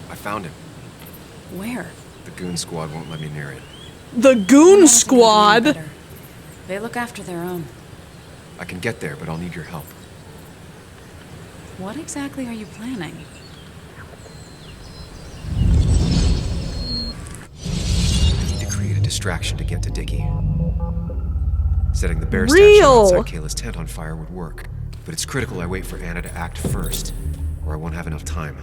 S3: I found him.
S4: Where?
S3: The goon squad won't let me near it.
S1: The goon squad?
S4: They look after their own.
S3: I can get there, but I'll need your help.
S4: What exactly are you planning?
S3: I need to create a distraction to get to Dickie. Setting the bear
S1: Real.
S3: statue outside Kayla's tent on fire would work, but it's critical I wait for Anna to act first, or I won't have enough time.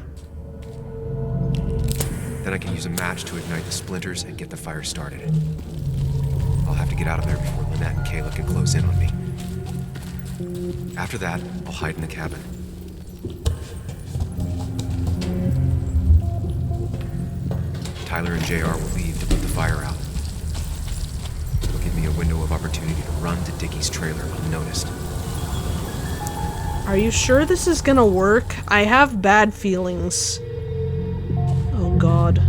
S3: Then I can use a match to ignite the splinters and get the fire started. I'll have to get out of there before Lynette and Kayla can close in on me. After that, I'll hide in the cabin. Tyler and JR will leave to put the fire out. It'll give me a window of opportunity to run to Dickie's trailer unnoticed.
S1: Are you sure this is gonna work? I have bad feelings. Oh god.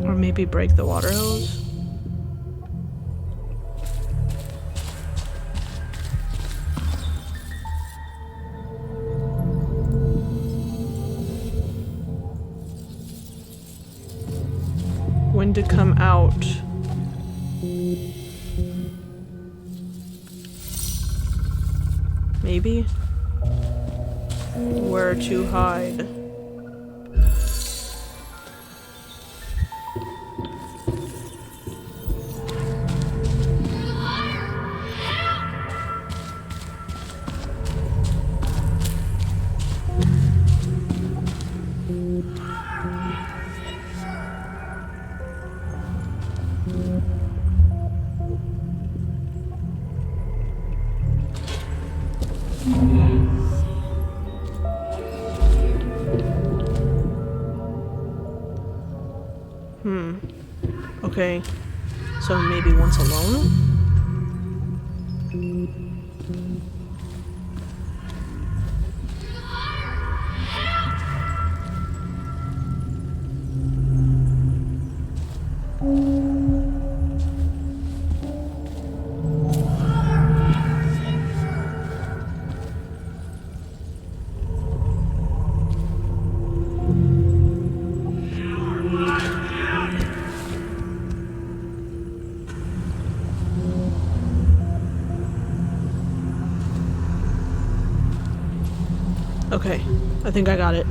S1: Or maybe break the water hose? When to come out? Maybe? Where to hide? Okay, so maybe once alone? Okay, I think I got it.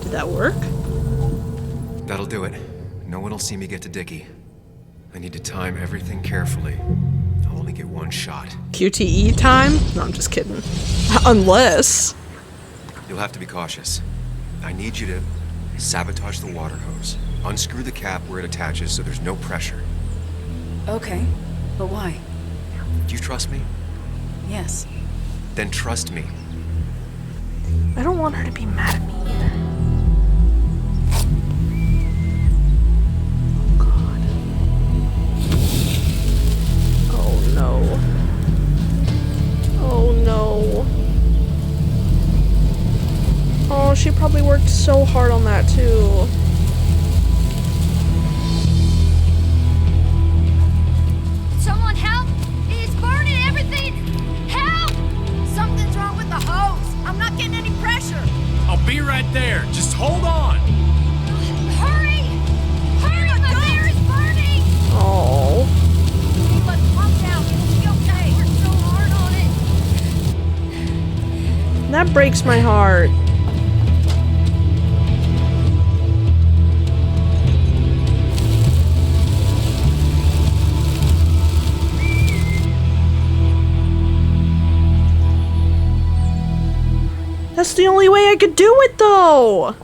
S1: Did that work?
S3: That'll do it. No one will see me get to Dickie. I need to time everything carefully. I'll only get one shot.
S1: QTE time? No, I'm just kidding. Unless...
S3: You'll have to be cautious. I need you to sabotage the water hose. Unscrew the cap where it attaches so there's no pressure.
S4: Okay, but why?
S3: Do you trust me?
S4: Yes.
S3: Then trust me.
S1: I don't want her to be mad at me. Oh no. Oh no. she probably worked so hard on that too.
S15: Someone help! It's burning everything! Help! Something's wrong with the hose. I'm not getting any pressure.
S11: I'll be right there. Just hold on.
S15: Hurry! Hurry! My bear is burning!
S1: Oh.
S15: Let's calm down. It'll be okay. We're so hard on it.
S1: That breaks my heart. That's the only way I could do it, though!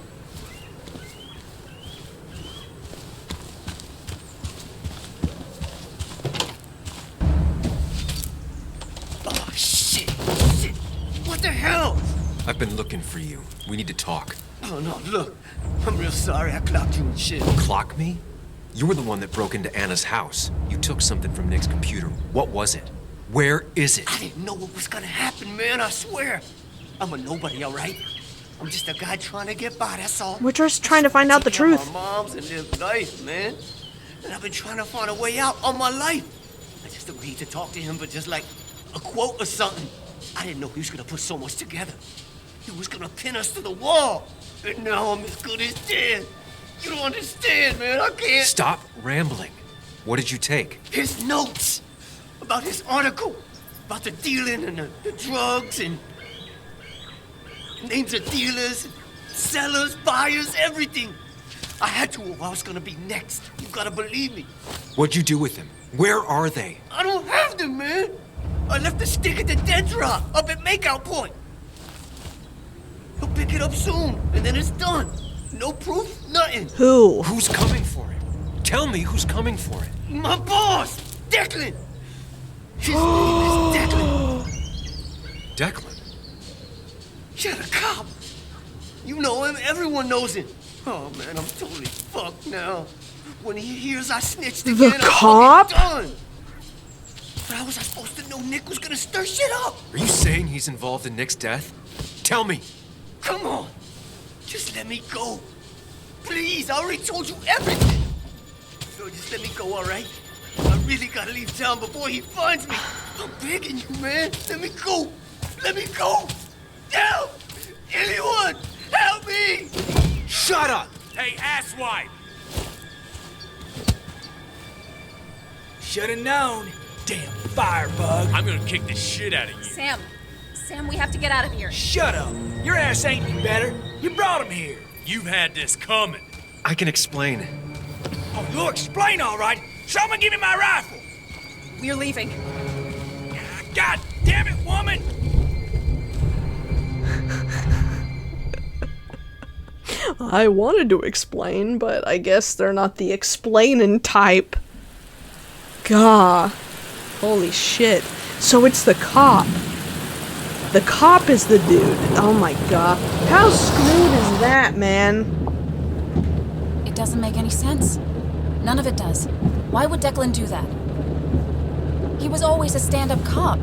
S16: Oh, shit! Shit! What the hell?
S6: I've been looking for you. We need to talk.
S16: Oh, no, look. I'm real sorry I clocked you and shit.
S6: Clock me? You were the one that broke into Anna's house. You took something from Nick's computer. What was it? Where is it?
S16: I didn't know what was gonna happen, man, I swear. I'm a nobody, all right? I'm just a guy trying to get by, that's all.
S1: We're just trying to find out the
S16: Take care of
S1: truth.
S16: my moms and live life, man. And I've been trying to find a way out all my life. I just agreed to talk to him for just like a quote or something. I didn't know he was gonna put so much together. He was gonna pin us to the wall. And now I'm as good as dead. You don't understand, man. I can't.
S6: Stop rambling. What did you take?
S16: His notes about his article, about the dealing and the drugs and names of dealers, sellers, buyers, everything. I had to, or I was gonna be next. You gotta believe me.
S6: What'd you do with them? Where are they?
S16: I don't have them, man. I left the stick at the dead drop up at Makeout Point. He'll pick it up soon, and then it's done. No proof, nothing.
S1: Who?
S6: Who's coming for it? Tell me who's coming for it.
S16: My boss, Declan. His name is Declan.
S6: Declan?
S16: Yeah, the cop. You know him, everyone knows him. Oh man, I'm totally fucked now. When he hears I snitched
S1: The
S16: again,
S1: cop?
S16: I'm fucking done. But how was I supposed to know Nick was gonna stir shit up?
S6: Are you saying he's involved in Nick's death? Tell me.
S16: Come on. Just let me go. Please, I already told you everything. So just let me go, all right? I really gotta leave town before he finds me. I'm begging you, man. Let me go. Let me go. Help! Anyone! Help me!
S11: Shut up! Hey, asswipe!
S13: Should've known. Damn firebug.
S11: I'm gonna kick the shit out of you.
S4: Sam, we have to get out of here.
S13: Shut up. Your ass ain't any better. You brought him here.
S11: You've had this coming.
S6: I can explain.
S13: Oh, you'll explain all right. Someone give me my rifle.
S4: We're leaving.
S13: God damn it, woman!
S1: I wanted to explain, but I guess they're not the explaining type. Gah. Holy shit. So it's the cop. The cop is the dude. Oh my god. How screwed is that, man?
S4: It doesn't make any sense. None of it does. Why would Declan do that? He was always a stand-up cop.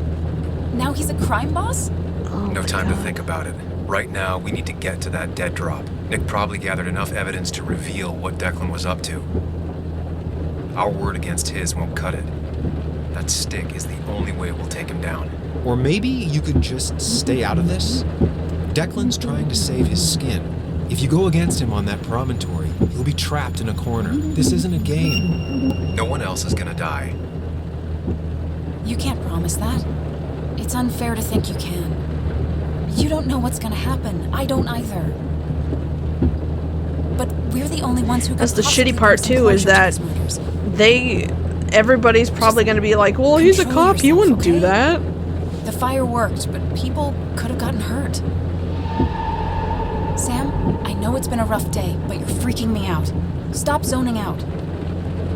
S4: Now he's a crime boss?
S6: No time to think about it. Right now, we need to get to that dead drop. Nick probably gathered enough evidence to reveal what Declan was up to. Our word against his won't cut it. That stick is the only way we'll take him down.
S17: Or maybe you could just stay out of this? Declan's trying to save his skin. If you go against him on that promontory, he'll be trapped in a corner. This isn't a game.
S6: No one else is gonna die.
S4: You can't promise that. It's unfair to think you can. You don't know what's gonna happen. I don't either. But we're the only ones who can
S1: That's the
S4: possibly
S1: shitty part
S4: bring some
S1: too, is
S4: closure to
S1: that
S4: these murders.
S1: everybody's probably gonna be like, well, he's a
S4: Control
S1: cop, he wouldn't do
S4: yourself,
S1: that.
S4: The fire worked, but people could have gotten hurt. Sam, I know it's been a rough day, but you're freaking me out. Stop zoning out.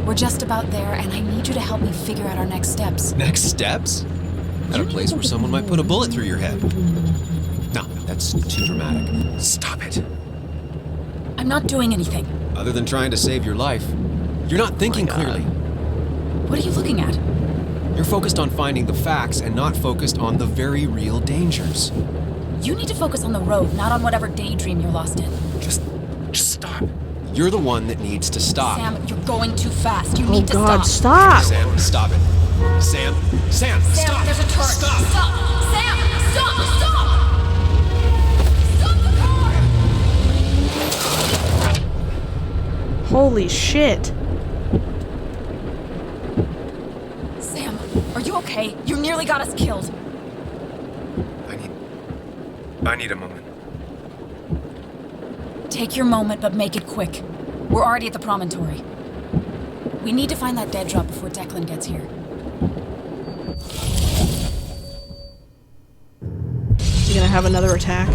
S4: We're just about there, and I need you to help me figure out our next steps.
S17: Next steps? At a place where someone might put a bullet through your head. No, that's too dramatic.
S6: Stop it.
S4: I'm not doing anything.
S17: Other than trying to save your life, you're not thinking clearly.
S4: What are you looking at?
S17: You're focused on finding the facts and not focused on the very real dangers.
S4: You need to focus on the road, not on whatever daydream you're lost in.
S6: Just stop. You're the one that needs to stop.
S4: Sam, you're going too fast. You
S1: Oh
S4: need to
S1: God,
S4: stop.
S1: stop!
S6: Sam, stop it. Sam,
S4: Sam,
S6: stop.
S4: there's a turret.
S6: Stop.
S4: Stop. Sam, stop. Stop. Stop the car.
S1: Holy shit!
S4: Sam, are you okay? You nearly got us killed.
S6: I need a moment.
S4: Take your moment, but make it quick. We're already at the promontory. We need to find that dead drop before Declan gets here.
S1: You gonna have another attack?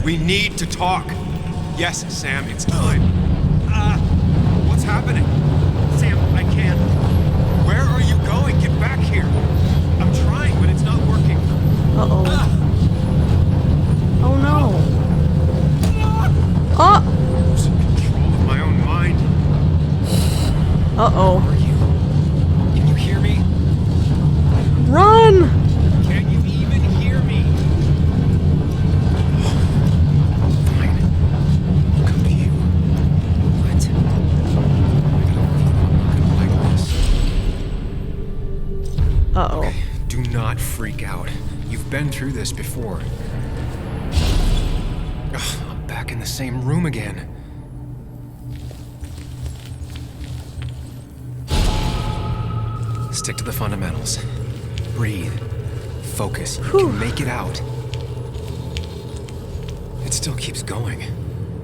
S6: We need to talk. Yes, Sam, it's time. What's happening? Sam, I can't. Where are you going? Get back here. I'm trying, but it's not working.
S1: Uh-oh. Oh no. Oh!
S6: Losing control of my own mind.
S1: Uh-oh.
S6: Where are you? Can you hear me?
S1: Run!
S6: Can you even hear me? Fine. Could be you. What? I don't like this.
S1: Uh-oh.
S6: Okay, do not freak out. You've been through this before. Ugh, I'm back in the same room again. Stick to the fundamentals. Breathe. Focus. You can make it out. It still keeps going.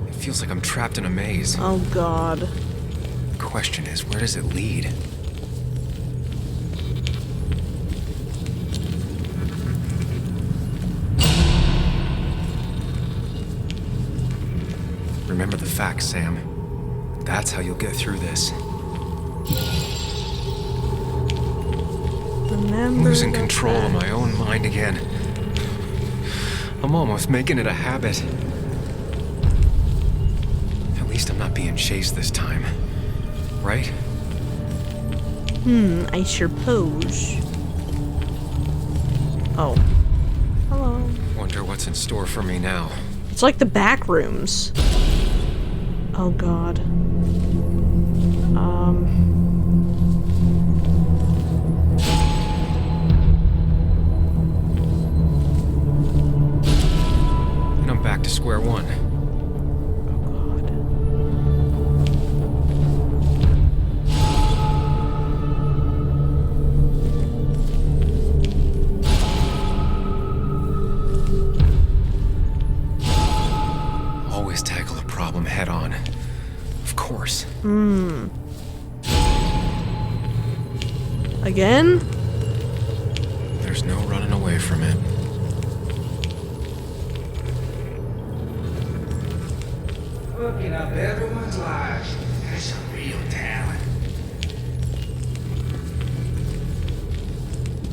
S6: It feels like I'm trapped in a maze.
S1: Oh God.
S6: The question is, where does it lead? Remember the facts, Sam. That's how you'll get through this. I'm losing control of my own mind again. I'm almost making it a habit. At least I'm not being chased this time. Right?
S1: I suppose. Oh. Hello.
S6: Wonder what's in store for me now.
S1: It's like the back rooms. Oh God.
S6: And I'm back to square one. Always tackle a problem head on. Of course.
S1: Again?
S6: There's no running away from it.
S13: Looking up everyone's lives. That's some real talent.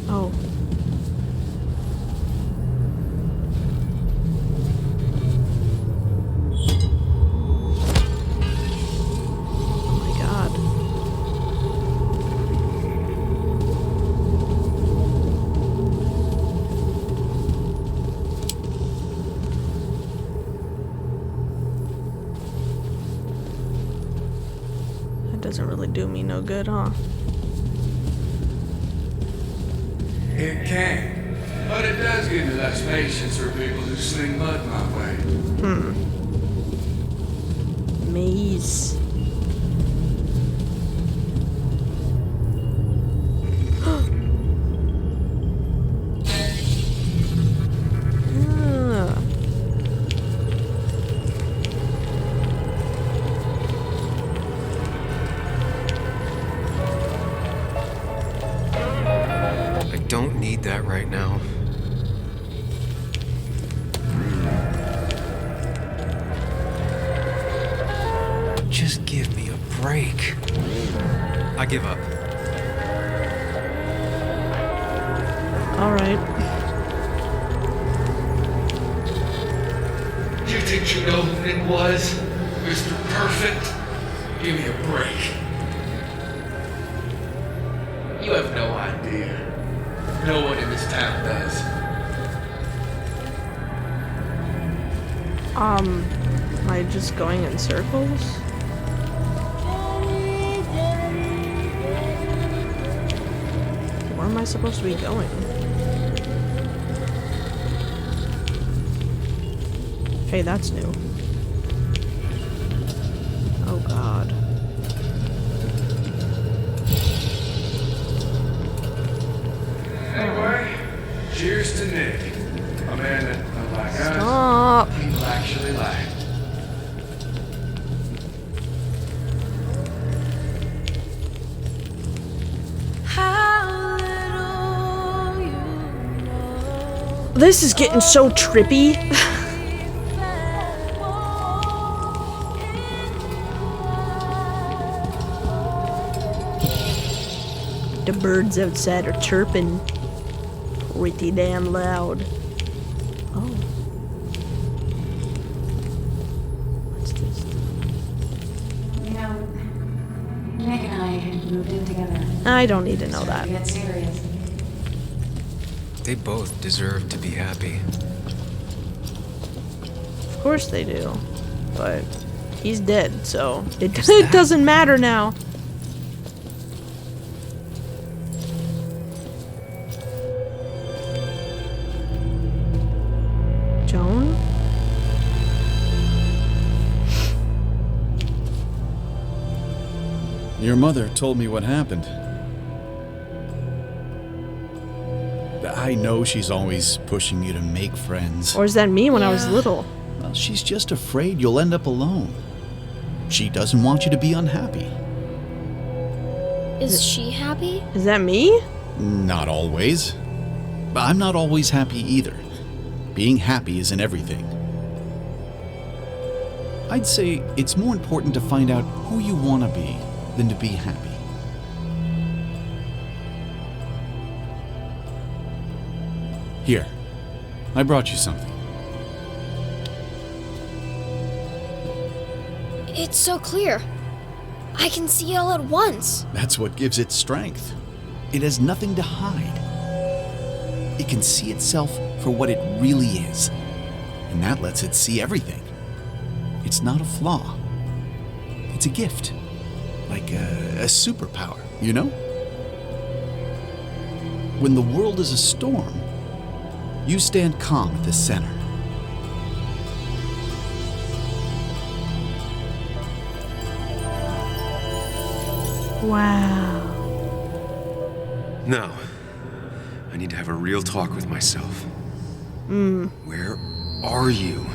S1: Oh. Oh my God. That doesn't really do me no good, huh?
S18: It can, but it does give me less patience for people who sling mud my way.
S1: Maze. Ah.
S6: I don't need that right now. Just give me a break. I give up.
S1: All right.
S18: You think you know who Nick was? Mr. Perfect? Give me a break. You have no idea. No one in this town does.
S1: Am I just going in circles? Where am I supposed to be going? Hey, that's new. Oh god.
S18: Anyway, cheers to Nick. A man that, unlike
S1: Stop.
S18: us, people actually like.
S1: This is getting so trippy. The birds outside are chirping pretty damn loud. Oh. What's this?
S12: You know, Nick and I had moved in together.
S1: I don't need to know that.
S12: Get serious.
S17: They both deserve to be happy.
S1: Of course they do. But he's dead, so it doesn't matter now. Joan?
S19: Your mother told me what happened. I know she's always pushing you to make friends.
S1: Or is that me when I was little?
S19: Well, she's just afraid you'll end up alone. She doesn't want you to be unhappy.
S10: Is she happy?
S1: Is that me?
S19: Not always. I'm not always happy either. Being happy isn't everything. I'd say it's more important to find out who you want to be than to be happy. Here, I brought you something.
S10: It's so clear. I can see all at once.
S19: That's what gives it strength. It has nothing to hide. It can see itself for what it really is, and that lets it see everything. It's not a flaw. It's a gift, like a superpower, you know? When the world is a storm, you stand calm at the center.
S1: Wow.
S3: Now, I need to have a real talk with myself. Where are you?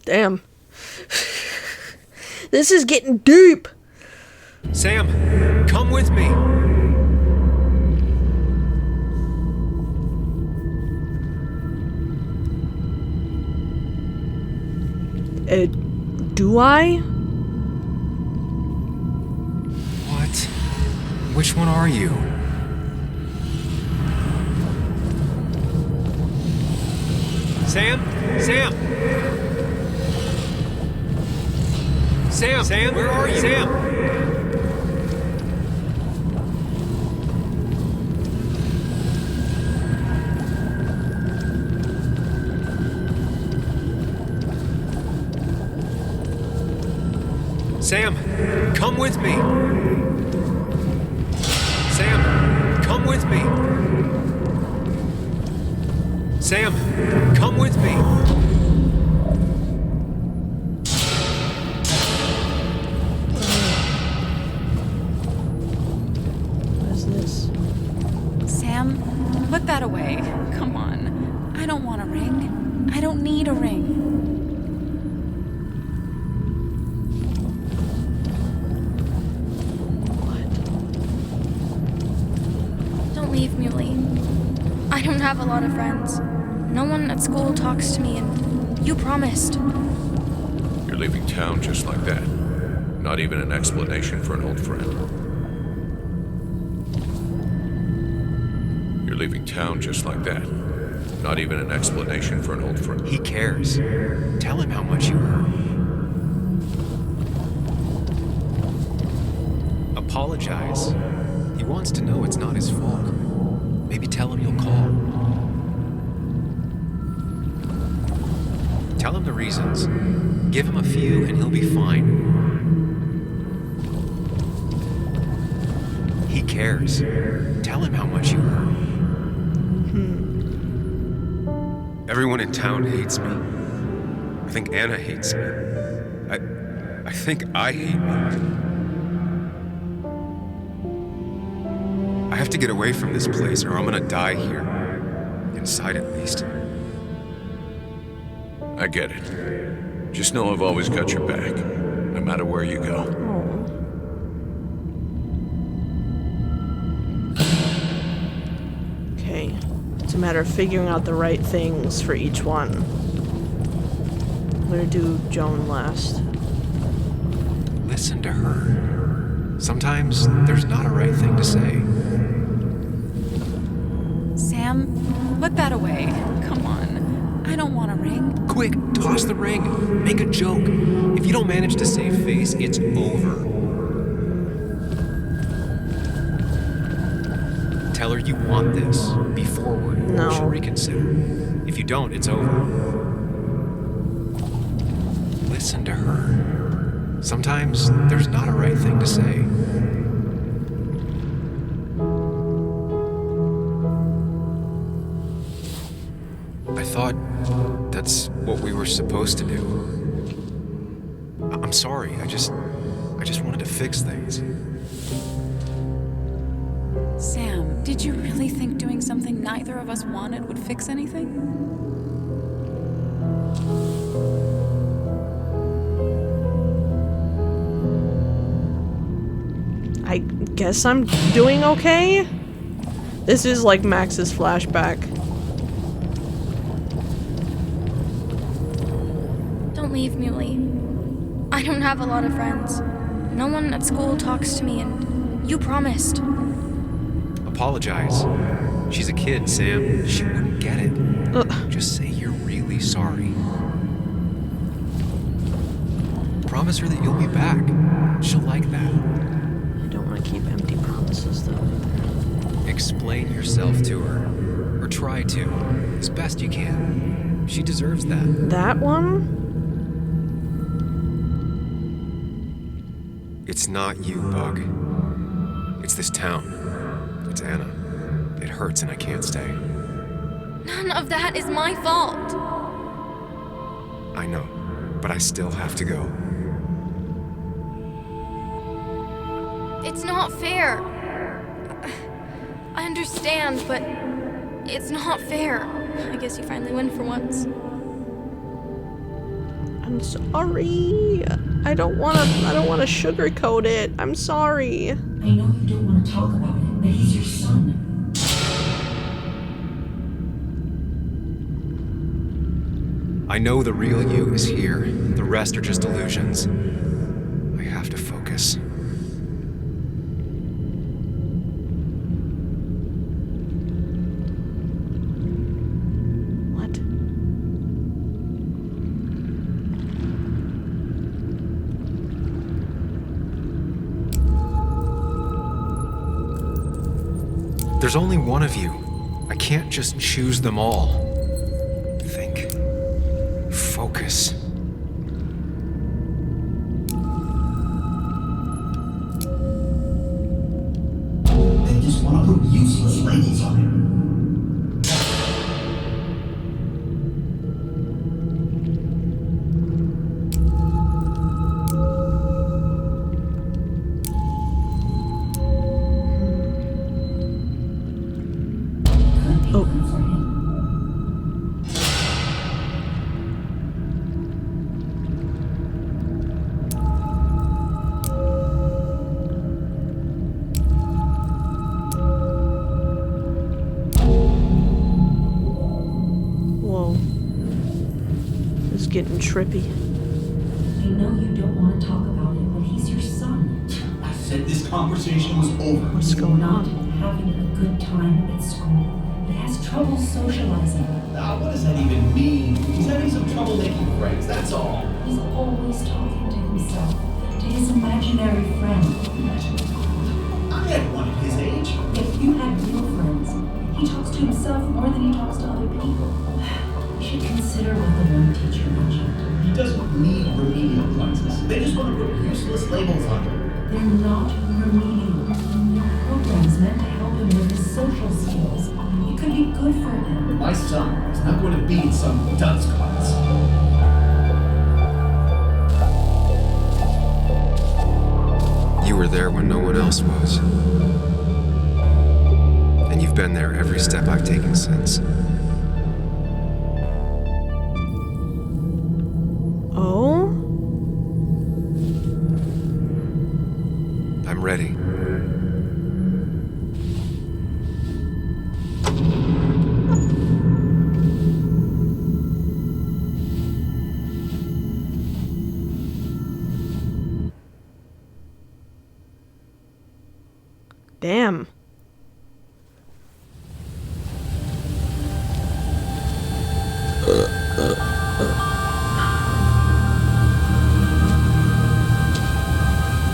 S1: Damn. This is getting deep.
S3: Sam, come with me.
S1: Do I?
S3: What? Which one are you? Sam? Sam? Sam? Sam? Where are you? Sam? Sam, come with me. Sam, come with me. Sam, come with me.
S1: What is this?
S4: Sam, put that away. Come on. I don't want a ring. I don't need a ring.
S10: Leave Muley. I don't have a lot of friends. No one at school talks to me, and you promised.
S8: You're leaving town just like that. Not even an explanation for an old friend. You're leaving town just like that. Not even an explanation for an old friend.
S6: He cares. Tell him how much you hurt. Apologize. He wants to know it's not his fault. Maybe tell him you'll call. Tell him the reasons. Give him a few and he'll be fine. He cares. Tell him how much you hurt. Everyone in town hates me. I think Anna hates me. I think I hate me. I have to get away from this place or I'm gonna die here. Inside at least.
S8: I get it. Just know I've always got your back, no matter where you go.
S1: Okay. It's a matter of figuring out the right things for each one. I'm gonna do Joan last.
S6: Listen to her. Sometimes there's not a right thing to say.
S4: Sam, put that away. Come on. I don't want a ring.
S6: Quick, toss the ring. Make a joke. If you don't manage to save face, it's over. Tell her you want this. Be forward.
S1: No.
S6: She'll reconsider. If you don't, it's over. Listen to her. Sometimes there's not a right thing to say. I thought that's what we were supposed to do. I'm sorry. I just wanted to fix things.
S4: Sam, did you really think doing something neither of us wanted would fix anything?
S1: I guess I'm doing okay? This is like Max's flashback.
S10: Don't leave, Muley. I don't have a lot of friends. No one at school talks to me, and you promised.
S6: Apologize. She's a kid, Sam. She wouldn't get it. Just say you're really sorry. Promise her that you'll be back. She'll like that.
S1: I don't want to keep empty promises, though.
S6: Explain yourself to her. Or try to. As best you can. She deserves that.
S1: That one?
S6: It's not you, Bug. It's this town. It's Anna. It hurts and I can't stay.
S10: None of that is my fault.
S6: I know, but I still have to go.
S10: It's not fair. I understand, but it's not fair. I guess you finally win for once.
S1: I'm sorry. I don't want to sugarcoat it. I'm sorry.
S20: I know you don't want to talk about it, but he's your son.
S6: I know the real you is here. The rest are just illusions. I have to focus.
S1: What?
S6: There's only one of you. I can't just choose them all. Think. Focus.
S20: They just want to put useless labels on him.
S1: Getting trippy.
S20: I know you don't want to talk about it, but he's your son. I said this conversation was over.
S1: What's going on?
S20: Having a good time at school, but has trouble socializing. Ah, what does that even mean? He's having some trouble making friends, that's all.
S21: He's always talking to himself, to his imaginary friend.
S20: I had one at his age.
S21: If you had real friends, he talks to himself more than he talks to other people. You should consider what the one teacher mentioned.
S20: He doesn't need remedial classes. They just want to put useless labels on him.
S21: They're not remedial. They're programs meant to help him with his social skills. It could be good for him.
S20: My son is not going to be in some dunce class.
S6: You were there when no one else was. And you've been there every step I've taken since.
S1: Oh?
S6: I'm ready.
S1: Damn.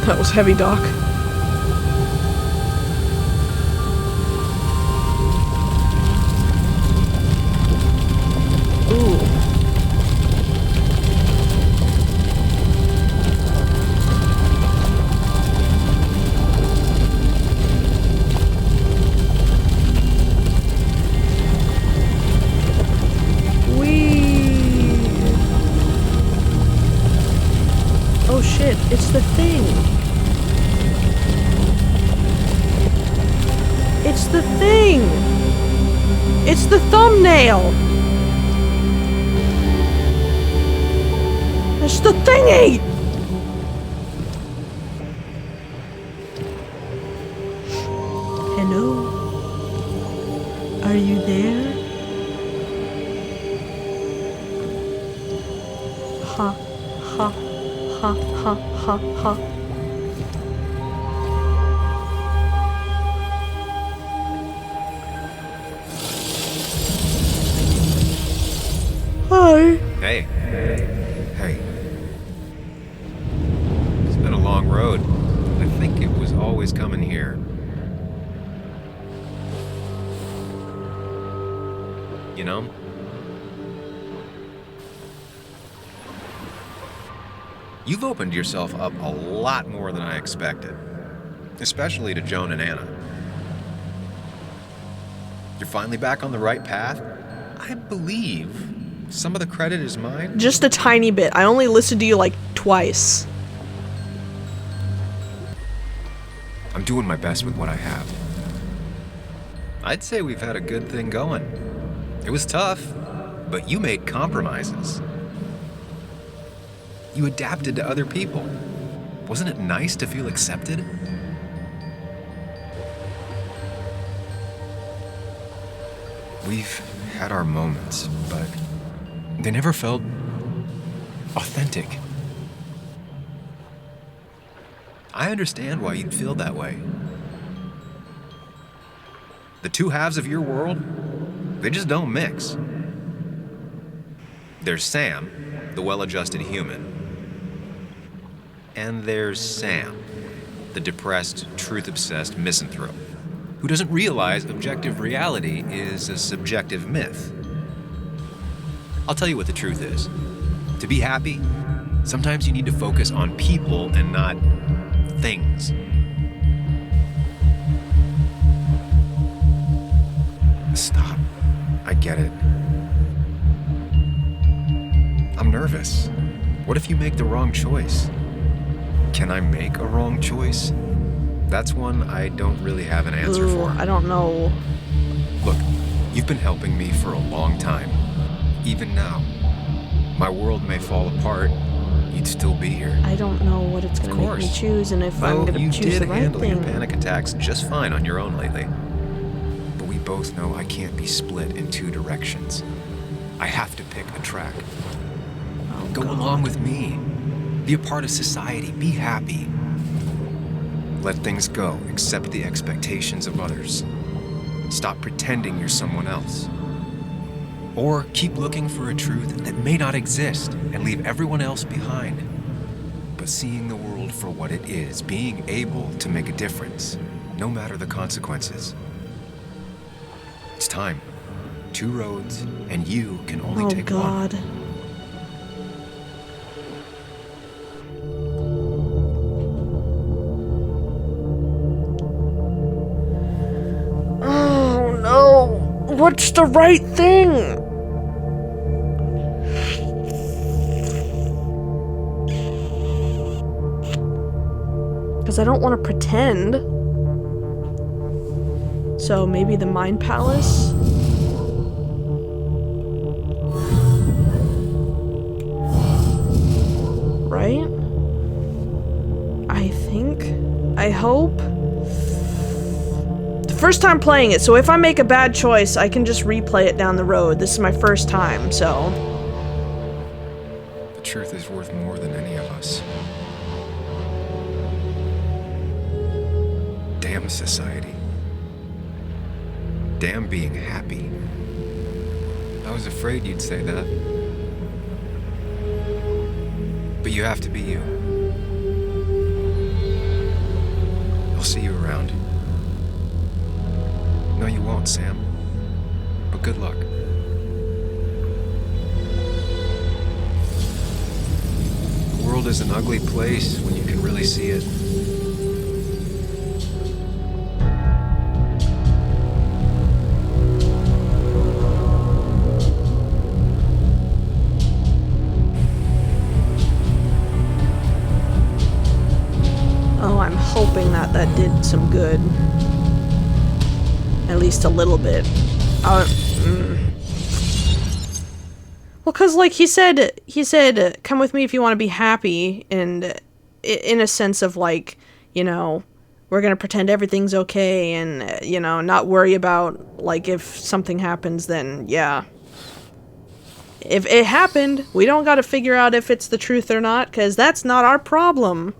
S1: That was heavy, Doc. Ooh. Oh shit, it's the thing. It's the thing. It's the thumbnail. It's the thingy. Hello? Are you there? Ha, ha, ha, ha, ha, ha. Hi.
S3: Hey. Hey. It's been a long road. I think it was always coming here. You know? You've opened yourself up a lot more than I expected. Especially to Joan and Anna. You're finally back on the right path? I believe some of the credit is mine.
S1: Just a tiny bit. I only listened to you like twice.
S3: I'm doing my best with what I have. I'd say we've had a good thing going. It was tough, but you made compromises. You adapted to other people. Wasn't it nice to feel accepted? We've had our moments, but they never felt authentic. I understand why you'd feel that way. The two halves of your world, they just don't mix. There's Sam, the well-adjusted human. And there's Sam, the depressed, truth-obsessed misanthrope, who doesn't realize objective reality is a subjective myth. I'll tell you what the truth is. To be happy, sometimes you need to focus on people and not things. Stop. I get it. I'm nervous. What if you make the wrong choice? Can I make a wrong choice? That's one I don't really have an answer for.
S1: I don't know.
S3: Look, you've been helping me for a long time. Even now. My world may fall apart. You'd still be here.
S1: I don't know what it's gonna make me choose and if I'm gonna choose the right
S3: you did handle
S1: thing.
S3: your panic attacks just fine on your own lately. But we both know I can't be split in two directions. I have to pick a track. Go along with me. Be a part of society. Be happy. Let things go. Accept the expectations of others. Stop pretending you're someone else.
S6: Or keep looking for a truth that may not exist and leave everyone else behind. But seeing the world for what it is, being able to make a difference, no matter the consequences. It's time. 2 roads, and you can only take one.
S1: Oh no! What's the right thing? Because I don't want to pretend. So maybe the Mind Palace? Right? I think. I hope. The first time playing it, so if I make a bad choice, I can just replay it down the road. This is my first time, so.
S6: The truth is worth more than any of us. Damn society. Damn being happy. I was afraid you'd say that. But you have to be you. I'll see you around. No, you won't, Sam. But good luck. The world is an ugly place when you can really see it.
S1: Oh, I'm hoping that did some good. At least a little bit. Well, cause like he said, come with me if you want to be happy, and in a sense of like, you know, we're gonna pretend everything's okay, and you know, not worry about like if something happens, then yeah. If it happened, we don't gotta figure out if it's the truth or not, cause that's not our problem.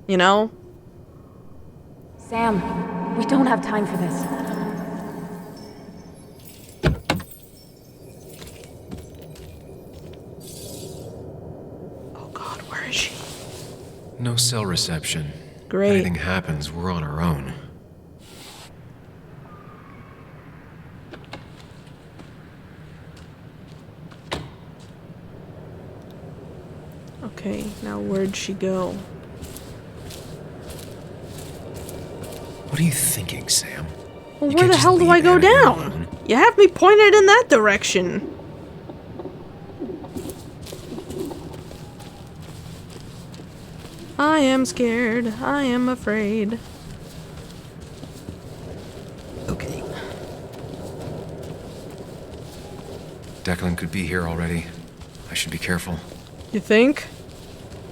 S1: You know?
S4: Sam, we don't have time for this.
S1: Oh God, where is she?
S6: No cell reception.
S1: Great.
S6: If anything happens, we're on our own.
S1: Okay, now where'd she go?
S6: What are you thinking, Sam?
S1: Well, where the hell do I go down? You have me pointed in that direction. I am scared. I am afraid. Okay.
S6: Declan could be here already. I should be careful.
S1: You think?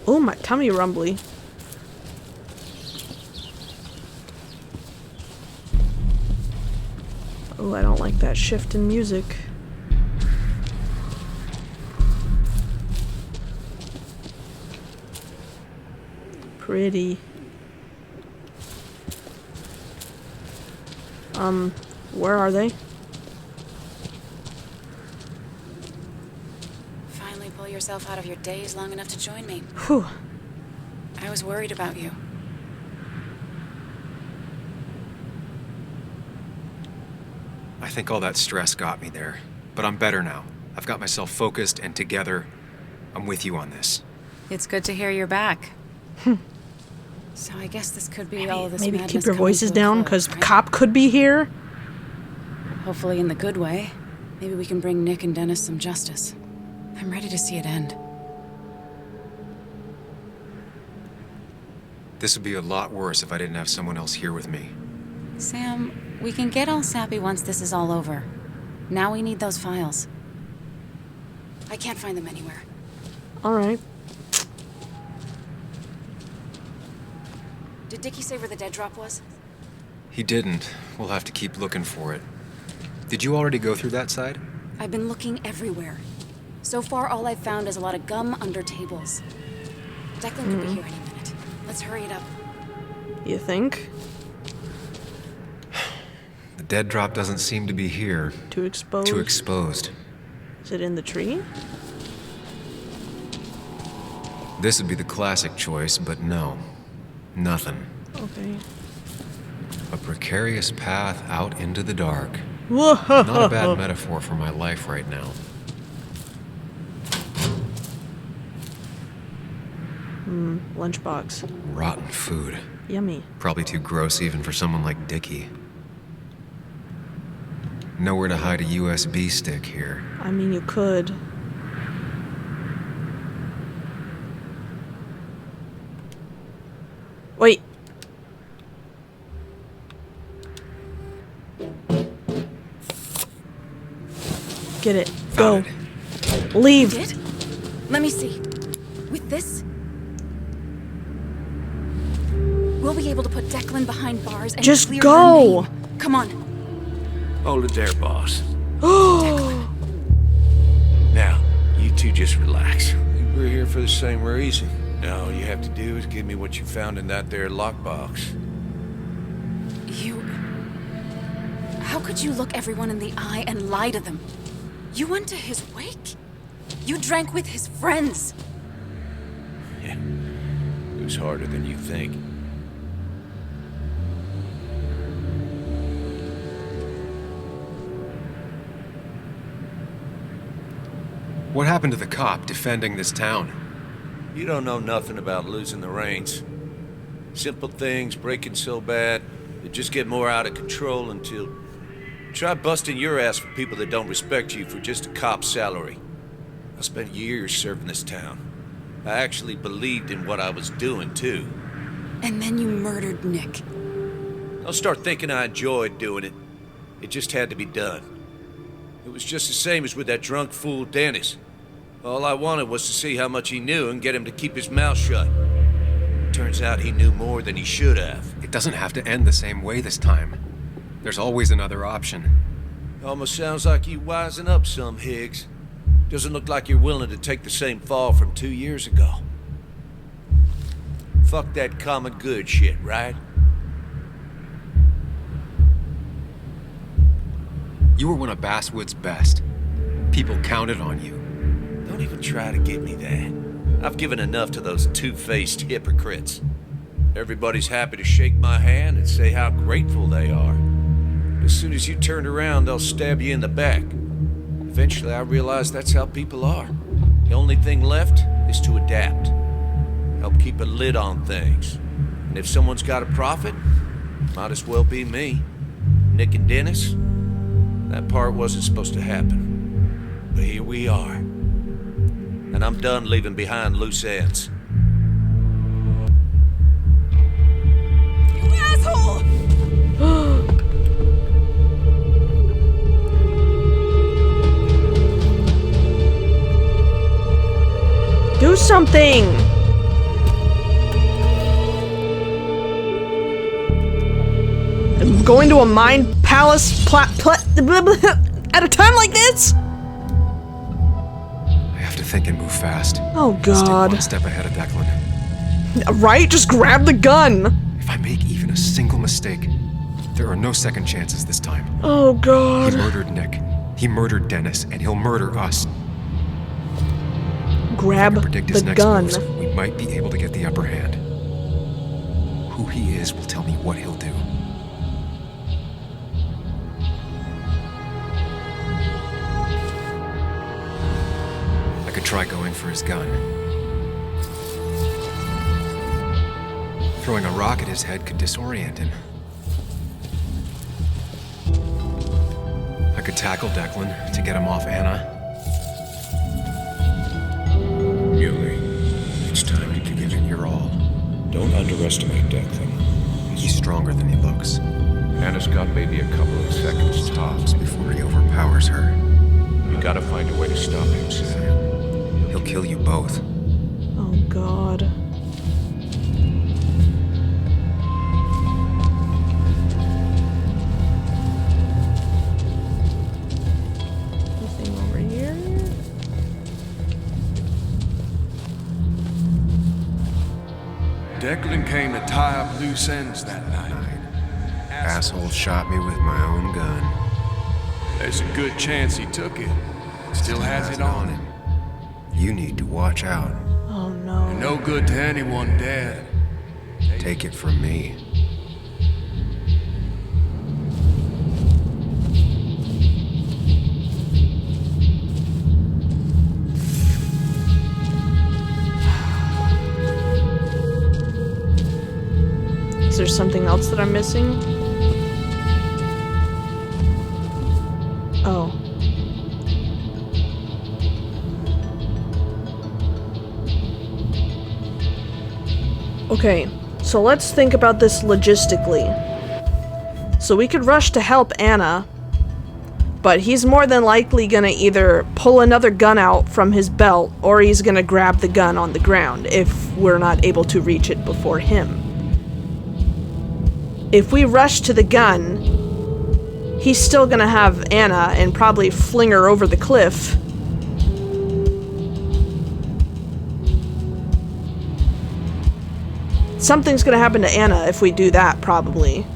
S1: Oh, my tummy rumbly. Oh, I don't like that shift in music. Pretty. Where are they?
S4: Finally pull yourself out of your daze long enough to join me.
S1: Whew.
S4: I was worried about you.
S6: I think all that stress got me there, but I'm better now. I've got myself focused and together. I'm with you on this.
S4: It's good to hear you're back. So I guess this could be all of this
S1: Maybe
S4: madness
S1: keep your
S4: coming
S1: voices
S4: to a
S1: down,
S4: close,
S1: because
S4: right?
S1: Cop could be here.
S4: Hopefully in the good way. Maybe we can bring Nick and Dennis some justice. I'm ready to see it end.
S6: This would be a lot worse if I didn't have someone else here with me.
S4: Sam, we can get all sappy once this is all over. Now we need those files. I can't find them anywhere.
S1: Alright.
S4: Did Dickie say where the dead drop was?
S6: He didn't. We'll have to keep looking for it. Did you already go through that side?
S4: I've been looking everywhere. So far, all I've found is a lot of gum under tables. Declan could be here any minute. Let's hurry it up.
S1: You think?
S6: The
S3: dead drop doesn't seem to be here.
S1: Too exposed?
S3: Too exposed.
S1: Is it in the tree?
S3: This would be the classic choice, but no. Nothing.
S1: Okay.
S3: A precarious path out into the dark.
S1: Whoa.
S3: Not a bad metaphor for my life right now.
S1: Lunchbox.
S3: Rotten food.
S1: Yummy.
S3: Probably too gross even for someone like Dickie. Nowhere to hide a USB stick here.
S1: I mean, you could. Wait. Get it. Go. Leave.
S4: Did? Let me see. With this, we'll be able to put Declan behind bars and
S1: Just
S4: clear
S1: go.
S4: her name. Come on.
S2: Hold it there, boss. Now, you two just relax. We're here for the same reason. Now, all you have to do is give me what you found in that there lockbox.
S4: You... How could you look everyone in the eye and lie to them? You went to his wake? You drank with his friends.
S2: Yeah, it was harder than you think.
S3: What happened to the cop defending this town?
S2: You don't know nothing about losing the reins. Simple things breaking so bad, they just get more out of control until... Try busting your ass for people that don't respect you for just a cop's salary. I spent years serving this town. I actually believed in what I was doing, too.
S4: And then you murdered Nick.
S2: Don't start thinking I enjoyed doing it. It just had to be done. It was just the same as with that drunk fool Dennis. All I wanted was to see how much he knew and get him to keep his mouth shut. Turns out he knew more than he should have.
S3: It doesn't have to end the same way this time. There's always another option.
S2: Almost sounds like you wising up some, Higgs. Doesn't look like you're willing to take the same fall from 2 years ago. Fuck that common good shit, right?
S3: You were one of Basswood's best. People counted on you.
S2: Don't even try to give me that. I've given enough to those two-faced hypocrites. Everybody's happy to shake my hand and say how grateful they are. As soon as you turn around, they'll stab you in the back. Eventually, I realized that's how people are. The only thing left is to adapt. Help keep a lid on things. And if someone's got a profit, might as well be me. Nick and Dennis, that part wasn't supposed to happen. But here we are. And I'm done leaving behind loose ends.
S4: You asshole!
S1: Do something! I'm going to a mind palace at a time like this?
S3: I have to think and move fast.
S1: Oh god.
S3: Stay one step ahead of Declan.
S1: Right? Just grab the gun!
S3: If I make even a single mistake, there are no second chances this time.
S1: Oh god.
S3: He murdered Nick. He murdered Dennis, and he'll murder us.
S1: Grab
S3: his
S1: the
S3: next
S1: gun.
S3: moves, we might be able to get the upper hand. Who he is will tell me what he'll do. I could try going for his gun. Throwing a rock at his head could disorient him. I could tackle Declan to get him off Anna.
S2: It's time to give it your all. Don't underestimate Declan.
S3: He's stronger than he looks.
S2: Anna's got maybe a couple of seconds tops
S3: before he overpowers her.
S2: You gotta find a way to stop him, Sam.
S3: He'll kill you both.
S1: Oh god. Anything over here?
S18: Declan came to tie up loose ends that night.
S3: asshole shot me with my own gun.
S18: There's a good chance he took it. Still has it on him.
S3: You need to watch out.
S1: Oh no.
S18: You're no good to anyone dead.
S3: Take it from me.
S1: Is there something else that I'm missing? Oh. Okay, so let's think about this logistically. So we could rush to help Anna, but he's more than likely gonna either pull another gun out from his belt, or he's gonna grab the gun on the ground if we're not able to reach it before him. If we rush to the gun, he's still gonna have Anna and probably fling her over the cliff. Something's gonna happen to Anna if we do that, probably.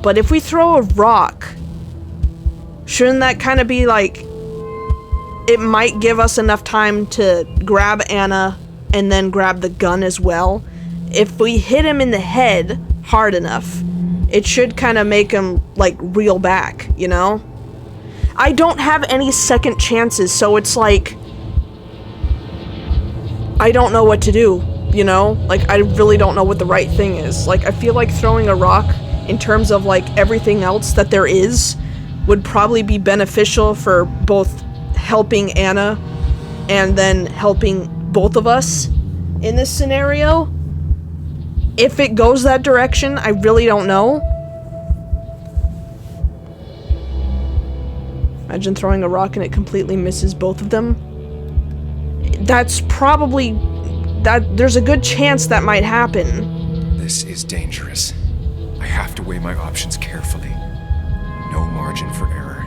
S1: But if we throw a rock, shouldn't that kind of be like... It might give us enough time to grab Anna and then grab the gun as well. If we hit him in the head hard enough, it should kind of make him, like, reel back, you know? I don't have any second chances, so it's like... I don't know what to do, you know? Like, I really don't know what the right thing is. Like, I feel like throwing a rock, in terms of, like, everything else that there is, would probably be beneficial for both helping Anna and then helping both of us in this scenario. If it goes that direction, I really don't know. Imagine throwing a rock and it completely misses both of them. That's probably... There's a good chance that might happen.
S3: This is dangerous. I have to weigh my options carefully. No margin for error.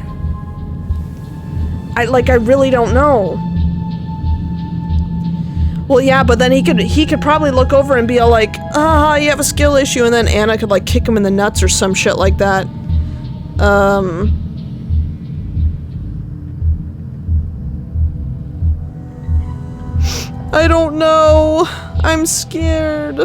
S1: I really don't know. Well, yeah, but then he could probably look over and be all like, ah, you have a skill issue, and then Anna could, like, kick him in the nuts or some shit like that. I don't know. I'm scared.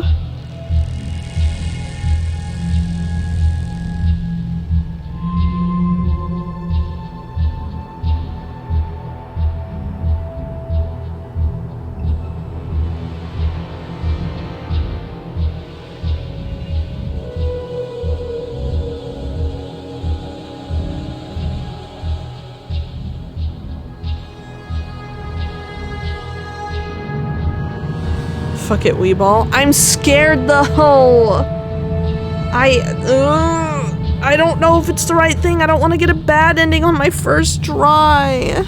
S1: Fuck it, Weeball. I'm scared though. I don't know if it's the right thing. I don't want to get a bad ending on my first try.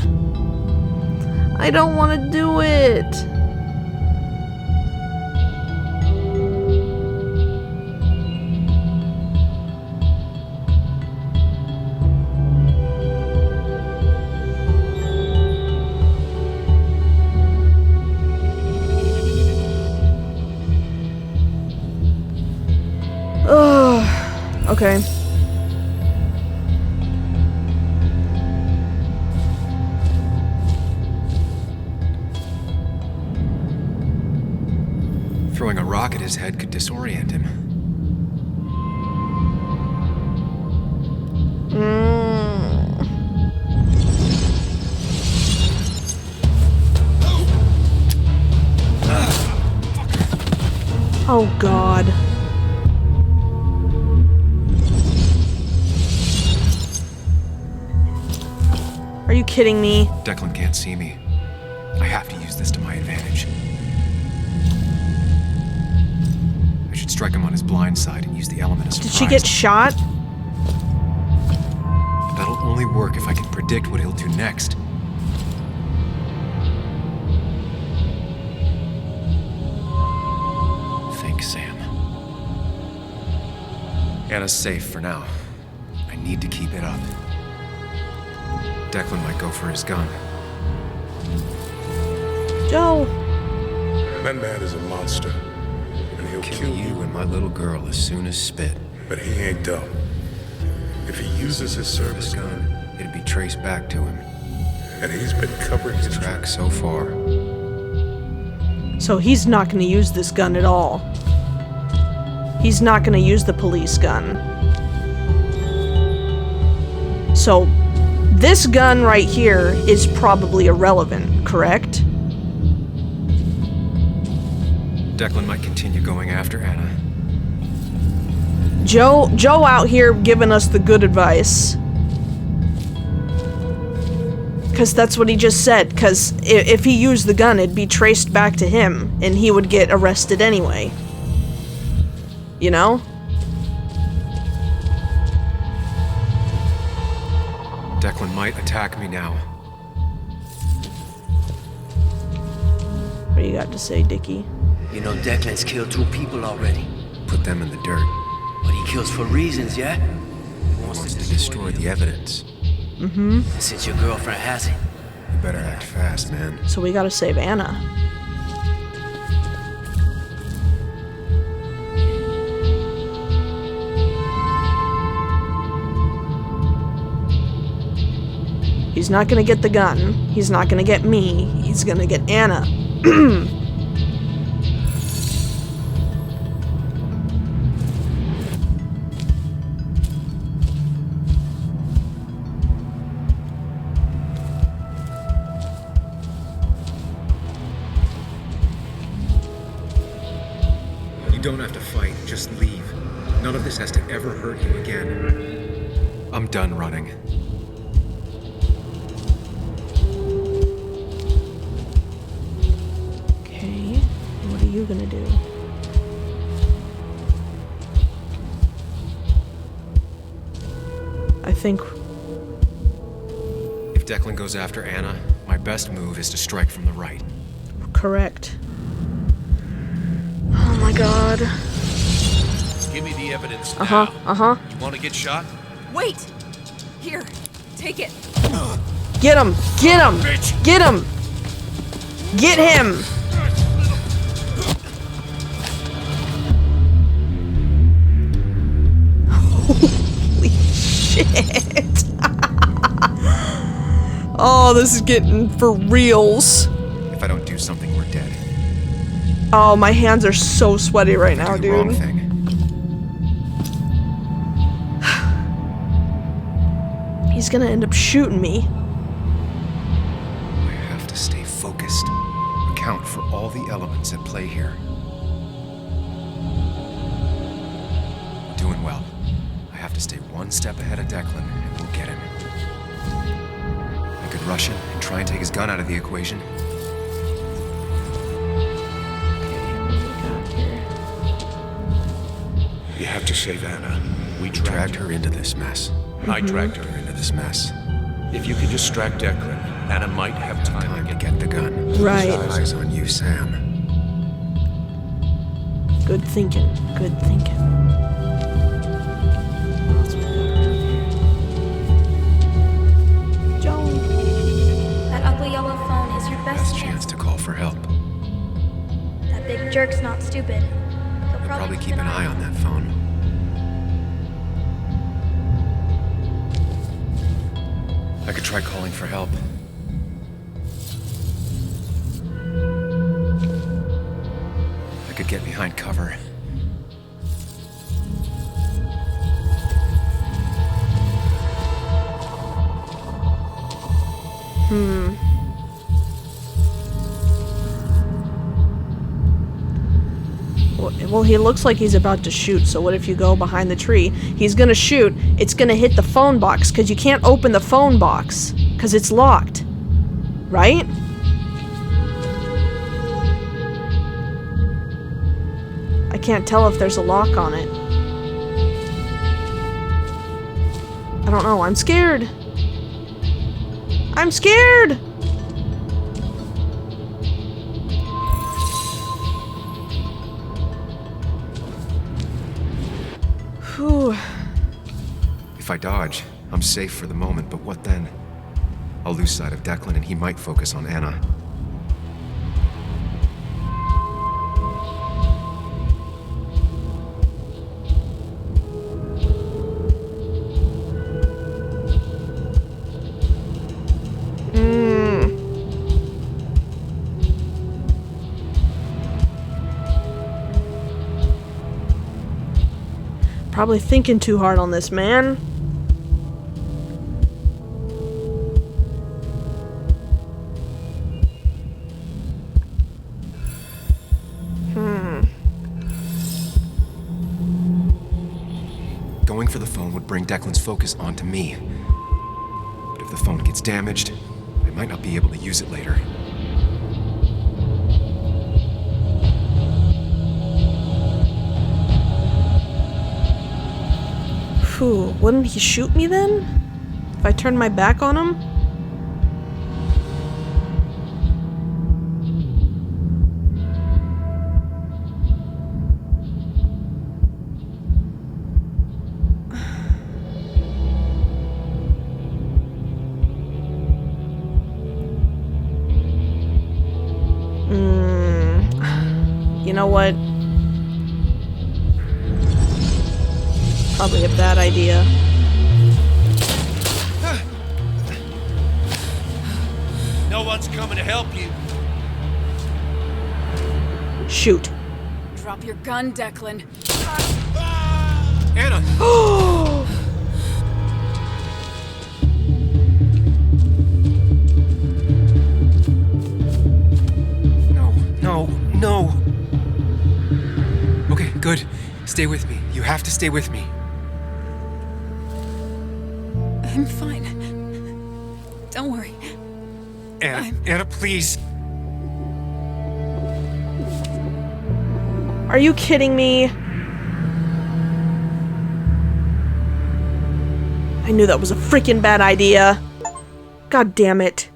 S1: I don't want to do it. Okay.
S3: Throwing a rock at his head could disorient him.
S1: Oh, God. Are you kidding me?
S3: Declan can't see me. I have to use this to my advantage. I should strike him on his blind side and use the element of surprise.
S1: Did she get shot?
S3: That'll only work if I can predict what he'll do next. Think, Sam. Anna's safe for now. I need to keep it up. Declan might go for his gun.
S1: Joe!
S5: That man is a monster, and he'll
S3: Kill you and my little girl as soon as spit.
S5: But he ain't dumb. If he uses his service gun,
S17: it'd be traced back to him.
S5: And he's been covering his
S17: tracks so far.
S1: So he's not going to use this gun at all. He's not going to use the police gun. So this gun right here is probably irrelevant, correct?
S17: Declan might continue going after Anna.
S1: Joe out here giving us the good advice. Because that's what he just said. Because if he used the gun, it'd be traced back to him, and he would get arrested anyway. You know?
S17: Declan might attack me now.
S1: What do you got to say, Dickie?
S16: You know Declan's killed 2 people already.
S17: Put them in the dirt.
S16: But he kills for reasons, yeah?
S17: He wants to destroy the evidence.
S1: Mm-hmm.
S16: Since your girlfriend has it.
S17: You better act fast, man.
S1: So we gotta save Anna. He's not gonna get the gun. He's not gonna get me. He's gonna get Anna.
S17: You don't have to fight, just leave. None of this has to ever hurt you again. I'm done running.
S1: Okay, what are you gonna do? I think...
S17: If Declan goes after Anna, my best move is to strike from the right.
S1: Correct. Oh my god.
S2: Give me the evidence now.
S1: Uh-huh.
S2: You want to get shot?
S4: Wait! Here, take it.
S1: Get him! Get him! Get him! Get him! Holy shit! Oh, this is getting for reals.
S17: If I don't do something, we're dead.
S1: Oh, my hands are so sweaty right now, dude.
S17: Wrong thing.
S1: He's gonna end up shooting me.
S17: I have to stay focused. Account for all the elements at play here. I'm doing well. I have to stay one step ahead of Declan, and we'll get him. I could rush him and try and take his gun out of the equation.
S5: You have to save Anna.
S17: We dragged her into this mess.
S2: I dragged her
S17: into this mess.
S2: If you could distract Declan, Anna might have time
S17: to get the gun.
S1: Right.
S17: Eyes on you, Sam.
S1: Good thinking. Good thinking.
S10: Joel, that ugly yellow phone is your best
S17: chance to call for help.
S10: That big jerk's not stupid. He'll
S17: Probably keep an eye on that phone. I could try calling for help. I could get behind cover.
S1: Well, he looks like he's about to shoot, so what if you go behind the tree? He's gonna shoot, it's gonna hit the phone box, because you can't open the phone box, because it's locked. Right? I can't tell if there's a lock on it. I don't know, I'm scared. I'm scared! Whew.
S17: If I dodge, I'm safe for the moment, but what then? I'll lose sight of Declan and he might focus on Anna.
S1: Probably thinking too hard on this, man.
S6: Going for the phone would bring Declan's focus onto me. But if the phone gets damaged, I might not be able to use it later.
S1: Phew, wouldn't he shoot me then? If I turned my back on him? You know what? Probably a bad idea.
S2: No one's coming to help you.
S1: Shoot.
S4: Drop your gun, Declan.
S6: Anna! No. Okay, good. Stay with me. You have to stay with me.
S4: I'm fine. Don't worry.
S6: Anna, please.
S1: Are you kidding me? I knew that was a freaking bad idea. God damn it.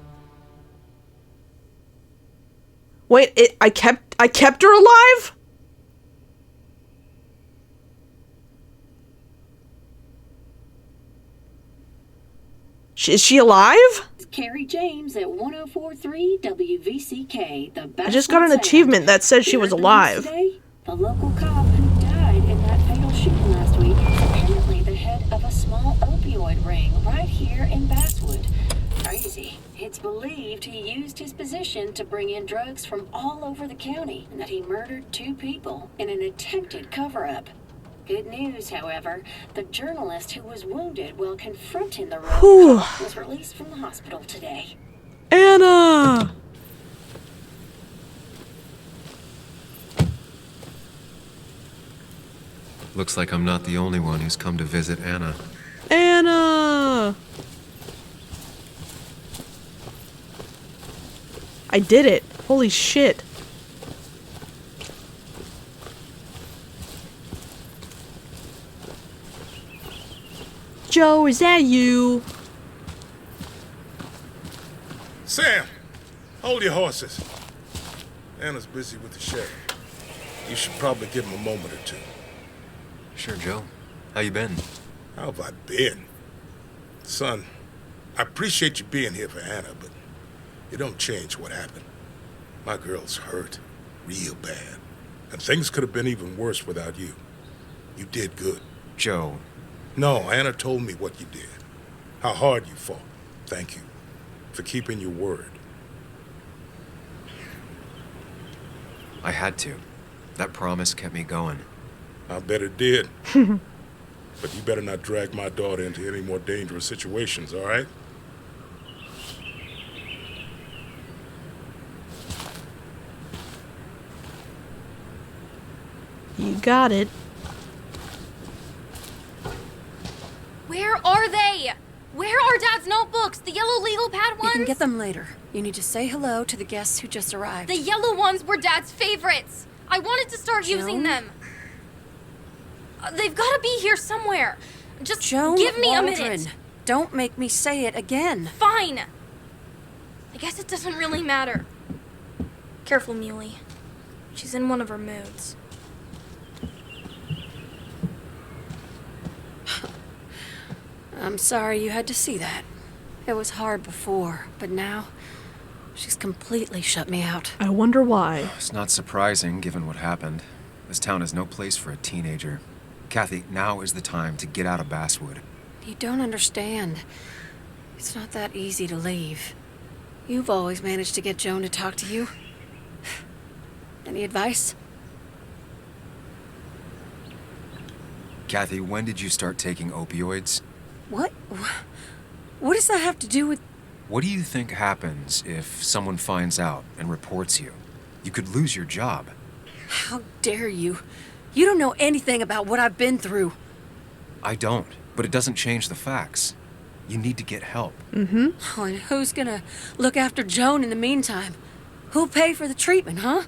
S1: Wait, I kept her alive? Is she alive?
S21: Carrie James at 104.3 WVCK. The
S1: I just got an achievement that says she was alive.
S21: Today, the local cop who died in that fatal shooting last week is apparently the head of a small opioid ring right here in Basswood. Crazy. It's believed he used his position to bring in drugs from all over the county and that he murdered 2 people in an attempted cover-up. Good news, however, the journalist who was wounded while confronting the road cop was released from the hospital today.
S1: Anna!
S3: Looks like I'm not the only one who's come to visit Anna.
S1: Anna! I did it. Holy shit. Joe, is that you?
S5: Sam, hold your horses. Anna's busy with the sheriff. You should probably give him a moment or two.
S6: Sure, Joe. How you been?
S5: How have I been? Son, I appreciate you being here for Anna, but it don't change what happened. My girl's hurt, real bad. And things could have been even worse without you. You did good.
S6: Joe.
S5: No, Anna told me what you did. How hard you fought. Thank you for keeping your word.
S6: I had to. That promise kept me going.
S5: I bet it did. But you better not drag my daughter into any more dangerous situations, all right?
S1: You got it.
S10: Where are they? Where are Dad's notebooks? The yellow legal pad ones?
S14: You can get them later. You need to say hello to the guests who just arrived.
S10: The yellow ones were Dad's favorites. I wanted to start using them. They've got to be here somewhere. Just
S14: Joan
S10: give me
S14: Waldron.
S10: a minute.
S14: Don't make me say it again.
S10: Fine. I guess it doesn't really matter. Careful, Muley. She's in one of her moods.
S14: I'm sorry you had to see that. It was hard before, but now she's completely shut me out.
S1: I wonder why.
S6: It's not surprising, given what happened. This town is no place for a teenager. Kathy, now is the time to get out of Basswood.
S14: You don't understand. It's not that easy to leave. You've always managed to get Joan to talk to you. Any advice?
S3: Kathy, when did you start taking opioids?
S7: What? What does that have to do with...
S3: What do you think happens if someone finds out and reports you? You could lose your job.
S7: How dare you? You don't know anything about what I've been through.
S3: I don't, but it doesn't change the facts. You need to get help.
S7: Mm-hmm. Oh, and who's gonna look after Joan in the meantime? Who'll pay for the treatment, huh?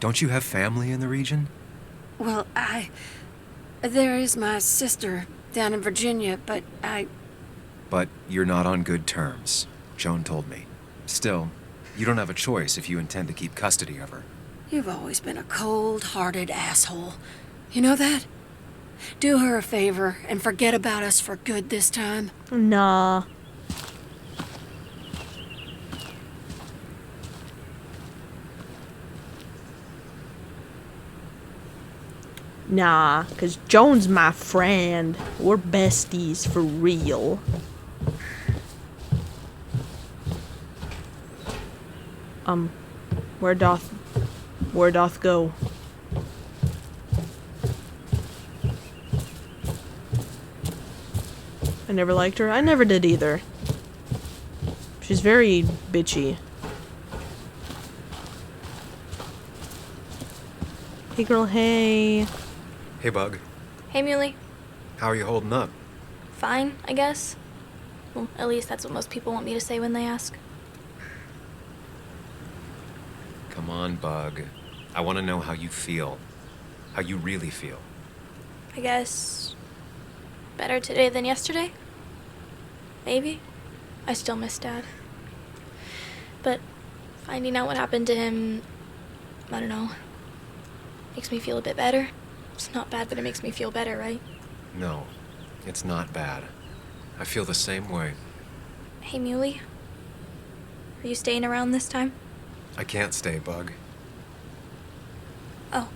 S3: Don't you have family in the region?
S7: Well, there is my sister down in Virginia, but
S3: But you're not on good terms, Joan told me. Still, you don't have a choice if you intend to keep custody of her.
S7: You've always been a cold-hearted asshole. You know that? Do her a favor and forget about us for good this time.
S1: Nah. Nah, because Joan's my friend. We're besties for real. Where doth go? I never liked her. I never did either. She's very bitchy. Hey girl, hey.
S3: Hey, Bug.
S10: Hey, Muley.
S3: How are you holding up?
S10: Fine, I guess. Well, at least that's what most people want me to say when they ask.
S3: Come on, Bug. I want to know how you feel. How you really feel.
S10: I guess... better today than yesterday? Maybe. I still miss Dad. But finding out what happened to him... I don't know. Makes me feel a bit better. It's not bad, but it makes me feel better, right?
S3: No, it's not bad. I feel the same way.
S10: Hey, Muley. Are you staying around this time?
S3: I can't stay, Bug.
S10: Oh.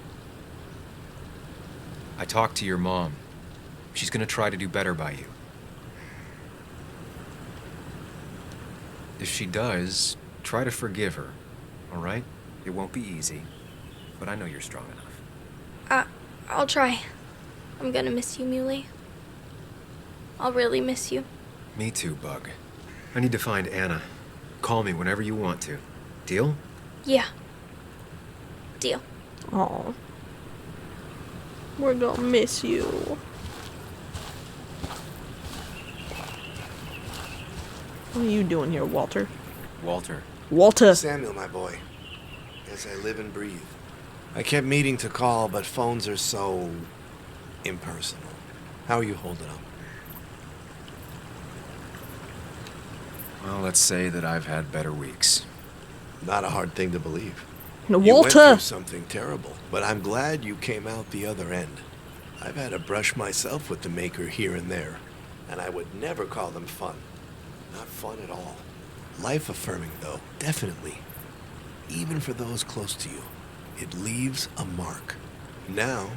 S3: I talked to your mom. She's gonna try to do better by you. If she does, try to forgive her, all right? It won't be easy, but I know you're strong enough.
S10: I'll try. I'm gonna miss you, Muley. I'll really miss you.
S3: Me too, Bug. I need to find Anna. Call me whenever you want to. Deal?
S10: Yeah. Deal.
S1: Aw. We're gonna miss you. What are you doing here, Walter?
S3: Walter.
S1: Walter.
S22: Samuel, my boy. As I live and breathe. I kept meaning to call, but phones are so... impersonal. How are you holding up?
S3: Well, let's say that I've had better weeks.
S22: Not a hard thing to believe.
S1: No,
S22: You went
S1: Walter.
S22: through something terrible, but I'm glad you came out the other end. I've had to brush myself with the maker here and there, and I would never call them fun. Not fun at all. Life-affirming, though, definitely. Even for those close to you, it leaves a mark. Now,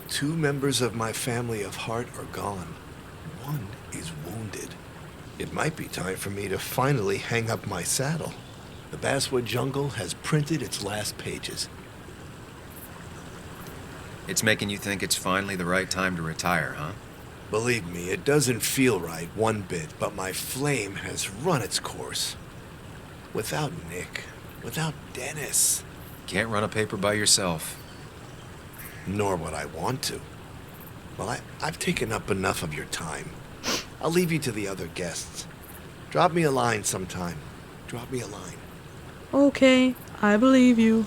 S22: 2 members of my family of heart are gone. One is wounded. It might be time for me to finally hang up my saddle. The Basswood Jungle has printed its last pages.
S3: It's making you think it's finally the right time to retire, huh?
S22: Believe me, it doesn't feel right one bit, but my flame has run its course. Without Nick, without Dennis.
S3: Can't run a paper by yourself.
S22: Nor would I want to. Well, I've taken up enough of your time. I'll leave you to the other guests. Drop me a line sometime. Drop me a line.
S1: Okay, I believe you.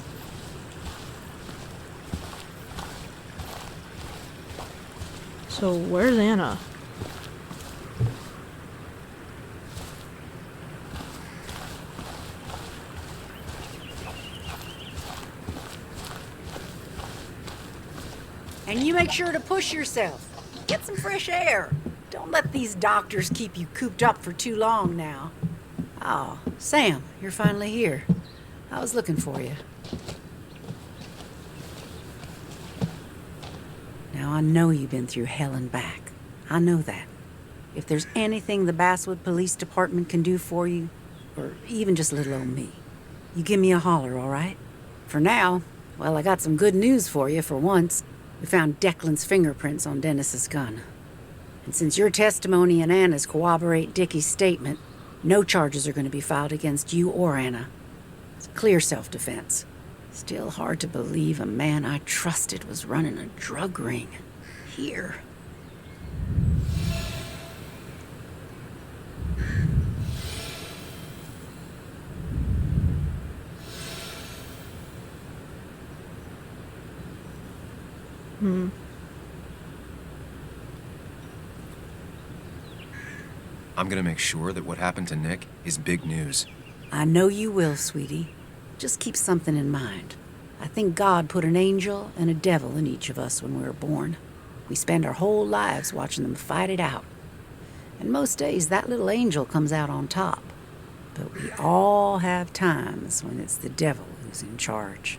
S1: So, where's Anna?
S23: And you make sure to push yourself. Get some fresh air. Don't let these doctors keep you cooped up for too long now. Oh, Sam, you're finally here. I was looking for you. Now, I know you've been through hell and back. I know that. If there's anything the Basswood Police Department can do for you, or even just little old me, you give me a holler, all right? For now, well, I got some good news for you for once. We found Declan's fingerprints on Dennis's gun. And since your testimony and Anna's corroborate Dickie's statement, no charges are going to be filed against you or Anna. It's clear self-defense. Still hard to believe a man I trusted was running a drug ring. Here.
S3: I'm gonna make sure that what happened to Nick is big news.
S23: I know you will, sweetie. Just keep something in mind. I think God put an angel and a devil in each of us when we were born. We spend our whole lives watching them fight it out. And most days, that little angel comes out on top. But we all have times when it's the devil who's in charge.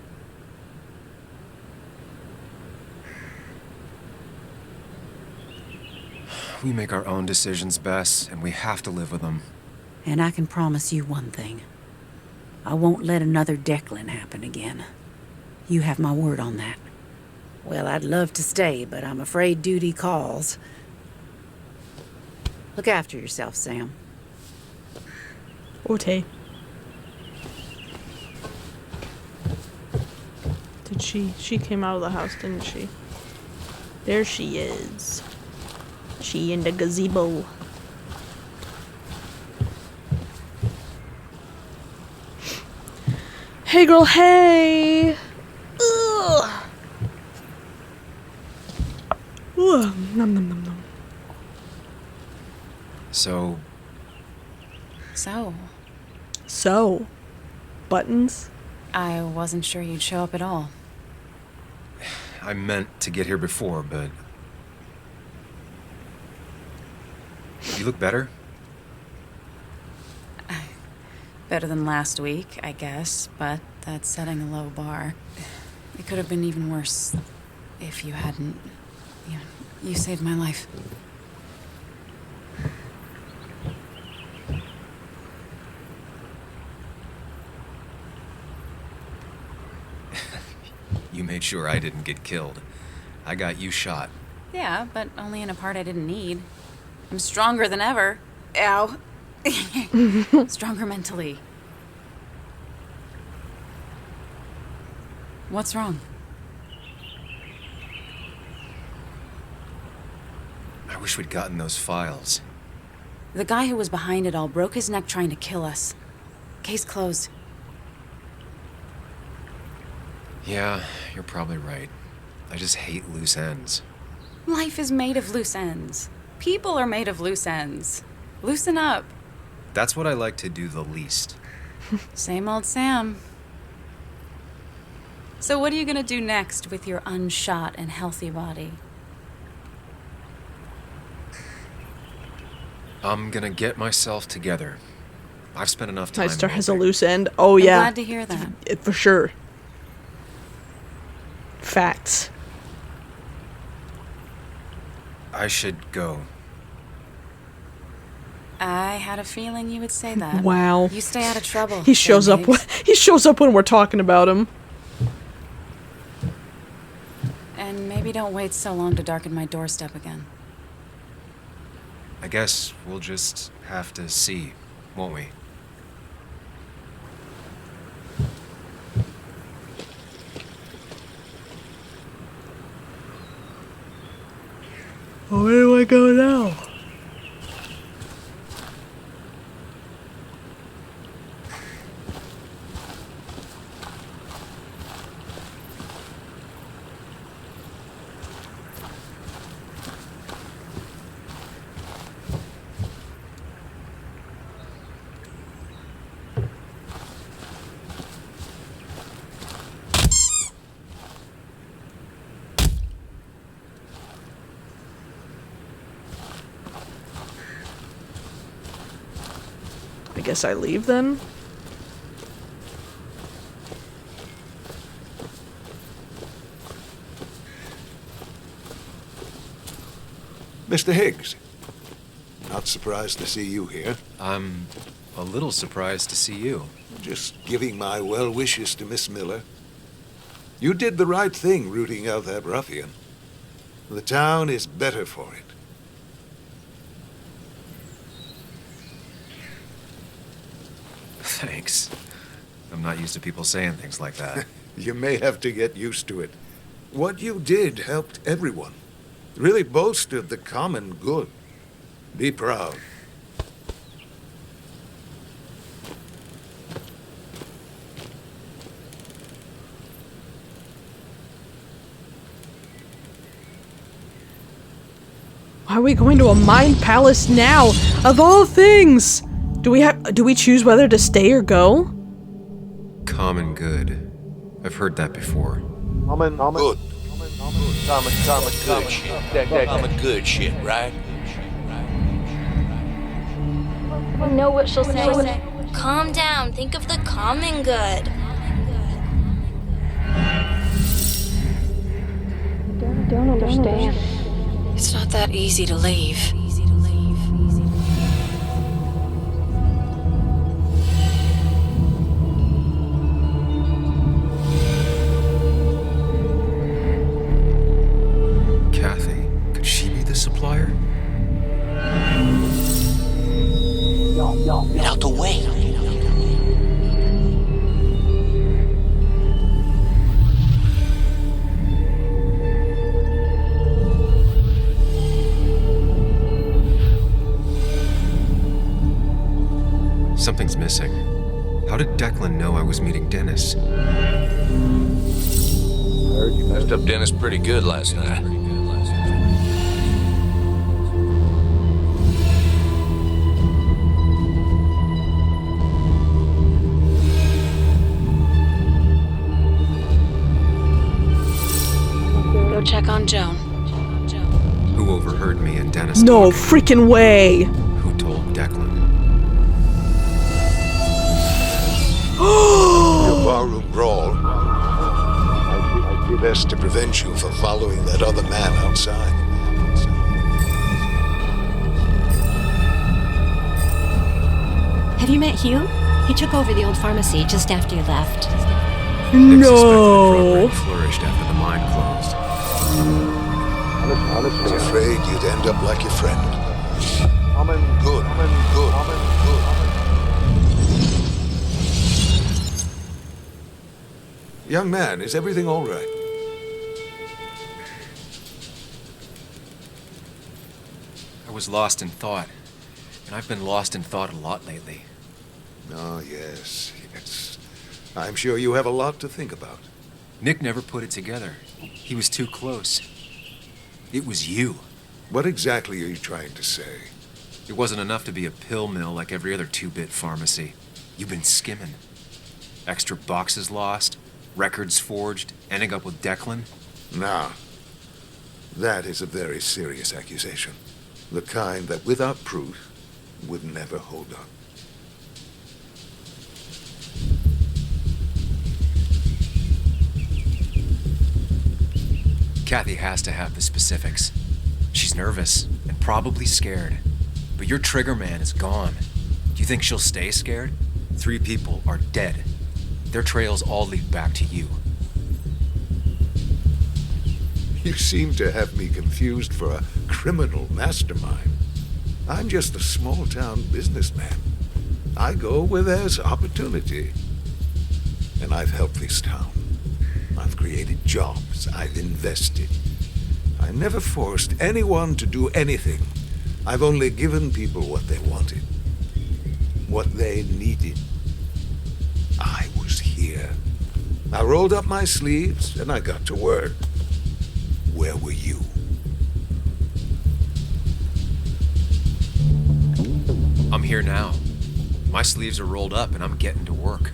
S3: We make our own decisions, Bess, and we have to live with them.
S23: And I can promise you one thing. I won't let another Declan happen again. You have my word on that. Well, I'd love to stay, but I'm afraid duty calls. Look after yourself, Sam.
S1: Okay. Did she? She came out of the house, didn't she? There she is. She in the gazebo. Hey girl, hey! Ugh. Ugh. Nom nom nom nom.
S23: So,
S1: buttons?
S4: I wasn't sure you'd show up at all.
S3: I meant to get here before, but... You look better?
S4: Better than last week, I guess, but that's setting a low bar. It could have been even worse if you hadn't... You saved my life.
S3: You made sure I didn't get killed. I got you shot.
S4: Yeah, but only in a part I didn't need. I'm stronger than ever. Ow. Stronger mentally. What's wrong?
S3: I wish we'd gotten those files.
S4: The guy who was behind it all broke his neck trying to kill us. Case closed.
S3: Yeah, you're probably right. I just hate loose ends.
S4: Life is made of loose ends. People are made of loose ends. Loosen up.
S3: That's what I like to do the least.
S4: Same old Sam. So what are you gonna do next with your unshot and healthy body?
S3: I'm gonna get myself together. I've spent enough time...
S1: Nightstar has a loose end. Oh,
S4: I'm
S1: yeah.
S4: glad to hear that.
S1: For sure. Facts.
S3: I should go.
S4: I had a feeling you would say that.
S1: Wow.
S4: You stay out of trouble.
S1: He shows up. He shows up when we're talking about him.
S4: And maybe don't wait so long to darken my doorstep again.
S3: I guess we'll just have to see, won't we?
S1: Where do I go now? I guess I leave then?
S9: Mr. Higgs, not surprised to see you here.
S3: I'm a little surprised to see you.
S9: Just giving my well wishes to Miss Miller. You did the right thing rooting out that ruffian. The town is better for it.
S3: Thanks. I'm not used to people saying things like that.
S9: You may have to get used to it. What you did helped everyone. Really bolstered the common good. Be proud.
S1: Why are we going to a mind palace now? Of all things! Do we choose whether to stay or go?
S3: Common good. I've heard that before.
S5: Good.
S2: Good shit. Common good shit, right?
S10: I know what she'll say. Calm down. Think of the common good.
S21: I don't understand.
S7: It's not that easy to leave.
S3: Kathy, could she be the supplier?
S2: Get out the way.
S3: Something's missing. How did Declan know I was meeting Dennis?
S2: Heard you messed up Dennis pretty good last night.
S7: Go check on Joan.
S3: Who overheard me and Dennis
S1: No
S3: talking?
S1: freaking way!
S3: Who told Declan?
S9: Your barroom brawl. I did best to prevent you from following that other man outside.
S11: Have you met Hugh? He took over the old pharmacy just after you left.
S3: Nick suspected
S1: No!
S3: the program flourished after the mine closed.
S9: I was afraid you'd end up like your friend. Good. Young man, is everything all right?
S3: I was lost in thought, and I've been lost in thought a lot lately.
S9: Oh, yes. I'm sure you have a lot to think about.
S3: Nick never put it together. He was too close. It was you.
S9: What exactly are you trying to say?
S3: It wasn't enough to be a pill mill like every other two-bit pharmacy. You've been skimming. Extra boxes lost, records forged, ending up with Declan.
S9: Now, that is a very serious accusation. The kind that, without proof, would never hold up.
S3: Kathy has to have the specifics. She's nervous and probably scared. But your trigger man is gone. Do you think she'll stay scared? 3 people are dead. Their trails all lead back to you.
S9: You seem to have me confused for a criminal mastermind. I'm just a small-town businessman. I go where there's opportunity. And I've helped this town. I've created jobs. I've invested. I never forced anyone to do anything. I've only given people what they wanted. What they needed. I was here. I rolled up my sleeves and I got to work. Where were you?
S3: I'm here now. My sleeves are rolled up and I'm getting to work.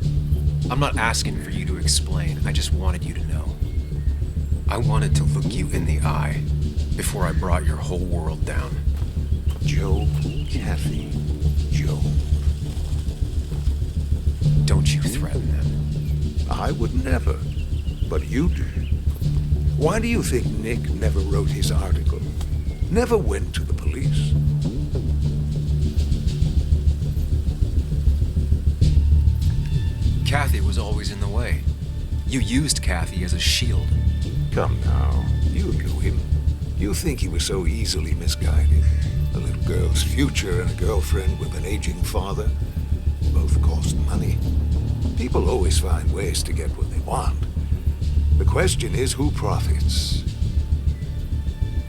S3: I'm not asking for you to explain. I just wanted you to know. I wanted to look you in the eye before I brought your whole world down.
S9: Joe, Kathy, Joe.
S3: Don't you threaten them.
S9: I would never, but you do. Why do you think Nick never wrote his article? Never went to the police?
S3: Kathy was always in the way. You used Kathy as a shield.
S9: Come now, you knew him. You think he was so easily misguided? A little girl's future and a girlfriend with an aging father? Both cost money. People always find ways to get what they want. The question is, who profits?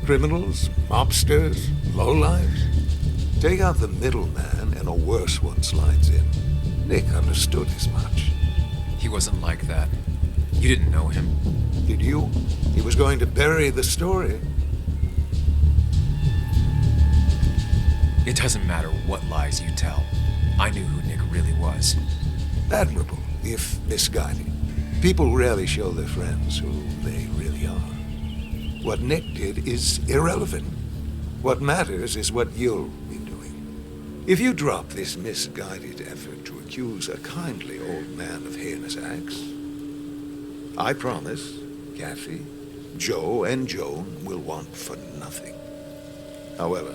S9: Criminals? Mobsters? Lowlifes? Take out the middleman and a worse one slides in. Nick understood as much.
S6: He wasn't like that. You didn't know him.
S9: Did you? He was going to bury the story.
S6: It doesn't matter what lies you tell. I knew who Nick really was.
S9: Admirable, if misguided. People rarely show their friends who they really are. What Nick did is irrelevant. What matters is what you'll be doing. If you drop this misguided effort to accuse a kindly old man of heinous acts, I promise Kathy, Joe, and Joan will want for nothing. However,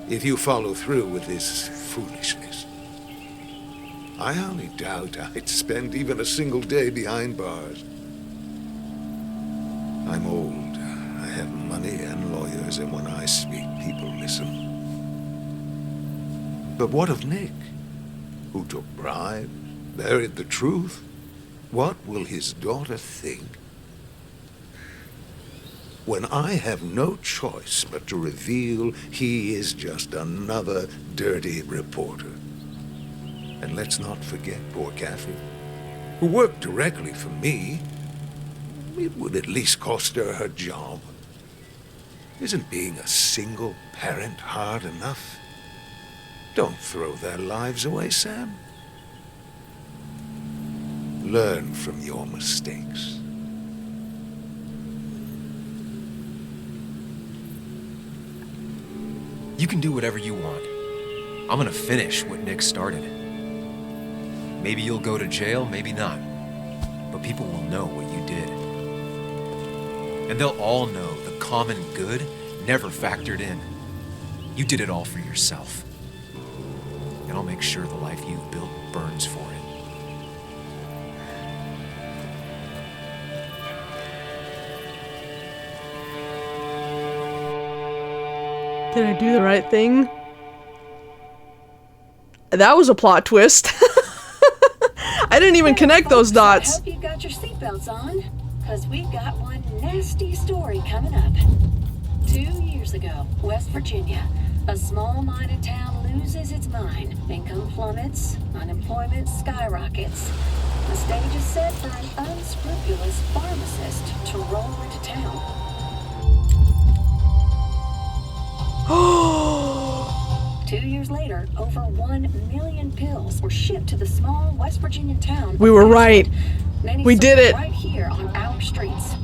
S9: if you follow through with this foolishness, I hardly doubt I'd spend even a single day behind bars. I'm old. I have money and lawyers, and when I speak, people listen. But what of Nick? Who took bribes, buried the truth? What will his daughter think when I have no choice but to reveal he is just another dirty reporter? And let's not forget poor Kathy, who worked directly for me. It would at least cost her her job. Isn't being a single parent hard enough? Don't throw their lives away, Sam. Learn from your mistakes.
S6: You can do whatever you want. I'm gonna finish what Nick started. Maybe you'll go to jail, maybe not. But people will know what you did. And they'll all know the common good never factored in. You did it all for yourself. And I'll make sure the life you've built burns for it.
S1: Did I do the right thing? That was a plot twist. I didn't even connect those dots.
S21: I hope you got your seatbelts on, because we've got one nasty story coming up. 2 years ago, West Virginia, a small mining town loses its mind. Income plummets, unemployment skyrockets. The stage is set for an unscrupulous pharmacist to roll into town. 2 years later, over 1 million pills were shipped to the small West Virginia town.
S1: We were right. We did it.
S21: Right here on our streets.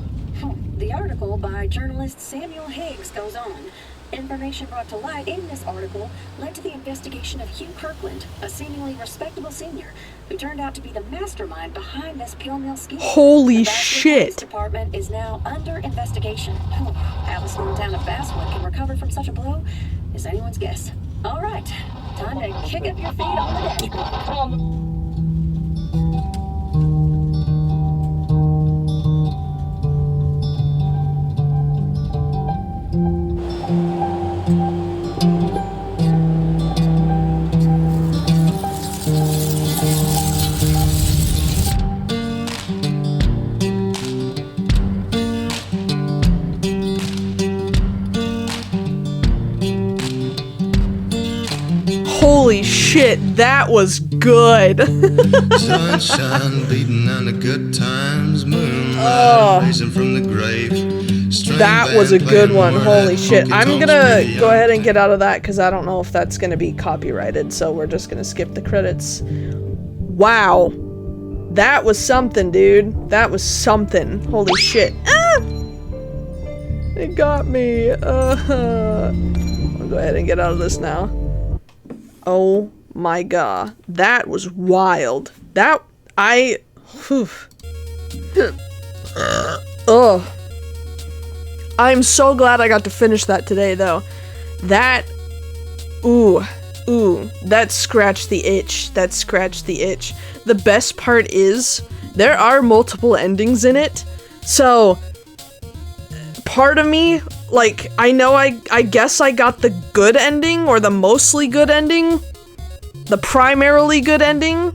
S21: The article by journalist Samuel Higgs goes on. Information brought to light in this article led to the investigation of Hugh Kirkland, a seemingly respectable senior, who turned out to be the mastermind behind this pill mill scheme.
S1: Holy
S21: the
S1: shit!
S21: Police Department is now under investigation. How the small town of Basswood can recover from such a blow is anyone's guess. All right, time to kick up your feet on the deck.
S1: Holy shit, that was good.
S12: Sunshine beating on the good times, moonlight rising from the grave.
S1: That was a good one. Holy shit. I'm gonna go ahead and get out of that because I don't know if that's gonna be copyrighted, so we're just gonna skip the credits. Wow. That was something, dude. That was something. Holy shit. Ah! It got me. I'll go ahead and get out of this now. Oh my god. That was wild. That, Ugh. I'm so glad I got to finish that today, though. That, that scratched the itch. That scratched the itch. The best part is, there are multiple endings in it, so part of me like, I know I guess I got the good ending, or the mostly good ending, the primarily good ending.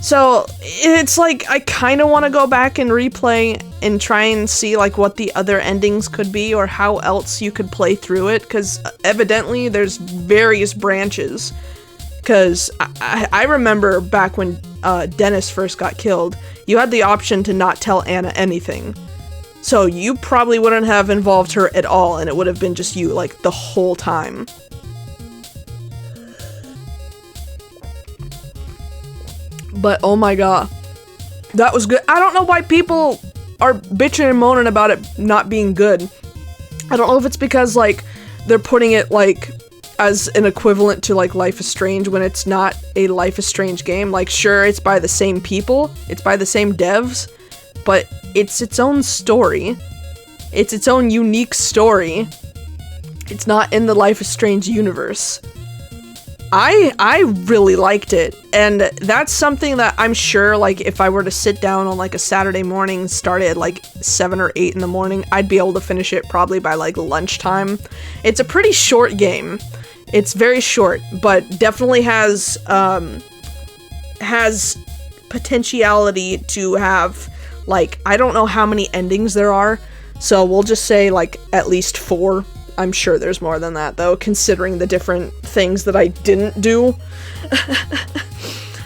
S1: So it's like, I kind of want to go back and replay and try and see like what the other endings could be, or how else you could play through it, because evidently there's various branches. Because I remember back when Dennis first got killed, you had the option to not tell Anna anything. So you probably wouldn't have involved her at all, and it would have been just you, like, the whole time. But, oh my god. That was good. I don't know why people are bitching and moaning about it not being good. I don't know if it's because, like, they're putting it, like, as an equivalent to, like, Life is Strange when it's not a Life is Strange game. Like, sure, it's by the same people, it's by the same devs, but it's its own story. It's its own unique story. It's not in the Life is Strange universe. I really liked it, and that's something that I'm sure, like, if I were to sit down on, like, a Saturday morning, start at, like, 7 or 8 in the morning, I'd be able to finish it probably by, like, lunchtime. It's a pretty short game. It's very short, but definitely has potentiality to have, like, I don't know how many endings there are, so we'll just say, like, at least 4. I'm sure there's more than that, though, considering the different things that I didn't do.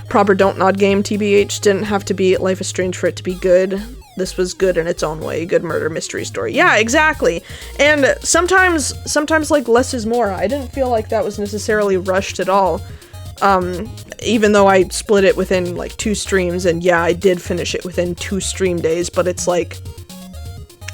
S1: Proper Don't Nod game, TBH, didn't have to be Life is Strange for it to be good. This was good in its own way. Good murder mystery story. Yeah, exactly. And sometimes, like, less is more. I didn't feel like that was necessarily rushed at all. Even though I split it within, like, 2 streams, and yeah, I did finish it within 2 stream days, but it's like,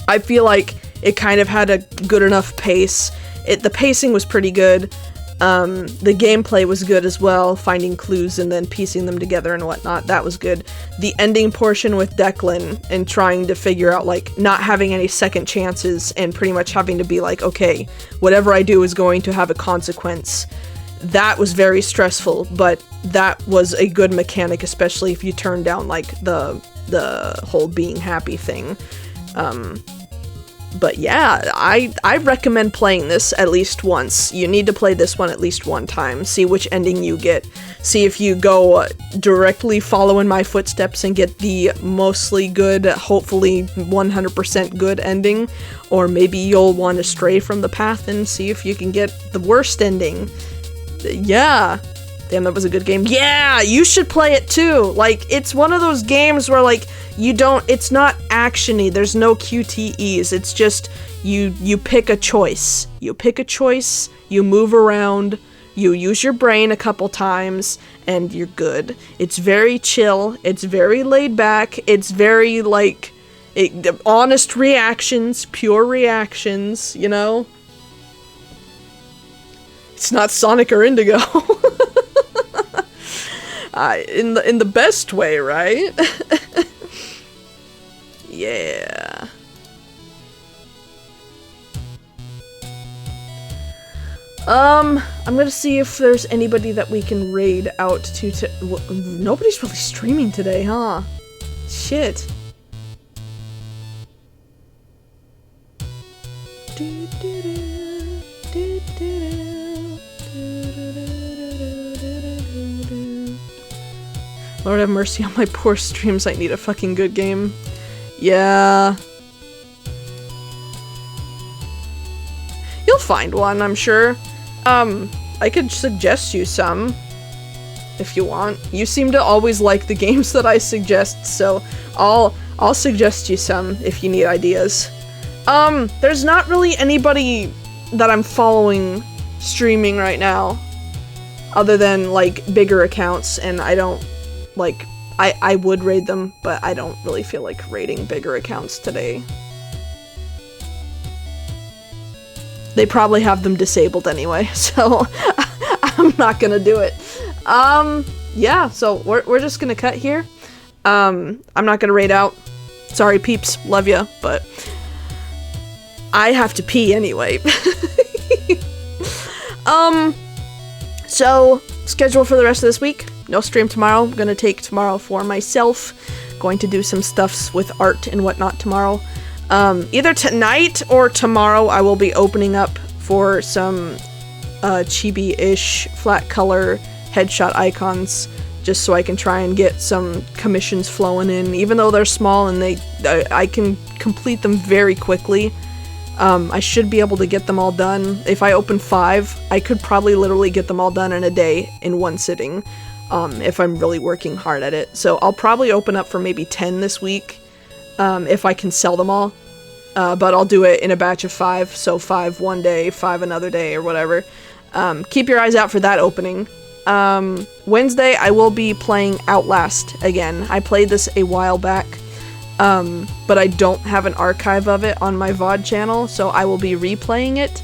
S1: I feel like it kind of had a good enough pace. The pacing was pretty good. The gameplay was good as well, finding clues and then piecing them together and whatnot. That was good. The ending portion with Declan and trying to figure out, like, not having any second chances and pretty much having to be like, okay, whatever I do is going to have a consequence. That was very stressful, but that was a good mechanic, especially if you turn down, like, the whole being happy thing. But yeah, I recommend playing this at least once. You need to play this one at least one time. See which ending you get. See if you go directly follow in my footsteps and get the mostly good, hopefully 100% good ending. Or maybe you'll want to stray from the path and see if you can get the worst ending. Yeah. Damn, that was a good game. Yeah, you should play it too. Like, it's one of those games where, like, it's not action-y, there's no QTEs, it's just, you pick a choice. You pick a choice, you move around, you use your brain a couple times, and you're good. It's very chill, it's very laid back, it's very, like, honest reactions, pure reactions, you know? It's not Sonic or Indigo. In the best way, right? Yeah. I'm gonna see if there's anybody that we can raid out to well, nobody's really streaming today, huh? Shit. Lord have mercy on my poor streams, I need a fucking good game. Yeah. You'll find one, I'm sure. I could suggest you some, if you want. You seem to always like the games that I suggest, so I'll suggest you some if you need ideas. There's not really anybody that I'm following streaming right now, other than, like, bigger accounts, and I don't, like, I would raid them, but I don't really feel like raiding bigger accounts today. They probably have them disabled anyway, so I'm not gonna do it. Yeah, so we're just gonna cut here. I'm not gonna raid out. Sorry, peeps, love ya, but I have to pee anyway. So, schedule for the rest of this week. No stream tomorrow. I'm gonna take tomorrow for myself. Going to do some stuffs with art and whatnot tomorrow. Either tonight or tomorrow I will be opening up for some chibi-ish flat color headshot icons, just so I can try and get some commissions flowing in, even though they're small and I can complete them very quickly. I should be able to get them all done. If I open 5, I could probably literally get them all done in a day in one sitting, if I'm really working hard at it. So I'll probably open up for maybe 10 this week, if I can sell them all. But I'll do it in a batch of 5, so 5 one day, 5 another day, or whatever. Keep your eyes out for that opening. Wednesday, I will be playing Outlast again. I played this a while back, but I don't have an archive of it on my VOD channel, so I will be replaying it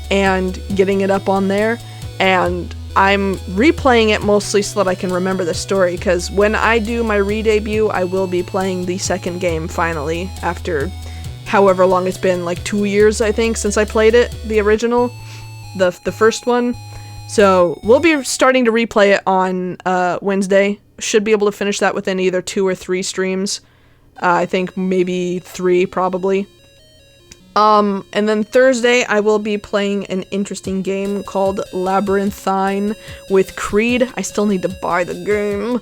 S1: and getting it up on there. And I'm replaying it mostly so that I can remember the story, because when I do my re-debut, I will be playing the second game finally, after however long it's been, like 2 years, I think, since I played it, the original, the first one. So we'll be starting to replay it on Wednesday. Should be able to finish that within either 2 or 3 streams. I think maybe 3 probably. And then Thursday I will be playing an interesting game called Labyrinthine with Creed. I still need to buy the game.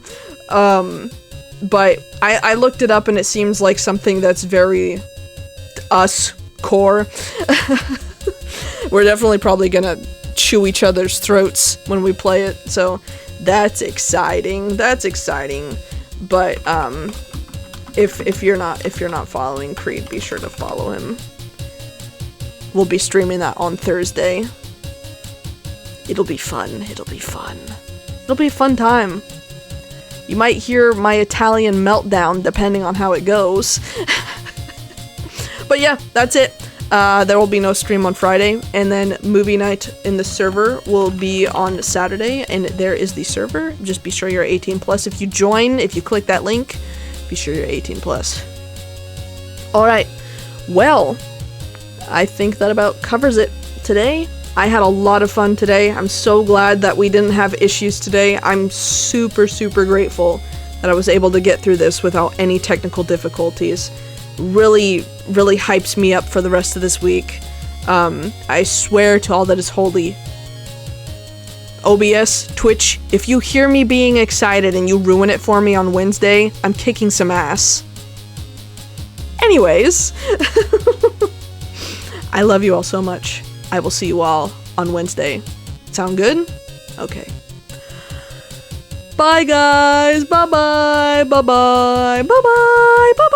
S1: But I looked it up and it seems like something that's very us core. We're definitely probably gonna chew each other's throats when we play it, so that's exciting. But if you're not following Creed, be sure to follow him. We'll be streaming that on Thursday. It'll be fun. It'll be a fun time. You might hear my Italian meltdown depending on how it goes. But yeah, that's it. There will be no stream on Friday, and then movie night in the server will be on Saturday, and there is the server. Just be sure you're 18 plus. If you join, if you click that link, be sure you're 18 plus. Alright, well, I think that about covers it today. I had a lot of fun today. I'm so glad that we didn't have issues today. I'm super, super grateful that I was able to get through this without any technical difficulties. Really, really hypes me up for the rest of this week. I swear to all that is holy. OBS, Twitch, if you hear me being excited and you ruin it for me on Wednesday, I'm kicking some ass. Anyways, I love you all so much. I will see you all on Wednesday. Sound good? Okay. Bye guys. Bye-bye. Bye-bye. Bye-bye. Bye-bye.